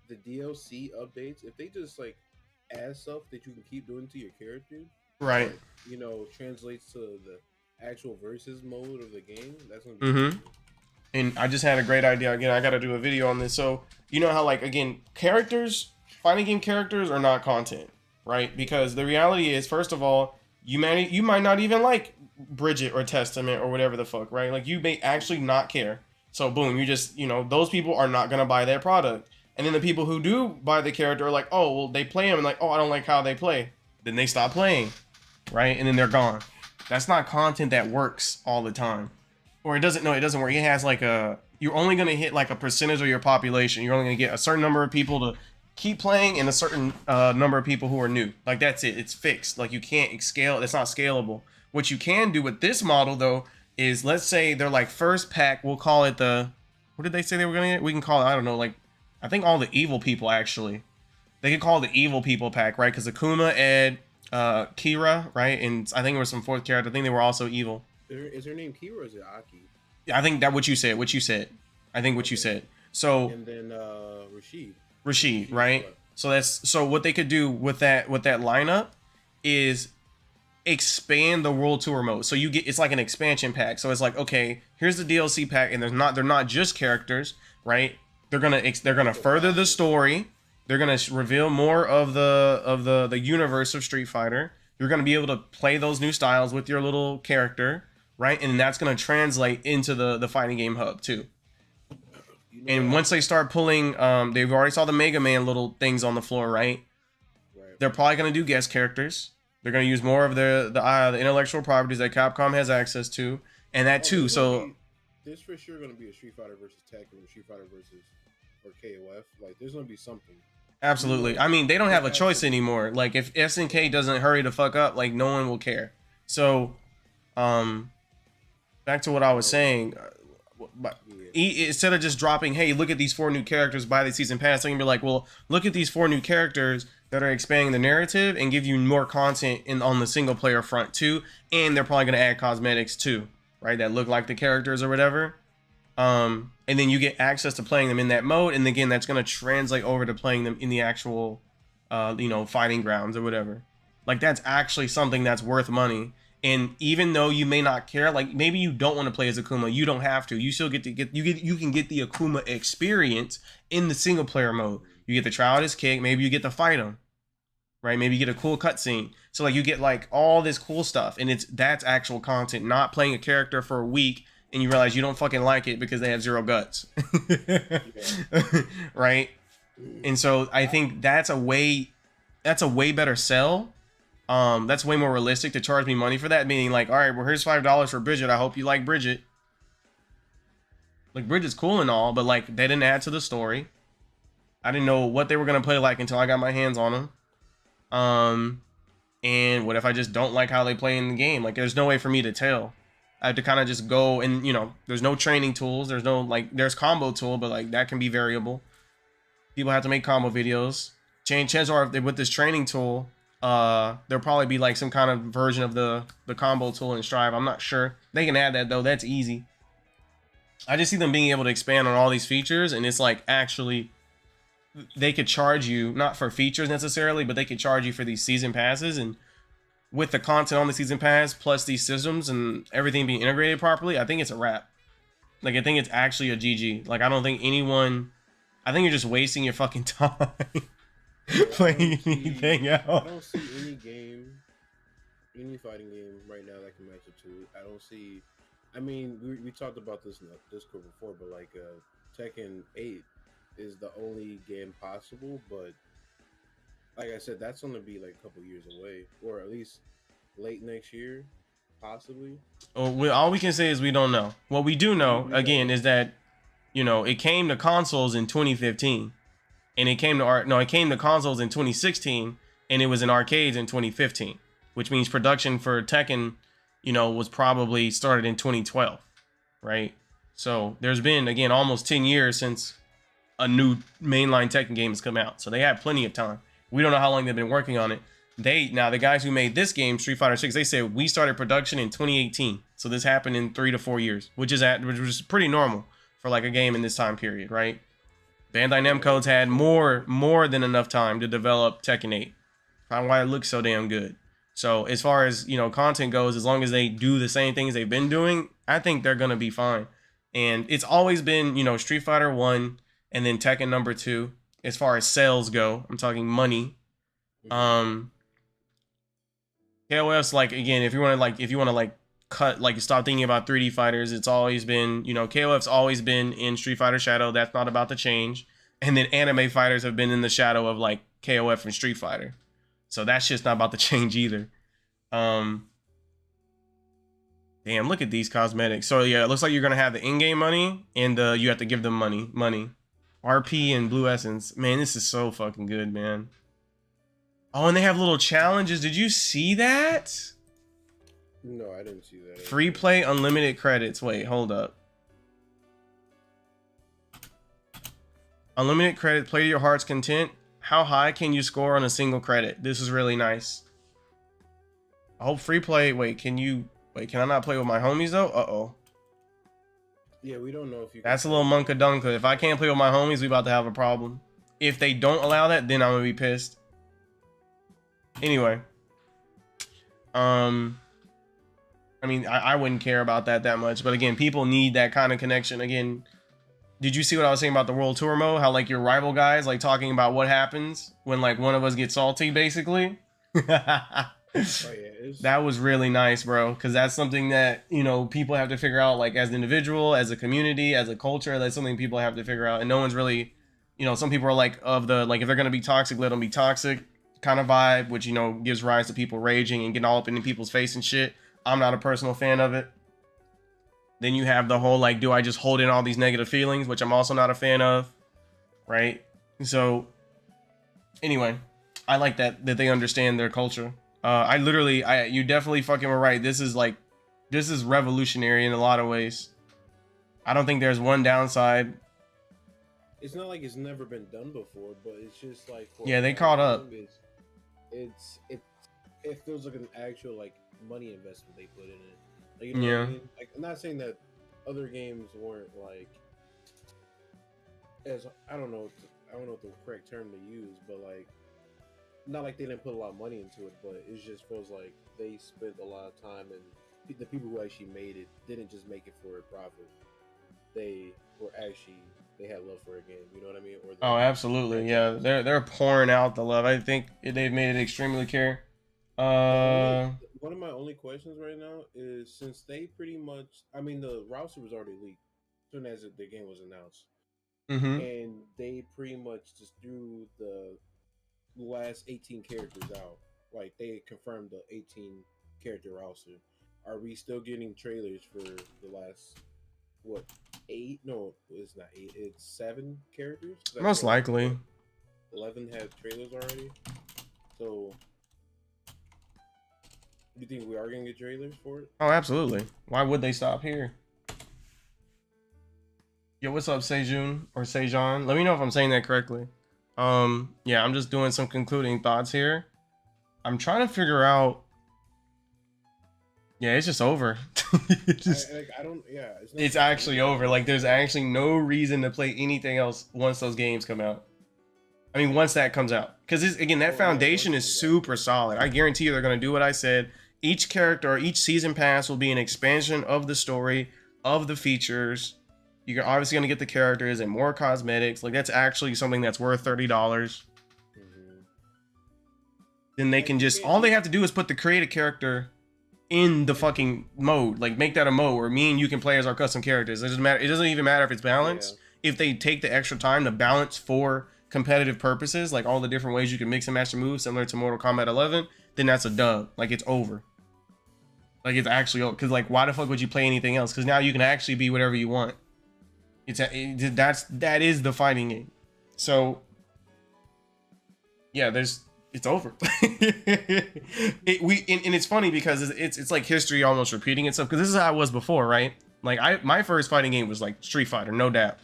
the DLC updates, if they just like add stuff that you can keep doing to your character, Right. Translates to the actual versus mode of the game, that's gonna be And I just had a great idea. Again, I got to do a video on this. So, you know how, like, again, fighting game characters are not content, right? Because the reality is, first of all, you might not even like Bridget or Testament or whatever the fuck, right? Like, you may actually not care. So, boom, you just, those people are not going to buy their product. And then the people who do buy the character are like, oh, well, they play them and like, oh, I don't like how they play. Then they stop playing, right? And then they're gone. That's not content that works all the time. Or it doesn't work. It has like you're only going to hit like a percentage of your population. You're only going to get a certain number of people to keep playing and a certain number of people who are new. Like, that's it. It's fixed. Like, you can't scale. It's not scalable. What you can do with this model though is, let's say they're like first pack. We'll call it what did they say they were going to get? We can call it, I don't know, like, I think all the evil people actually. They could call it the evil people pack, right? Because Akuma, Ed, Kira, right? And I think there was some fourth character. I think they were also evil. Is her name Kira or is it Aki? Yeah, I think that what you said. I think what you said. So And then Rashid, right? So what they could do with that lineup is expand the world tour mode. So it's like an expansion pack. So it's like, okay, here's the DLC pack, and they're not just characters, right? They're gonna further the story. They're gonna reveal more of the universe of Street Fighter. You're gonna be able to play those new styles with your little character, right? And that's gonna translate into the fighting game hub too. And once they start pulling, they've already saw the Mega Man little things on the floor, right? They're probably gonna do guest characters. They're gonna use more of the intellectual properties that Capcom has access to, and that too. So there's for sure gonna be a Street Fighter versus Tekken, Street Fighter versus or KOF. Like, there's gonna be something. Absolutely. I mean, they don't have a choice anymore. Like, if SNK doesn't hurry the fuck up, like, no one will care. So, back to what I was saying. but Yeah. instead of just dropping, hey, look at these 4 new characters, buy the season pass, they can be like, well, look at these 4 new characters that are expanding the narrative and give you more content on the single player front too, and they're probably going to add cosmetics too, right, that look like the characters or whatever. And then you get access to playing them in that mode, and again, that's going to translate over to playing them in the actual fighting grounds or whatever. Like, that's actually something that's worth money. And even though you may not care, like maybe you don't want to play as Akuma, you don't have to. You still you can get the Akuma experience in the single player mode. You get the try out his kick, maybe you get to fight him, right? Maybe you get a cool cutscene. So like you get like all this cool stuff, and that's actual content. Not playing a character for a week and you realize you don't fucking like it because they have 0 guts, right? And so I think that's a way better sell. That's way more realistic to charge me money for that, meaning like, all right, well, here's $5 for Bridget. I hope you like Bridget. Like, Bridget's cool and all, but like they didn't add to the story. I didn't know what they were gonna play like until I got my hands on them. And what if I just don't like how they play in the game? Like, there's no way for me to tell. I have to kind of just go and, there's no training tools. There's no there's combo tool, but like that can be variable. People have to make combo videos. Chances are, if they with this training tool, there'll probably be like some kind of version of the combo tool in Strive. I'm not sure. They can add that though. That's easy. I just see them being able to expand on all these features, and it's like, actually, they could charge you not for features necessarily, but they could charge you for these season passes. And with the content on the season pass plus these systems and everything being integrated properly, I think it's a wrap. Like, I think it's actually a GG. Like, I don't think anyone, I think you're just wasting your fucking time playing anything else. I don't see any fighting game right now that can match up to it. I don't see. I mean, we talked about this in the Discord before, but like Tekken 8 is the only game possible. But like I said, that's going to be like a couple years away, or at least late next year, possibly. Oh, all we can say is we don't know. What we do know, again, is that it came to consoles in 2015. And it came to consoles in 2016, and it was in arcades in 2015, which means production for Tekken, was probably started in 2012, right? So there's been, again, almost 10 years since a new mainline Tekken game has come out. So they have plenty of time. We don't know how long they've been working on it. The guys who made this game, Street Fighter 6, they said we started production in 2018. So this happened in 3 to 4 years, which was pretty normal for like a game in this time period, right? Bandai Namco's had more than enough time to develop Tekken 8. Probably why it looks so damn good. So as far as content goes, as long as they do the same things they've been doing, I think they're gonna be fine. And it's always been Street Fighter 1 and then Tekken number 2 as far as sales go. I'm talking money. KOF's like, again, if you want to cut, like, stop thinking about 3D fighters, it's always been, KOF's always been in Street Fighter Shadow. That's not about to change. And then anime fighters have been in the shadow of like KOF and Street Fighter, so that's just not about to change either. Damn, look at these cosmetics. So yeah, it looks like you're gonna have the in-game money, and you have to give them money. RP and Blue Essence. Man, this is so fucking good, man. Oh, and they have little challenges. Did you see that? No, I didn't see that. Free play, unlimited credits. Wait, hold up. Unlimited credit, play to your heart's content. How high can you score on a single credit? This is really nice. I hope free play. Can I not play with my homies though? Uh-oh. Yeah, we don't know if you. That's a little monka-dunka. If I can't play with my homies, we about to have a problem. If they don't allow that, then I'm gonna be pissed. Anyway. I mean, I wouldn't care about that much, but again, people need that kind of connection. Again, did you see what I was saying about the World Tour mode? How like your rival guys like talking about what happens when like one of us gets salty, basically. That was really nice, bro, because that's something that people have to figure out, like as an individual, as a community, as a culture. That's something people have to figure out, and no one's really, some people are like if they're gonna be toxic, let them be toxic kind of vibe, which gives rise to people raging and getting all up in people's face and shit. I'm not a personal fan of it. Then you have the whole like, do I just hold in all these negative feelings, which I'm also not a fan of, right? So anyway, I like that they understand their culture. You definitely fucking were right. This is revolutionary in a lot of ways. I don't think there's one downside. It's not like it's never been done before, but it's just like for Yeah, they caught up. It feels like an actual like money investment they put in it. Like, you know what I Yeah. mean? Like, I'm not saying that other games weren't like as I don't know what the correct term to use, but like not like they didn't put a lot of money into it, but it just feels like they spent a lot of time, and the people who actually made it didn't just make it for a profit. They had love for a game. You know what I mean? Or Oh, absolutely. Yeah, they're pouring out the love. I think they've made it extremely clear. One of my only questions right now is, since they pretty much, I mean, the roster was already leaked as soon as the game was announced, and they pretty much just threw the last 18 characters out. Like, they confirmed the 18 character roster. Are we still getting trailers for the last, what, 8? No, it's not 8. It's 7 characters. Most likely. 11 have trailers already. So, you think we are gonna get trailers for it? Oh, absolutely. Why would they stop here? Yo, what's up, Sejun or Sejan? Let me know if I'm saying that correctly. Yeah, I'm just doing some concluding thoughts here. I'm trying to figure out. Yeah, it's just over. It's actually over. Like, there's actually no reason to play anything else once those games come out. I mean, once that comes out. Because, again, that foundation is super solid. I guarantee you they're going to do what I said. Each character, each season pass will be an expansion of the story, of the features. You're obviously going to get the characters and more cosmetics. Like, that's actually something that's worth $30. Then they can just... All they have to do is create a character in the fucking mode. Like, make that a mode where me and you can play as our custom characters. It doesn't matter. It doesn't even matter if it's balanced. Yeah. If they take the extra time to balance for competitive purposes, like all the different ways you can mix and match the moves similar to Mortal Kombat 11, then that's a dub. Like, it's over. Like, it's actually over. Because, like, why the fuck would you play anything else? Because now you can actually be whatever you want. That is the fighting game. So, yeah, it's over. And it's funny because it's like history almost repeating itself, because this is how it was before, right? Like, my first fighting game was like Street Fighter, no doubt.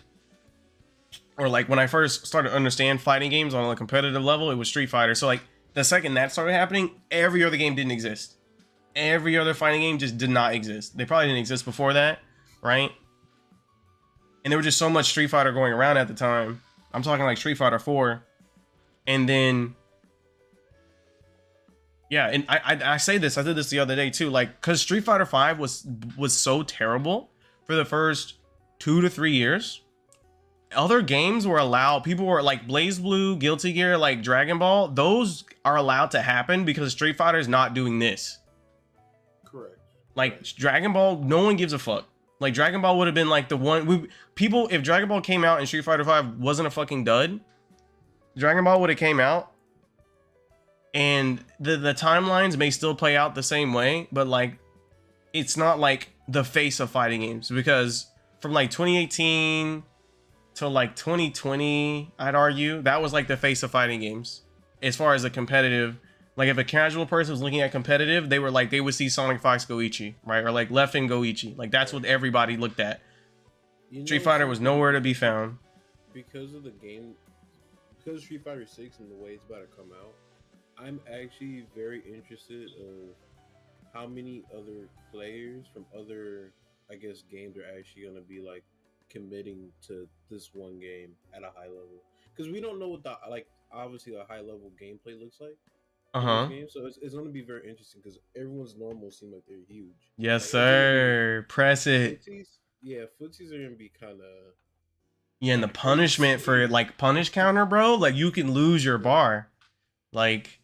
Or like when I first started to understand fighting games on a competitive level, it was Street Fighter. So like the second that started happening, every other game didn't exist. Every other fighting game just did not exist. They probably didn't exist before that, right? And there was just so much Street Fighter going around at the time. I'm talking like Street Fighter 4. And then, yeah, and I say this, I did this the other day too, like, because Street Fighter 5 was so terrible for the first 2 to 3 years. Other games were allowed, people were like BlazBlue, Guilty Gear, like Dragon Ball, those are allowed to happen because Street Fighter is not doing this. Correct. Like, Dragon Ball, no one gives a fuck. Like, Dragon Ball would have been like the one, if Dragon Ball came out and Street Fighter 5 wasn't a fucking dud, Dragon Ball would have came out, and the timelines may still play out the same way, but like, it's not like the face of fighting games, because from like 2018 to like 2020, I'd argue that was like the face of fighting games as far as a competitive. Like, if a casual person was looking at competitive, they would see Sonic Fox Goichi, right? Or like Leffen Goichi. Like, that's what everybody looked at. Street Fighter was nowhere to be found. Because of the game, because of Street Fighter 6 and the way it's about to come out, I'm actually very interested of how many other players from other, I guess, games are actually going to be like committing to this one game at a high level. Because we don't know what the, like, obviously a high level gameplay looks like. Game, so it's going to be very interesting because everyone's normal seem like they're huge. Yes, like, sir. Press it. Footsies are going to be kind of... Yeah, and the punishment for, like, punish counter, bro, like, you can lose your bar. Like,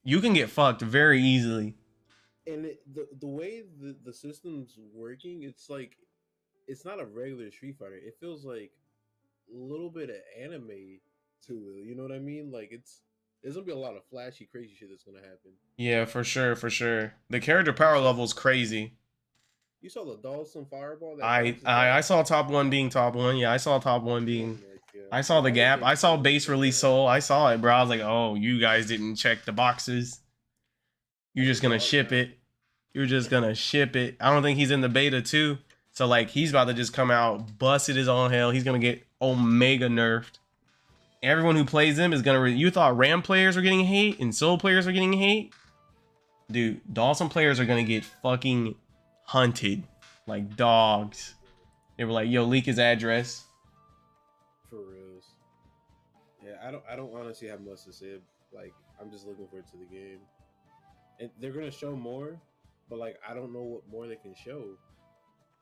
you can get fucked very easily. And the way the system's working, it's like, it's not a regular Street Fighter. It feels like a little bit of anime to it. You know what I mean? Like, there's gonna be a lot of flashy, crazy shit that's gonna happen. Yeah, for sure, for sure. The character power level is crazy. You saw the Dawson Fireball? I saw top one being top one. Yeah, I saw top one being... I saw the gap. I saw base release soul. I saw it, bro. I was like, oh, you guys didn't check the boxes. You're just gonna ship it. You're just gonna ship it. I don't think he's in the beta too. So like he's about to just come out busted his own hell. He's gonna get Omega nerfed. Everyone who plays him is gonna. You thought Ram players were getting hate and Soul players are getting hate, dude. Dawson players are gonna get fucking hunted like dogs. They were like, "Yo, leak his address." For reals. Yeah, I don't honestly have much to say. Like, I'm just looking forward to the game, and they're gonna show more, but like I don't know what more they can show.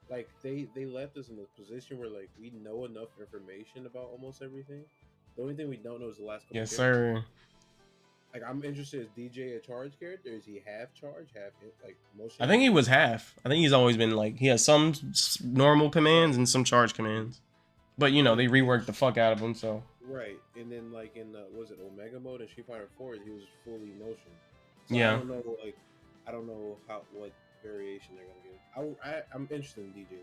Like they left us in a position where like we know enough information about almost everything. The only thing we don't know is the last couple. Yes, characters. sir. Like I'm interested. Is DJ a charge character? Is he half charge, half like motion? I think he was half. I think he's always been like he has some normal commands and some charge commands, but you know they reworked the fuck out of him. So Right, and then like in was it Omega mode in Street Fighter 4, he was fully motion. So yeah. I don't know what variation they're gonna get. I'm interested in DJ.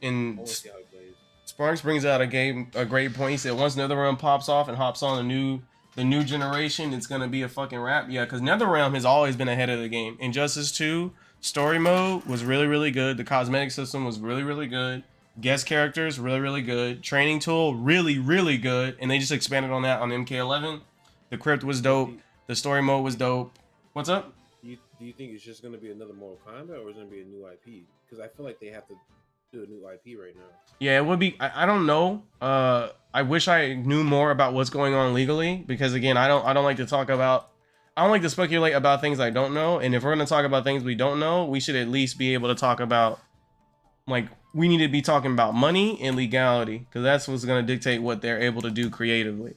I And want to see how he plays. Sparks brings out a great point. He said once NetherRealm pops off and hops on the new generation, it's gonna be a fucking wrap. Yeah, because NetherRealm has always been ahead of the game. Injustice 2 story mode was really, really good. The cosmetic system was really, really good. Guest characters really, really good. Training tool really, really good. And they just expanded on that on MK11. The crypt was dope. The story mode was dope. What's up? Do you think it's just gonna be another Mortal Kombat, or is it gonna be a new IP? Because I feel like they have to do a new IP right now. Yeah, it would be. I don't know. I wish I knew more about what's going on legally because again, I don't like to talk about. I don't like to speculate about things I don't know. And if we're gonna talk about things we don't know, we should at least be able to talk about. Like we need to be talking about money and legality because that's what's gonna dictate what they're able to do creatively.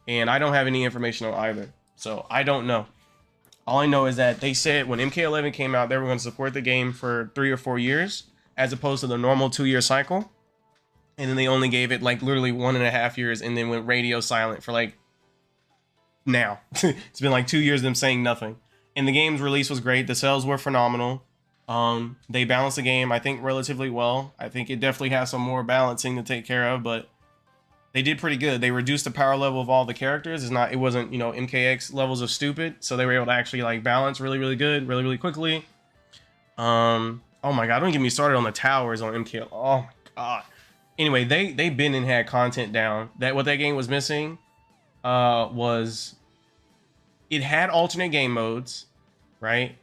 And I don't have any information on either, so I don't know. All I know is that they said when MK11 came out, they were going to support the game for 3 or 4 years, as opposed to the normal 2-year cycle. And then they only gave it like literally 1.5 years, and then went radio silent for like now. It's been like 2 years of them saying nothing. And the game's release was great. The sales were phenomenal. They balanced the game, I think, relatively well. I think it definitely has some more balancing to take care of, but they did pretty good. They reduced the power level of all the characters. It wasn't, MKX levels of stupid. So they were able to actually like balance really, really good, really, really quickly. Oh my God, don't get me started on the towers on MK. Oh my God. Anyway, they've been and had content down. What that game was missing was it had alternate game modes, right?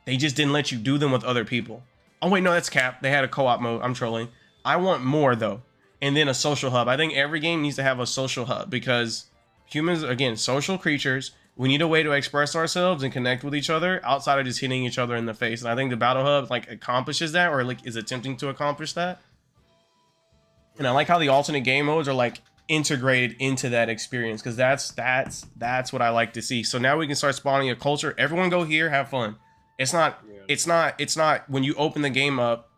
They just didn't let you do them with other people. Oh wait, no, that's cap. They had a co-op mode. I'm trolling. I want more though. And then a social hub. I think every game needs to have a social hub because humans, again, social creatures. We need a way to express ourselves and connect with each other outside of just hitting each other in the face. And I think the battle hub like accomplishes that, or like is attempting to accomplish that. And I like how the alternate game modes are like integrated into that experience because that's what I like to see. So now we can start spawning a culture. Everyone go here, have fun. It's not when you open the game up.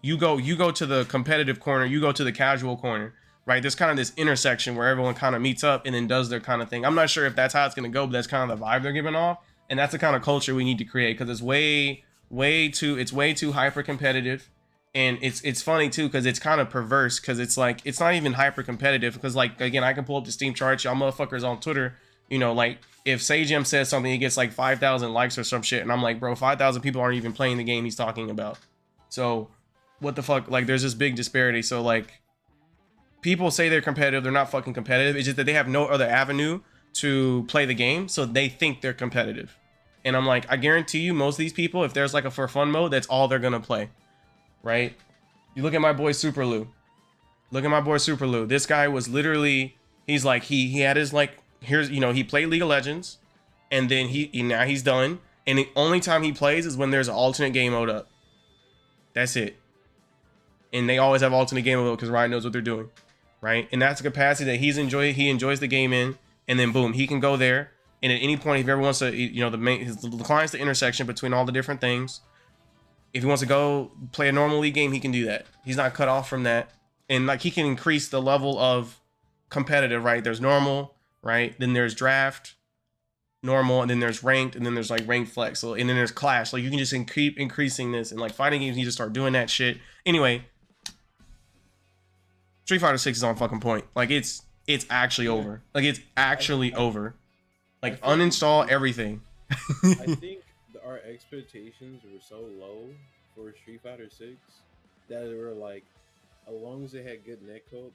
You go to the competitive corner, you go to the casual corner, right? There's kind of this intersection where everyone kind of meets up and then does their kind of thing. I'm not sure if that's how it's going to go, but that's kind of the vibe they're giving off. And that's the kind of culture we need to create because it's way too hyper competitive. And it's funny too because it's kind of perverse because it's like it's not even hyper competitive because like again I can pull up the Steam charts, y'all motherfuckers on Twitter, like if Sagem says something, he gets like 5,000 likes or some shit, and I'm like, bro, 5,000 people aren't even playing the game he's talking about. So what the fuck? Like there's this big disparity. So like people say they're competitive, they're not fucking competitive. It's just that they have no other avenue to play the game, so they think they're competitive. And I'm like, I guarantee you most of these people, if there's like a for fun mode, that's all they're gonna play. Right? You look at my boy Super Lou. Look at my boy Super Lou. This guy was literally, he's like, he had his like, here's, he played League of Legends, and then now he's done. And the only time he plays is when there's an alternate game mode up. That's it. And they always have alternate game mode because Ryan knows what they're doing. Right? And that's the capacity that he enjoys the game in, and then boom, he can go there. And at any point, if he ever wants to, the client's the intersection between all the different things. If he wants to go play a normal league game, he can do that. He's not cut off from that. And like he can increase the level of competitive, right? There's normal, right? Then there's draft, normal, and then there's ranked, and then there's like ranked flex. So, and then there's clash. Like you can just keep increasing this. And like fighting games, you just start doing that shit. Anyway, Street Fighter 6 is on fucking point. Like it's actually over. Like it's actually over. Like uninstall everything. I think our expectations were so low for Street Fighter 6 that were like, as long as it had good netcode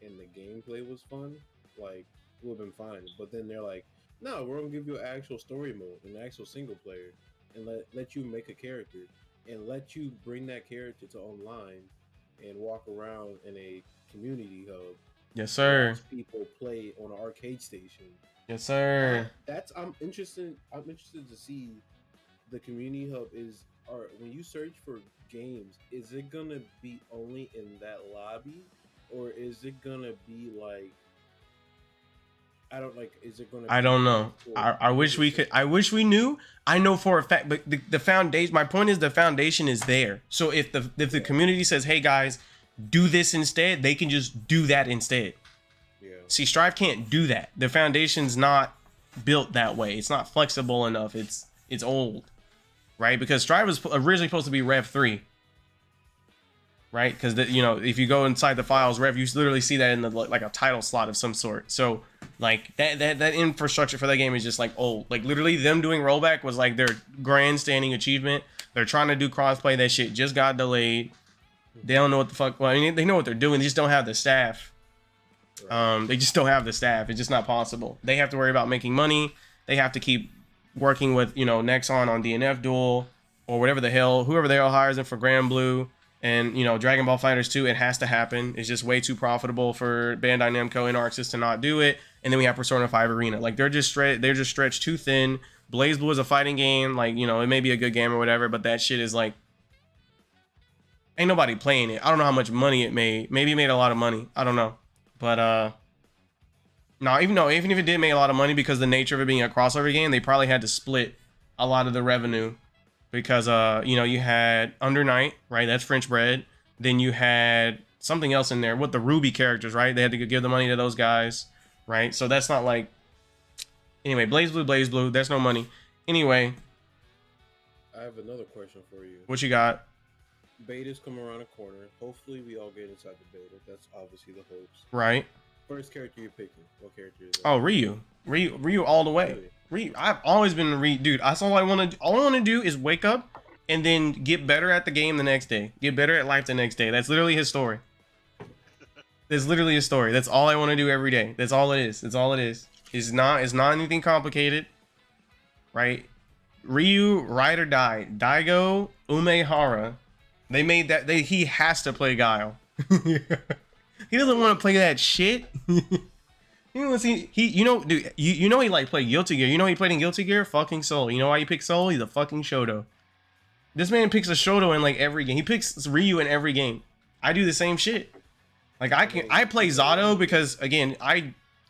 and the gameplay was fun, like it would have been fine. But then they're like, no, we're gonna give you an actual story mode, an actual single player, and let you make a character and let you bring that character to online and walk around in a community hub. Yes, sir. Watch people play on an arcade station. Yes, sir. I'm interested. I'm interested to see the community hub or when you search for games, is it gonna be only in that lobby, or is it gonna be like is it gonna? I don't know. I wish we could. I wish we knew. I know for a fact, but the foundation. My point is the foundation is there. So if the community says, "Hey guys, do this instead," they can just do that instead. Yeah. See, Strive can't do that. The foundation's not built that way. It's not flexible enough. It's old, right? Because Strive was originally supposed to be Rev 3, right? Because if you go inside the files, Rev, you literally see that in the like a title slot of some sort. So like that infrastructure for that game is just like old. Like literally them doing rollback was like their grandstanding achievement. They're trying to do crossplay. That shit just got delayed. They don't know what the fuck. Well, I mean, they know what they're doing. They just don't have the staff. They just don't have the staff. It's just not possible. They have to worry about making money. They have to keep working with Nexon on DNF Duel or whatever the hell, whoever the hell hires them for Grand Blue and Dragon Ball Fighters 2. It has to happen. It's just way too profitable for Bandai Namco and Arxis to not do it. And then we have Persona 5 Arena. Like they're just stretched too thin. Blaze Blue is a fighting game. Like it may be a good game or whatever, but that shit is like ain't nobody playing it. I don't know how much money it made. Maybe it made a lot of money. I don't know. But no, even if it did make a lot of money, because the nature of it being a crossover game, they probably had to split a lot of the revenue because you had Under Night, right? That's French bread. Then you had something else in there with the Ruby characters, right? They had to give the money to those guys, right? So that's not like anyway. Blaze Blue. That's no money. Anyway, I have another question for you. what you got? Beta's come around the corner. Hopefully, we all get inside the beta. That's obviously the hopes. Right. First character you're picking. What character is that? Oh, Ryu all the way. Really? Ryu. I've always been Ryu, dude. That's all I want to. All I want to do is wake up and then get better at the game the next day. Get better at life the next day. That's literally his story. That's literally his story. That's all I want to do every day. That's all it is. That's all it is. It's not anything complicated, right? Ryu, ride or die. Daigo Umehara. They made that. He has to play Guile. He doesn't want to play that shit. Dude, he like played Guilty Gear. He played in Guilty Gear? Fucking Soul. You know why he picked Soul? He's a fucking Shoto. This man picks a Shoto in like every game. He picks Ryu in every game. I do the same shit. Like I play Zato because again,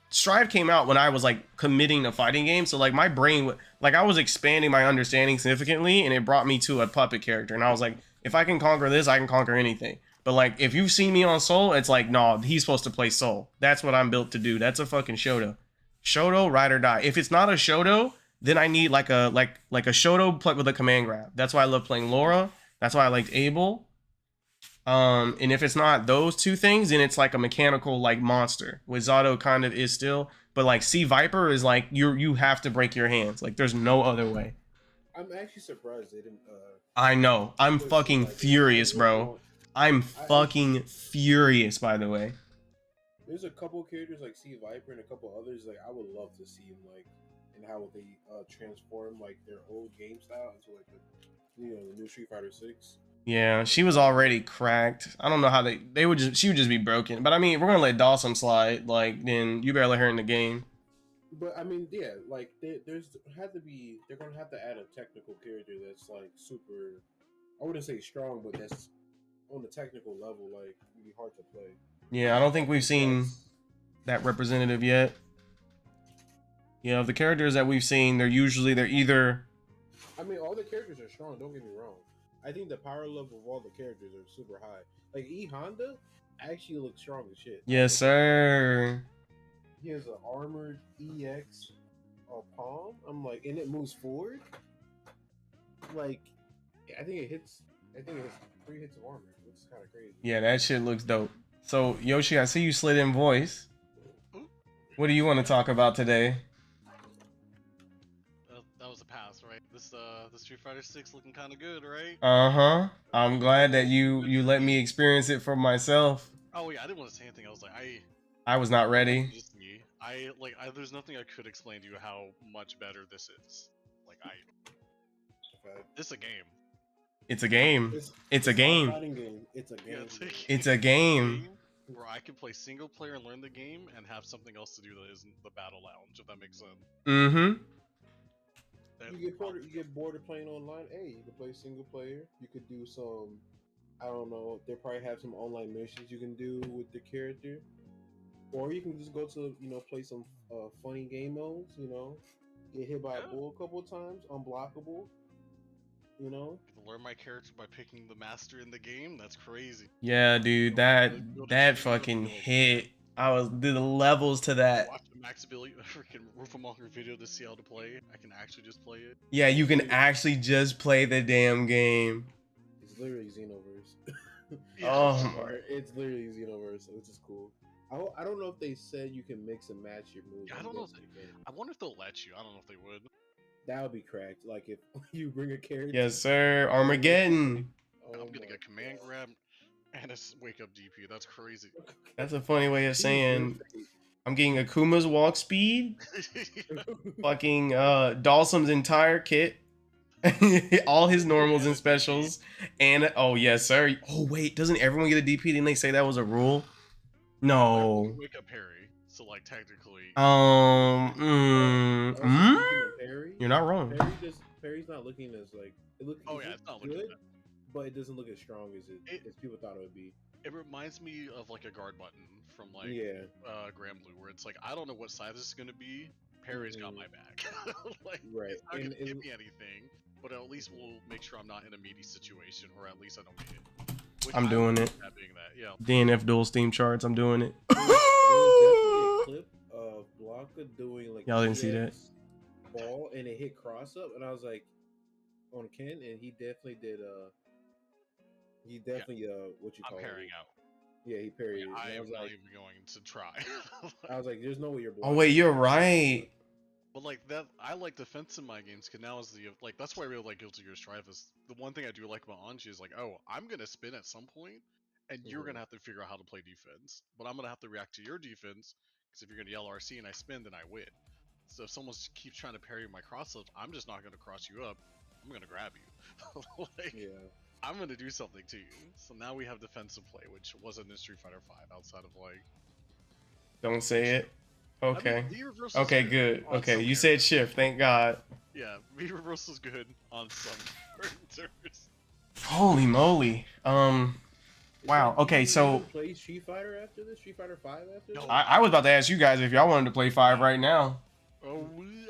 Strive came out when I was like committing to fighting games. So like my brain, like I was expanding my understanding significantly, and it brought me to a puppet character. And I was like, if I can conquer this, I can conquer anything. But like, if you've seen me on Soul, it's like, no, he's supposed to play Soul. That's what I'm built to do. That's a fucking Shoto. Shoto, ride or die. If it's not a Shoto, then I need like a Shoto played with a command grab. That's why I love playing Laura. That's why I liked Abel. And if it's not those two things, then it's like a mechanical like monster. Which Zato kind of is still. But like Sea Viper is like you have to break your hands. Like there's no other way. I'm actually surprised they didn't. I know. I'm fucking furious, bro. I'm fucking furious, by the way. There's a couple characters like Sea Viper and a couple others like I would love to see them like and how they transform like their old game style into like the new Street Fighter 6. Yeah, she was already cracked. I don't know how she would just be broken. But I mean, if we're gonna let Dawson slide, like then you better let her in the game. But I mean, yeah, like they're gonna have to add a technical character that's like super. I wouldn't say strong, but that's on the technical level, like it'd be hard to play. Yeah, I don't think we've seen that representative yet. Yeah, of the characters that we've seen, they're either. I mean, all the characters are strong. Don't get me wrong. I think the power level of all the characters are super high. Like E Honda actually looks strong as shit. Yes, sir. He has an armored EX palm. I'm like, and it moves forward. Like, I think it hits 3 hits of armor. It's kind of crazy. Yeah, that shit looks dope. So Yoshi, I see you slid in voice. What do you want to talk about today? That was a pass, right? The Street Fighter 6 looking kind of good, right? Uh-huh. I'm glad that you let me experience it for myself. Oh yeah, I didn't want to say anything. I was like, I was not ready. just me. There's nothing I could explain to you how much better this is. Like this is a game. It's a game. It's a not game. fighting game. It's a game. It's a game. Where I can play single player and learn the game, and have something else to do that isn't the battle lounge. If that makes sense. Mm-hmm. You get bored of playing online. Hey, you can play single player. You could do some. I don't know. They probably have some online missions you can do with the character, or you can just go to play some funny game modes. Get hit by a bull a couple of times, unblockable. Learn my character by picking the master in the game. That's crazy. Yeah, dude, that fucking hit. I was did the levels to that. Watch the Max Ability, freaking Roofamonger video to see how to play. I can actually just play it. Yeah, you can actually just play the damn game. It's literally Xenoverse. Oh, it's literally Xenoverse, which is cool. I don't know if they said you can mix and match your moves. Yeah, I don't know. I wonder if they'll let you. I don't know if they would. That would be cracked. Like if you bring a character. yes, sir. Armageddon. I'm gonna get command grab and a wake up DP. That's crazy. That's a funny way of saying I'm getting Akuma's walk speed, fucking Dawson's entire kit, all his normals and specials, and oh yes, sir. Oh wait, doesn't everyone get a DP? Didn't they say that was a rule? No. Wake up Harry. So like technically. You're not wrong. Perry's not looking as like it look. Oh yeah, it's not good, looking bad. but it doesn't look as strong as people thought it would be. It reminds me of like a guard button from like Grand Blue, where it's like I don't know what side this is gonna be. Perry's got my back. Like, right. It's not gonna give me anything, but at least we'll make sure I'm not in a meaty situation, or at least I don't get hit. Which I'm doing it. That being that, yeah. DNF dual Steam charts. I'm doing it. There was definitely a clip of Blanca doing like y'all didn't see that ball, and it hit cross up, and I was like on Ken, and he definitely did. What you call it? I'm parrying out. Yeah, he parried. I am not like, even going to try. I was like, "There's no way you're blocking." Oh wait, you're right. But like that, I like defense in my games because now is the like that's why I really like Guilty Gear Strive. Is the one thing I do like about Anji is like, oh, I'm gonna spin at some point, and you're gonna have to figure out how to play defense. But I'm gonna have to react to your defense because if you're gonna yell RC and I spin, then I win. So if someone keeps trying to parry my cross ups, I'm just not gonna cross you up. I'm gonna grab you. Like, yeah. I'm gonna do something to you. So now we have defensive play, which wasn't in Street Fighter 5 outside of like. Don't say it. Okay. I mean, V-reversal okay, good. Okay, you said shift. Thank God. Yeah, V-reversal's good on some servers. Holy moly. Wow. Okay, so play Street Fighter after this? Street Fighter 5 after this? I was about to ask you guys if y'all wanted to play 5 right now. Oh,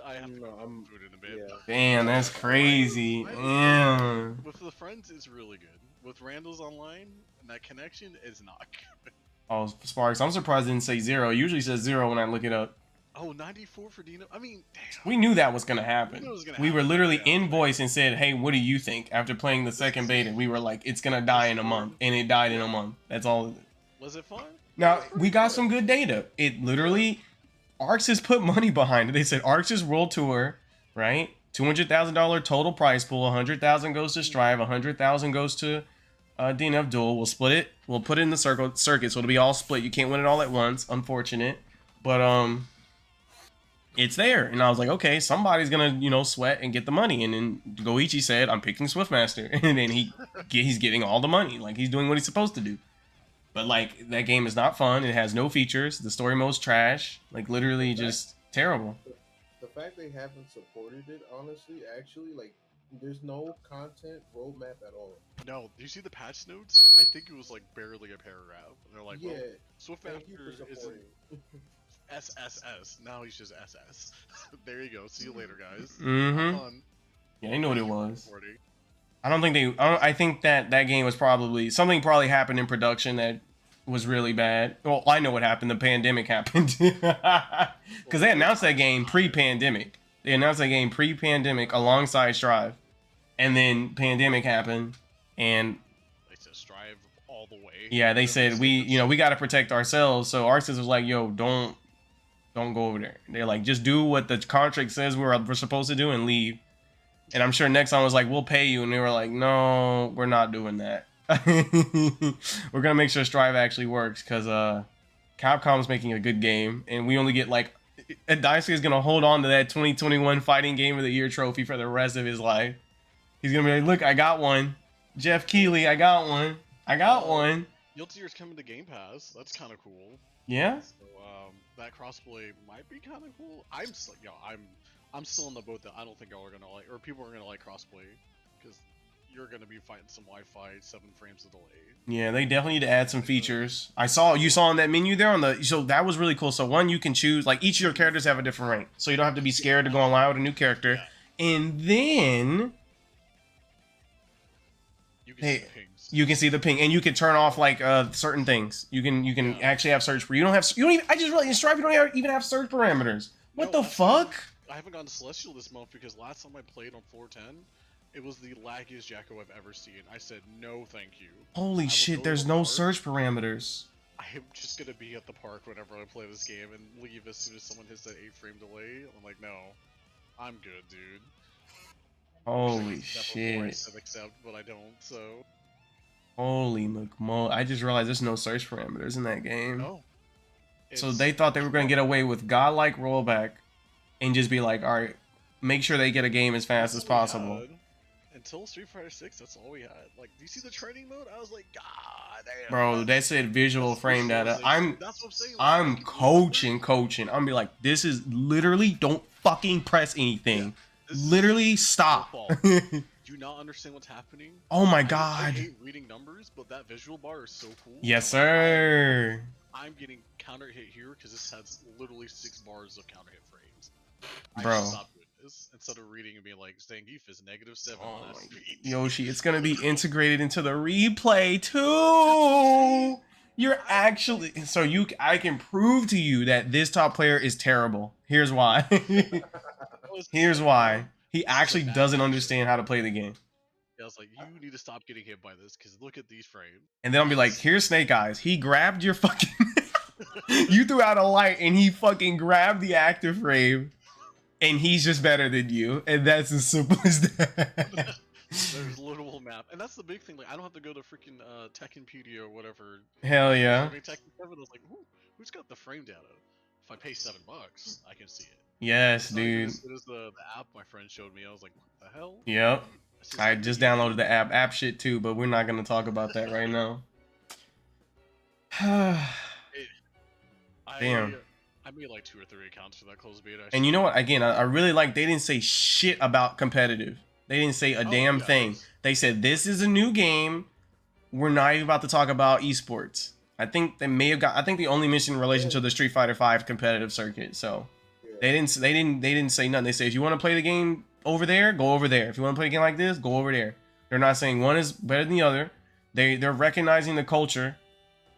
I have to go food in a bit. Yeah. Damn, that's crazy. Damn. With the friends, it's really good. With Randall's online, that connection is not good. Oh, Sparks, I'm surprised it didn't say 0. It usually says 0 when I look it up. Oh, 94 for Dino. I mean, damn. We knew that was gonna happen. We were literally in voice and said, "Hey, what do you think?" After playing the second beta, we were like, "It's gonna die in a month," and it died in a month. That's all. Was it fun? Now we got some good data. It literally, Arx has put money behind it. They said Arx's World Tour, right? $200,000 total prize pool. 100,000 goes to Strive. 100,000 goes to DNF Duel. We'll split it. We'll put it in the circuit, so it'll be all split. You can't win it all at once. Unfortunate, but it's there. And I was like, okay, somebody's gonna sweat and get the money. And then Goichi said, I'm picking Swiftmaster, and then he's getting all the money. Like, he's doing what he's supposed to do. But like, that game is not fun. It has no features. The story mode's trash. Like, literally just terrible. The fact they haven't supported it, honestly, actually, like, there's no content roadmap at all. No, do you see the patch notes? I think it was like barely a paragraph. And they're like, yeah, well, Swiftmaster isn't supporting. SSS. Now he's just SS. There you go. See you later, guys. Mm-hmm. Yeah, they knew what it was. I think that game was something probably happened in production that was really bad. Well, I know what happened. The pandemic happened. Because they announced that game pre-pandemic. Alongside Strive. And then pandemic happened. And they said Strive all the way. Yeah, they said we got to protect ourselves. So Arxis was like, yo, don't go over there. They're like, just do what the contract says we're supposed to do and leave. And I'm sure Nexon was like, we'll pay you. And they were like, no, we're not doing that. We're going to make sure Strive actually works because Capcom's making a good game. And we only get like, Dicey is going to hold on to that 2021 Fighting Game of the Year trophy for the rest of his life. He's going to be like, look, I got one. Jeff Keighley, I got one. I got one. Guilty Gear's coming to Game Pass. That's kind of cool. Yeah? So, that crossplay might be kind of cool. I'm still in the boat that I don't think y'all are gonna like, or people are gonna like crossplay, because you're gonna be fighting some Wi-Fi 7 frames of delay. Yeah, they definitely need to add some features. You saw in that menu there so that was really cool. So one, you can choose, like each of your characters have a different rank. So you don't have to be scared to go online with a new character. Yeah. And then you can see the ping, and you can turn off like certain things. You can actually have search. I just realized in Stripe you don't even have search parameters. What the fuck? I haven't gotten Celestial this month because last time I played on 410, it was the laggiest Jacko I've ever seen. I said no, thank you. Holy shit! There's no search parameters. I am just gonna be at the park whenever I play this game and leave as soon as someone hits that 8-frame delay. I'm like, no, I'm good, dude. Holy shit! I said accept, but I don't. So. Holy McMo! I just realized there's no search parameters in that game. No. So they thought they were going to get away with godlike rollback and just be like, all right, make sure they get a game as fast as possible. Until Street Fighter 6, that's all we had. Like, do you see the training mode? I was like, God damn. Bro, that said visual frame data. I'm saying, I'm coaching. I'm be like, this is literally, don't fucking press anything. Yeah, literally stop. Do you not understand what's happening? Oh my god. I hate reading numbers, but that visual bar is so cool. Yes, sir. I'm getting counter hit here because this has literally 6 bars of counter hit frames. Bro. I just stopped doing this instead of reading and being like, Zangief is -7 on that speed. Yoshi, it's gonna be integrated into the replay too. You're actually I can prove to you that this top player is terrible. Here's why. Here's why. He actually doesn't understand how to play the game. Yeah, I was like, you need to stop getting hit by this, because look at these frames. And then I'll be like, here's Snake Eyes. He grabbed your fucking... You threw out a light, and he fucking grabbed the active frame, and he's just better than you. And that's as simple as that. There's literal map. And that's the big thing. Like, I don't have to go to freaking Tekkenpedia or whatever. Hell yeah. I mean, Tekken 7, I was like, who's got the frame data? If I pay $7, I can see it. Yes, dude. It was the app my friend showed me. I was like, what the hell? Yep. I just downloaded the app shit too, but we're not going to talk about that right now. Damn. I made like 2 or 3 accounts for that closed beta. And you know what? Again, I really like they didn't say shit about competitive. They didn't say a damn thing. They said, this is a new game. We're not even about to talk about esports. I think they may have got. I think they only mentioned in relation to the Street Fighter V competitive circuit. So they didn't say nothing. They say, if you want to play the game over there, go over there. If you want to play a game like this, go over there. They're not saying one is better than the other. They're recognizing the culture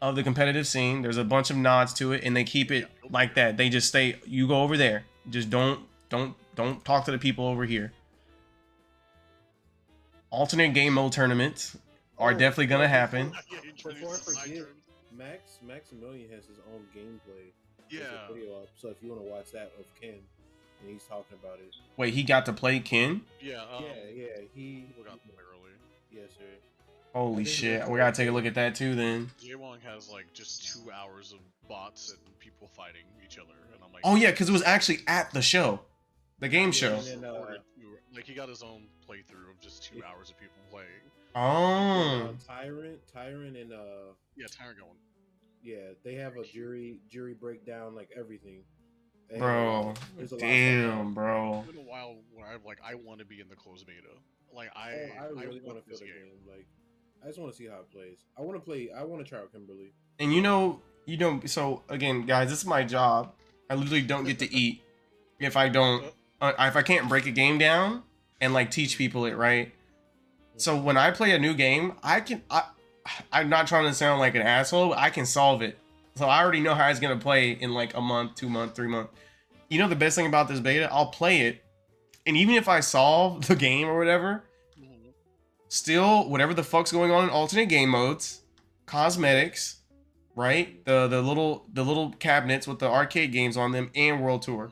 of the competitive scene. There's a bunch of nods to it, and they keep it like that. They just say, you go over there. Just don't talk to the people over here. Alternate game mode tournaments are definitely gonna happen. Before I forget, Maximilian has his own gameplay. Yeah. Video up, so if you want to watch that of Ken, and he's talking about it. Wait, he got to play Ken? Yeah. He got to play early. Yes, sir. Holy shit, we gotta take a look at that too then. J-Wong has like just 2 hours of bots and people fighting each other, and I'm like, oh yeah, because it was actually at the show, the game show. And then, like he got his own playthrough of just 2 hours of people playing. Oh. Tyrant, and yeah, Tyrant going. Yeah, they have a jury breakdown, like everything. And, bro, damn, bro. It's been a while where I'm like, I want to be in the closed beta. Like I really want to feel the game. Like, I just want to see how it plays. I want to try out Kimberly. And you know, so again, guys, this is my job. I literally don't get to eat if I don't, if I can't break a game down and like teach people it, right? So when I play a new game, I'm not trying to sound like an asshole, but I can solve it. So I already know how it's gonna play in like a month, 2 months, 3 months. You know the best thing about this beta? I'll play it, and even if I solve the game or whatever, still whatever the fuck's going on in alternate game modes, cosmetics, right? The little cabinets with the arcade games on them, and World Tour.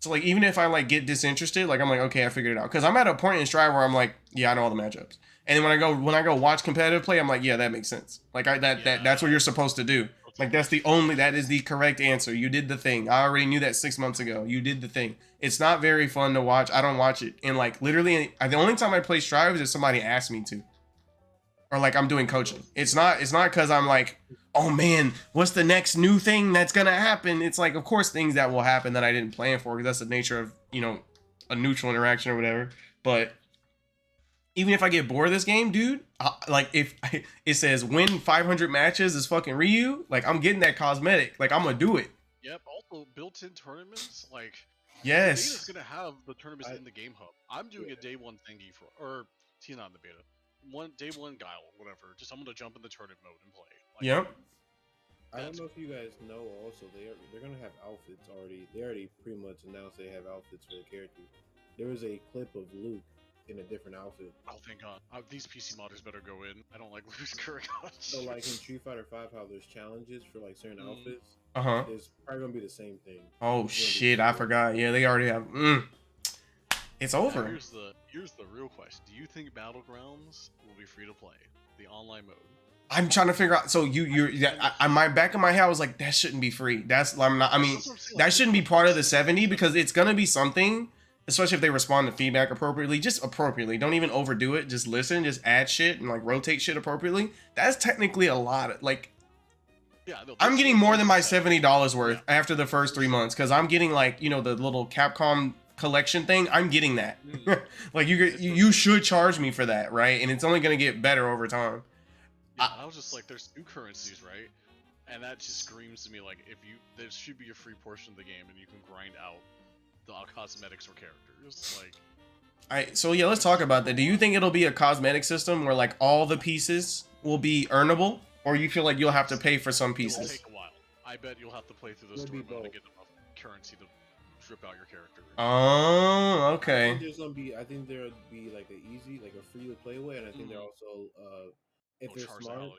So like even if I like get disinterested, like I'm like, okay, I figured it out. Because I'm at a point in Strive where I'm like, yeah, I know all the matchups. And then when I go watch competitive play, I'm like, yeah, that makes sense. Like that's what you're supposed to do. Like that is the correct answer. You did the thing. I already knew that 6 months ago. You did the thing. It's not very fun to watch. I don't watch it. And like literally the only time I play Strive is if somebody asks me to. Or like I'm doing coaching. It's not because I'm like, oh man, what's the next new thing that's gonna happen? It's like, of course, things that will happen that I didn't plan for, because that's the nature of, you know, a neutral interaction or whatever. But even if I get bored of this game, dude, like if it says win 500 matches is fucking Ryu, like I'm getting that cosmetic. Like I'm gonna do it. Yep. Also, built-in tournaments, like yes, the beta's gonna have the tournaments in the game hub. I'm doing a day one thingy for, or he's not in the beta. Day one guile, whatever. Just I'm gonna jump in the tournament mode and play. Like, yep. I don't know if you guys know. Also, they're gonna have outfits already. They already pretty much announced they have outfits for the characters. There was a clip of Luke in a different outfit. Oh, thank God! These PC modders better go in. I don't like Luke's current costume. So, like in Street Fighter 5, how there's challenges for like certain outfits. Uh-huh. It's probably gonna be the same thing. Oh shit! I forgot. Yeah, they already have. It's over. Now, here's the real question: do you think Battlegrounds will be free to play, the online mode? I'm trying to figure out. So my back of my head, I was like, that shouldn't be free. I'm not. I mean, that shouldn't be part of the 70 because it's gonna be something. Especially if they respond to feedback appropriately, just appropriately. Don't even overdo it. Just listen. Just add shit and like rotate shit appropriately. That's technically a lot. Yeah, no, I'm getting more than my $70 worth after the first 3 months because I'm getting like, you know, the little Capcom collection thing. I'm getting that. Like you should charge me for that, right? And it's only gonna get better over time. Yeah, I was just like, there's new currencies, right? And that just screams to me like, there should be a free portion of the game and you can grind out the cosmetics or characters. Like, so yeah, let's talk about that. Do you think it'll be a cosmetic system where like all the pieces will be earnable, or you feel like you'll have to pay for some pieces? It'll take a while. I bet you'll have to play through the story mode to get enough currency to drip out your character. Oh, okay. I think there'll be like a free to play way, and I think they're also if they're smart,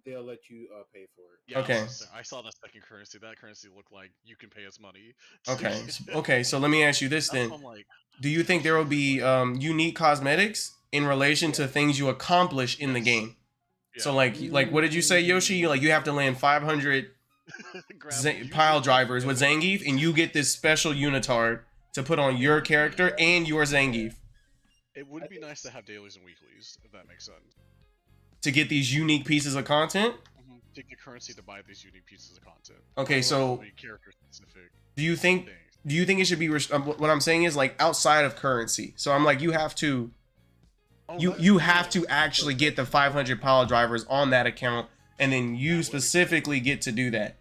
they'll let you pay for it. Yeah, okay. I saw that second currency. That currency looked like you can pay us money. Okay. Okay. So let me ask you this then: do you think there will be unique cosmetics in relation to things you accomplish in the game? Yeah. So like what did you say, Yoshi? Like you have to land 500 pile drivers with Zangief, and you get this special unitard to put on your character and your Zangief. It would be nice to have dailies and weeklies, if that makes sense. To get these unique pieces of content? Take the currency to buy these unique pieces of content. Okay, so character specific. Do you think it should be what I'm saying is like outside of currency? So I'm like, you have to you have to actually get the 500 pile drivers on that account, and then you specifically get to do that.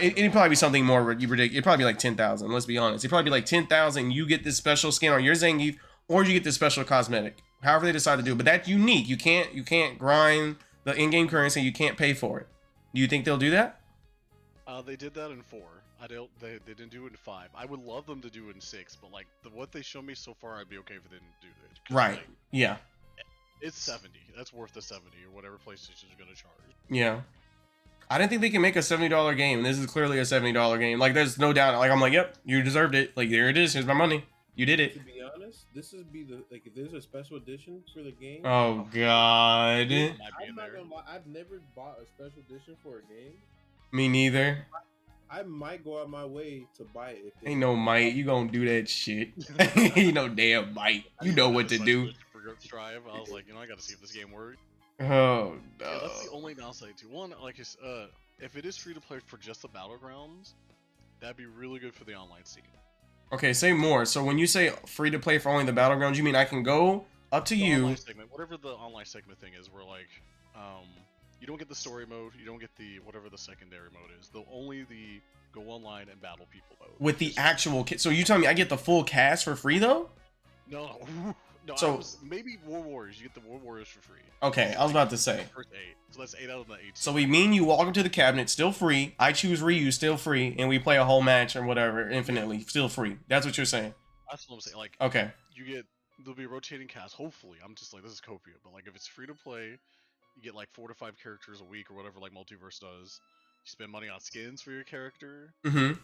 It'd probably be something more ridiculous. It'd probably be like 10,000. Let's be honest. It'd probably be like 10,000. You get this special skin on your Zangief, or you get this special cosmetic. However they decide to do it, but that's unique. You can't grind the in-game currency. You can't pay for it. Do you think they'll do that? They did that in 4. They didn't do it in 5. I would love them to do it in 6, but like what they show me so far, I'd be okay if they didn't do it. Right. Like, yeah. It's 70. That's worth the 70 or whatever PlayStation's gonna charge. Yeah. I didn't think they could make a $70 game. This is clearly a $70 game. Like there's no doubt. Like I'm like, yep, you deserved it. Like there it is. Here's my money. You did it. To be honest, this is if there's a special edition for the game. Oh God. I'm not gonna lie, I've never bought a special edition for a game. Me neither. I might go out my way to buy it. Ain't no might. You gonna do that shit. Ain't no damn might. You know what to do. Strive. I was like, I gotta see if this game works. Oh no. Yeah, that's the only downside to one. Like, if it is free to play for just the battlegrounds, that'd be really good for the online scene. Okay, say more. So when you say free to play for only the battlegrounds, you mean I can go up to you? Segment, whatever the online segment thing is, where like, you don't get the story mode, you don't get the whatever the secondary mode is. Only the go online and battle people mode. With the actual so you telling me I get the full cast for free though? No. No, so maybe War Warriors. You get the War Warriors for free. Okay, I was about to say. First 8. So that's 8 out of the 18. So we mean you walk into the cabinet, still free. I choose Ryu, still free, and we play a whole match or whatever, infinitely, still free. That's what you're saying. That's what I'm saying. Like, okay, there'll be a rotating cast. Hopefully, I'm just like this is copia, but like if it's free to play, you get like 4 to 5 characters a week or whatever, like Multiverse does. You spend money on skins for your character. Mm-hmm.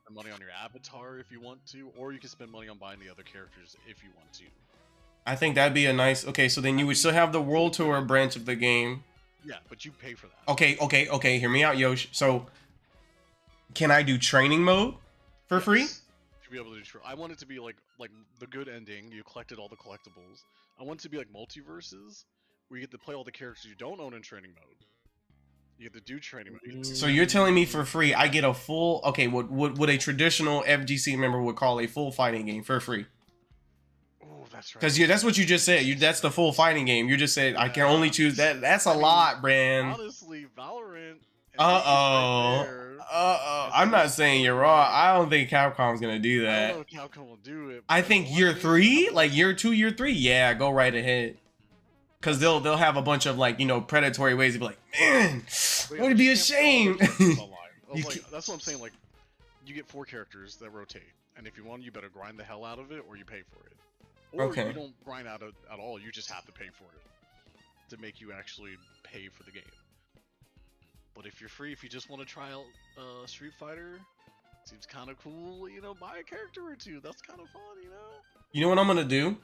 spend money on your avatar if you want to, or you can spend money on buying the other characters if you want to. I think that'd be a nice. Okay, so then you would still have the world tour branch of the game. Yeah, but you pay for that. Okay. Hear me out, Yosh. So, can I do training mode for free? To be able to do, I want it to be like the good ending. You collected all the collectibles. I want it to be like multiverses, where you get to play all the characters you don't own in training mode. You get to do training mode. So you're telling me for free, I get a full. Okay, what a traditional FGC member would call a full fighting game for free? Oh, that's right. Because that's what you just said. That's the full fighting game. You just said I can only choose that. That's a lot, Bran. Honestly, Valorant. I'm not saying you're wrong. I don't think Capcom's gonna do that. I don't know if Capcom will do it. I think year 3, like year 2, year 3, yeah, go right ahead. Cause they'll have a bunch of like, you know, predatory ways to be like, man, it would be a shame. That's what I'm saying. Like, you get 4 characters that rotate, and if you want, you better grind the hell out of it, or you pay for it. Or Okay. you don't grind out at all. You just have to pay for it to make you actually pay for the game. But if you're free, if you just want to try out Street Fighter, seems kind of cool. You know, buy a character or 2. That's kind of fun. You know. You know what I'm gonna do?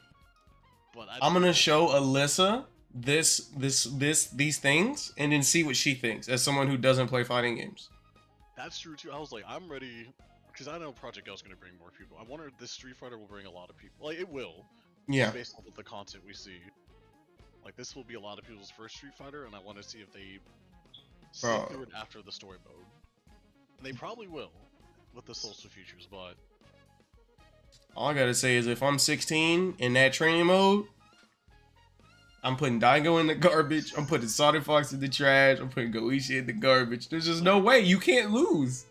But I'm gonna show Alyssa these things, and then see what she thinks as someone who doesn't play fighting games. That's true too. I was like, I'm ready, because I know Project L is gonna bring more people. I wonder if this Street Fighter will bring a lot of people. Like, it will. Yeah. Based off of the content we see. Like, this will be a lot of people's first Street Fighter, and I want to see if they stick through it after the story mode. And they probably will with the social features, but All I gotta say is if I'm 16 in that training mode, I'm putting Daigo in the garbage. I'm putting Sonic Fox in the trash. I'm putting Goichi in the garbage. There's just no way. You can't lose.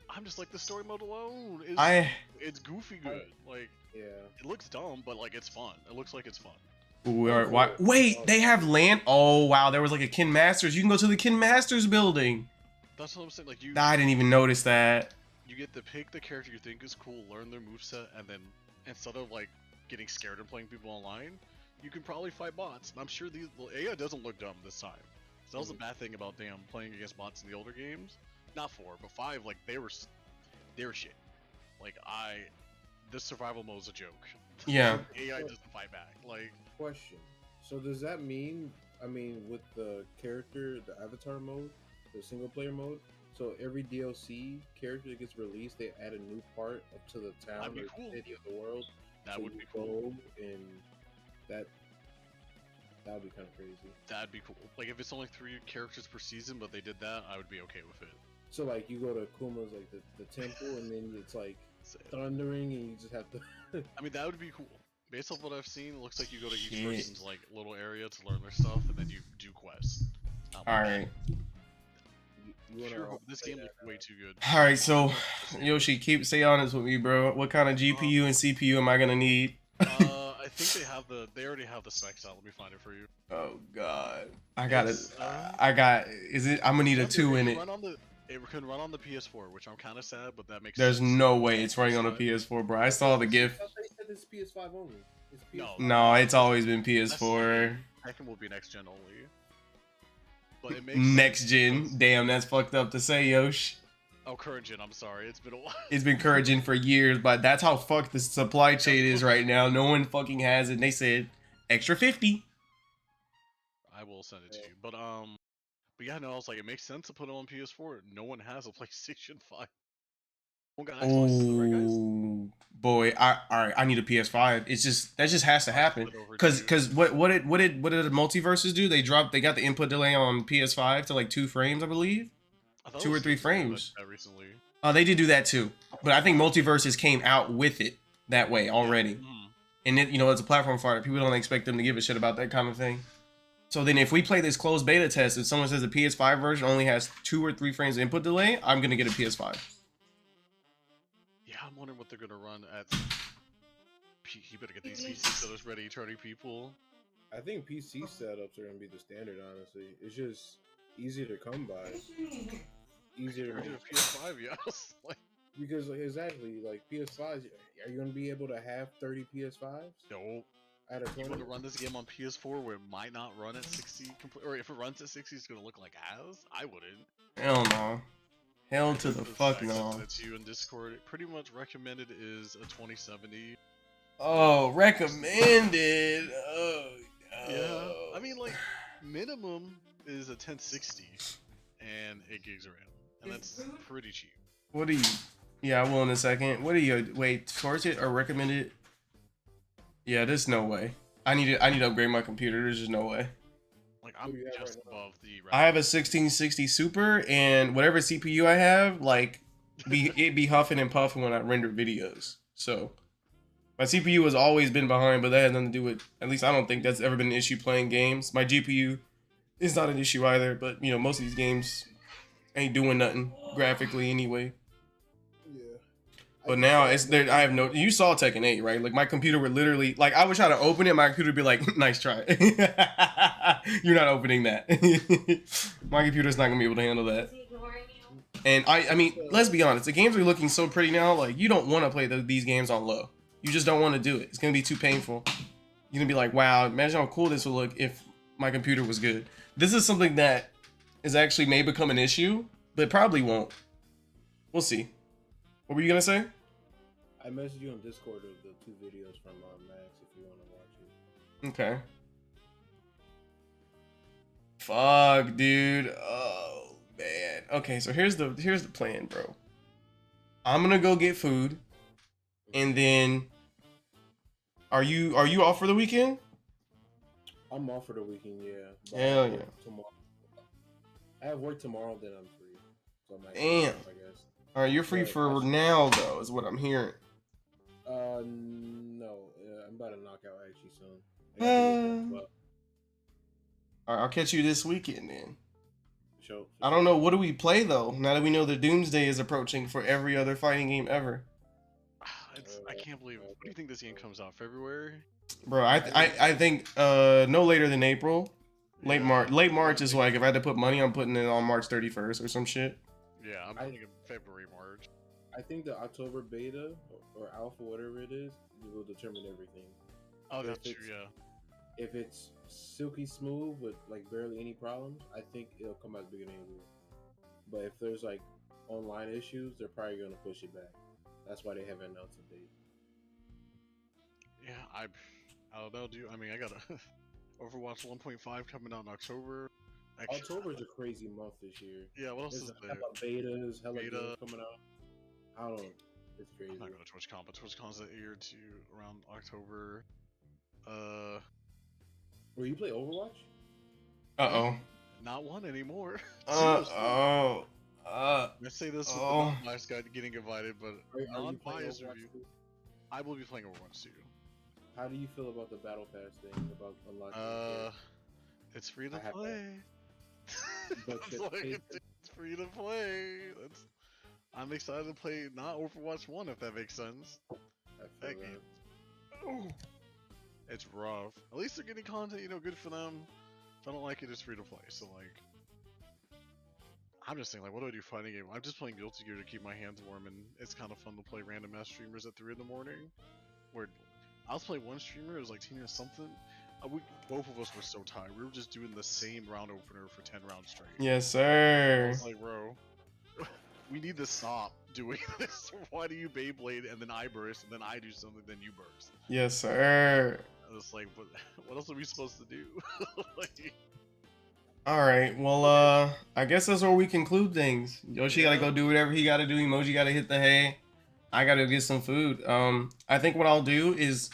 I'm just like, the story mode alone is it's goofy good. Like, yeah, it looks dumb, but like, it's fun. It looks like it's fun. Wait, they have land. Oh wow, there was like a Kin Masters. You can go to the Kin Masters building. That's what I'm saying. Like, I didn't even notice that. You get to pick the character you think is cool, learn their moveset, and then instead of like getting scared and playing people online, you can probably fight bots. And I'm sure the AI doesn't look dumb this time. So that was the bad thing about playing against bots in the older games. Not 4, but 5. Like, they were shit. Like, this survival mode is a joke. Yeah. AI doesn't fight back. Like, question. So does that mean? I mean, with the character, the avatar mode, the single player mode. So every DLC character that gets released, they add a new part up to the town or city of the world. That would be cool. And that would be kind of crazy. That'd be cool. Like, if it's only 3 characters per season, but they did that, I would be okay with it. So like, you go to Kuma's like the temple, and then it's like thundering, and you just have to. I mean, that would be cool. Based off what I've seen, it looks like you go to each person's like little area to learn their stuff, and then you do quests. All right. This game looks way too good. All right, so Yoshi, stay honest with me, bro. What kind of GPU and CPU am I gonna need? I think they already have the specs out. Let me find it for you. Oh God, I'm gonna need a 2 in it. It can run on the PS4, which I'm kind of sad, but that makes There's sense. no way it's running on a PS4, bro. I saw the GIF. I thought they said it's PS5 only. It's PS5. No, it's always been PS4. Tekken will be next gen only. But it makes Next gen. Damn, that's fucked up to say, Yosh. Oh, current gen. I'm sorry. It's been a while. It's been current gen for years, but that's how fucked the supply chain is right now. No one fucking has it. And they said extra 50. I will send it to you. But yeah, no, I was like, it makes sense to put it on PS4. No one has a PlayStation 5. Oh boy, all right, I need a PS5. That just has to happen. Cause what did the multiverses do? They got the input delay on PS5 to like 2 frames, I believe. 2 or 3 frames. Recently. They did do that too, but I think multiverses came out with it that way already. And it, it's a platform fighter. People don't expect them to give a shit about that kind of thing. So then if we play this closed beta test, if someone says the PS5 version only has 2 or 3 frames input delay, I'm gonna get a PS5. Yeah, I'm wondering what they're gonna run at. You better get these PC setups ready, turning people. I think PC setups are gonna be the standard. Honestly, it's just easier to come by. Easier to make. PS5, yes. Because exactly, like PS5s, are you gonna be able to have 30 PS5s? No. Out of 20? You want to run this game on PS4 where it might not run at 60, or if it runs at 60, it's gonna look like as? I wouldn't. Hell no. Hell to the Just fuck I sent no. it to you in Discord. Pretty much recommended is a 2070. Oh, recommended. Oh, Yeah, no. I mean like minimum is a 1060 and 8 gigs of RAM, and that's pretty cheap. What do you? Yeah, I will in a second. What do you? Wait, torch it or recommend it? Yeah, there's no way. I need to upgrade my computer. There's just no way. Like What I'm do you have just right now? above the. I have a 1660 Super, and whatever CPU I have, like, it be huffing and puffing when I render videos. So my CPU has always been behind, but that has nothing to do with. At least I don't think that's ever been an issue playing games. My GPU is not an issue either, but you know most of these games ain't doing nothing graphically anyway. Yeah. But now it's there. I have no. You saw Tekken 8, right? Like my computer would literally, like I would try to open it, my computer would be like, "Nice try." You're not opening that. My computer's not gonna be able to handle that. And I mean, let's be honest. The games are looking so pretty now. Like you don't want to play these games on low. You just don't want to do it. It's gonna be too painful. You're gonna be like, "Wow, imagine how cool this would look if my computer was good." This is something that is actually may become an issue, but probably won't. We'll see. What were you gonna say? I messaged you on Discord of the 2 videos from Max if you want to watch it. Okay. Fuck, dude. Oh man. Okay, so here's the plan, bro. I'm gonna go get food, and then are you off for the weekend? I'm off for the weekend, yeah. But Hell I have yeah. work tomorrow. I have work tomorrow, then I'm free. So I might Damn. I guess. All right, you're free Right, for that's- now, though, is what I'm hearing. No. I'm about to knock out actually soon. I gotta do it, but All right, I'll catch you this weekend then. show. I don't know. What do we play though? Now that we know the Doomsday is approaching for every other fighting game ever, I can't believe. What do you think this game comes out? February? bro. I think no later than April. Late March. Late March is like if I had to put money, I'm putting it on March 31st or some shit. Yeah, I'm thinking February, March. I think the October beta or alpha, whatever it is, will determine everything. Oh, If that's true. it's- Yeah. If it's silky smooth with like barely any problems, I think it'll come out at the beginning of the year. But if there's like online issues, they're probably gonna push it back. That's why they haven't announced a date. Yeah, I don't know, dude. I mean, I got a Overwatch 1.5 coming out in October. October's a crazy month this year. Yeah, what else There's is there? hella betas, hella Beta. games coming out. I don't know. It's crazy. I'm not going to TwitchCon, but TwitchCon's that year to around October. Where you play Overwatch? Uh Not one anymore. oh. Seriously. I say this with the oh. non-biased guy getting invited, but Are you playing non-biased Overwatch review. too? I will be playing Overwatch 2. How do you feel about the Battle Pass thing? About unlocking the character? It's free to I have play. But It's like, it's free to play. I'm excited to play not Overwatch 1 if that makes sense. I That feel game. that. Oh, it's rough. At least they're getting content, good for them. If I don't like it, it's free to play. So like, I'm just saying, like, what do I do fighting game? I'm just playing Guilty Gear to keep my hands warm, and it's kind of fun to play random ass streamers at 3 in the morning. Where I was playing one streamer, it was like Tina something. Both of us were so tired. We were just doing the same round opener for 10 rounds straight. Yes, I sir. was like, bro, we need to stop doing this. Why do you Beyblade and then I burst and then I do something, then you burst? Yes, sir. I was like, what else are we supposed to do? Like, All right. Well, I guess that's where we conclude things. Yoshi gotta go do whatever he gotta do. Emoji gotta hit the hay. I gotta get some food. I think what I'll do is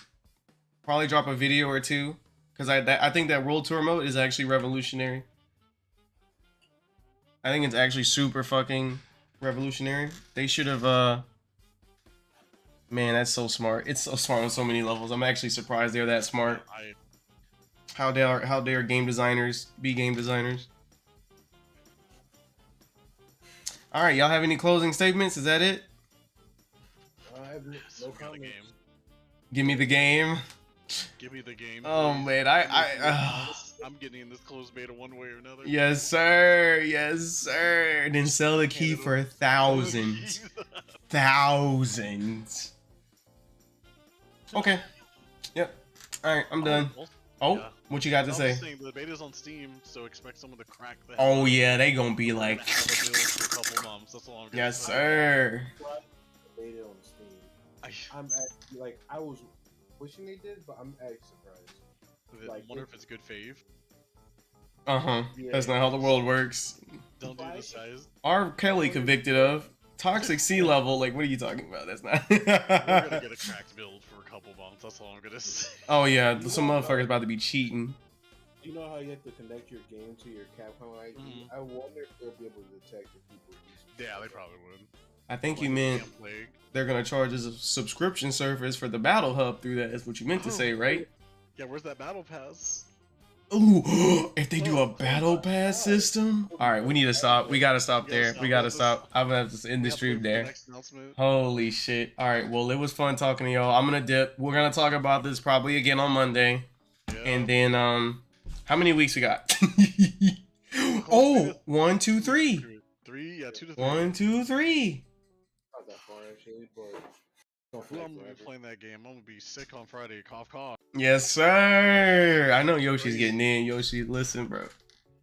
probably drop a video or two because I think that World Tour mode is actually revolutionary. I think it's actually super fucking revolutionary. They should have. Man, that's so smart. It's so smart on so many levels. I'm actually surprised they're that smart. How dare game designers be game designers? All right, y'all have any closing statements? Is that it? I have no comments. Give me the game. Give me the game. Oh please. man, I'm getting in this closed beta one way or another. yes sir, yes sir. And then sell the key for thousands, thousands. Okay. Yep. All right, I'm done. Oh, Yeah. what you got to I was say? just saying, the beta's on Steam, so expect someone to crack the. Oh yeah, they gonna be We're like, gonna have a build for a couple months. That's all I'm gonna yes say. sir. Beta on Steam. I'm actually like I was wishing they did, but I'm actually surprised. I Like, wonder if it's good fave. That's not how the world works. Don't do this, guys. R. Kelly convicted of toxic sea level. Like, what are you talking about? That's not. We're gonna get a cracked build for a couple months. That's all I'm gonna say. Oh yeah, some motherfuckers about to be cheating. You know how you have to connect your game to your Capcom ID? Mhm. I wonder if they'll be able to detect if people use. Yeah, they probably would. I think Like you the meant damn plague. they're gonna charge us a subscription service for the Battle Hub through that. Is what you meant to say, right? Yeah, where's that battle pass? Ooh, if they do a battle pass system. All right, we need to stop. We gotta stop there. We gotta stop. I'm gonna have to end the stream there. Next announcement. Holy shit. All right, well, it was fun talking to y'all. I'm gonna dip. We're gonna talk about this probably again on Monday. Yeah. And then, how many weeks we got? Oh, 1, 2, 3. 3, yeah, 2 to 3. 1, 2, 3. Not that far actually, but don't Ooh, feel like I'm gonna be forever. playing that game. I'm gonna be sick on Friday. Cough, cough. Yes, sir. I know Yoshi's getting in. Yoshi, listen, bro.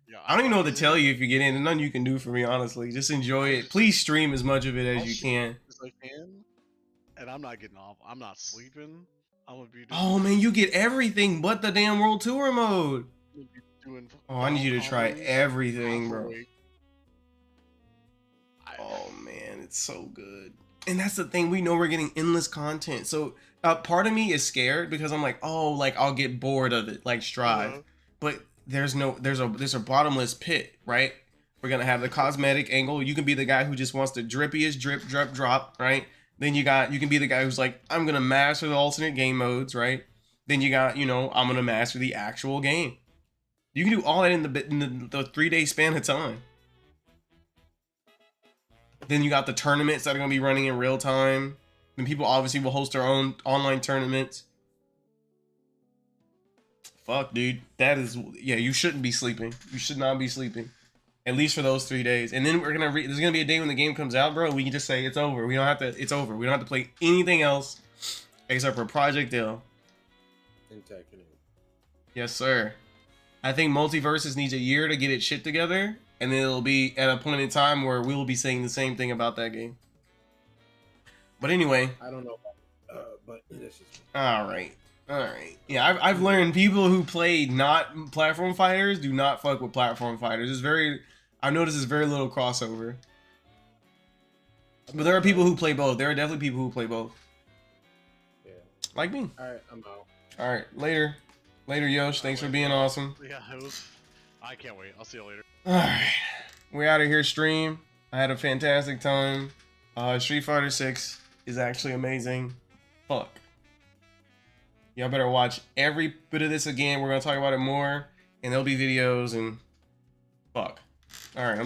Yeah, I don't even know what to tell you if you get in. There's nothing you can do for me, honestly. Just enjoy it. Please stream as much of it as you can. As I can, and I'm not getting off. I'm not sleeping. I'm gonna be doing. Oh, man, you get everything but the damn World Tour mode. Doing Oh, I need you to try combos, everything, half bro. awake. Oh, man, it's so good. And that's the thing. We know we're getting endless content. So part of me is scared because I'm like, oh, like I'll get bored of it, like Strive. But there's a bottomless pit, right? We're gonna have the cosmetic angle. You can be the guy who just wants the drippiest drip, drop, right? Then you can be the guy who's like, I'm gonna master the alternate game modes, right? Then you got, I'm gonna master the actual game. You can do all that in the 3-day span of time. Then you got the tournaments that are gonna be running in real time. Then people obviously will host their own online tournaments. Fuck, dude. That is, yeah, you shouldn't be sleeping. You should not be sleeping. At least for those 3 days. And then there's gonna be a day when the game comes out, bro. We can just say it's over. We don't have to, it's over. We don't have to play anything else except for Project L. Yes, sir. I think Multiverses needs a year to get its shit together. And then it'll be at a point in time where we will be saying the same thing about that game. But anyway. I don't know, but that's just. All right. Yeah, I've learned people who play not platform fighters do not fuck with platform fighters. I've noticed there's very little crossover. But there are people who play both. There are definitely people who play both. Yeah. Like me. All right, I'm out. All right, later. Later, Yosh. Thanks for being awesome. Yeah, I can't wait. I'll see you later. All right. We're out of here, stream. I had a fantastic time. Street Fighter 6 is actually amazing. Fuck. Y'all better watch every bit of this again. We're going to talk about it more. And there'll be videos and fuck. All right.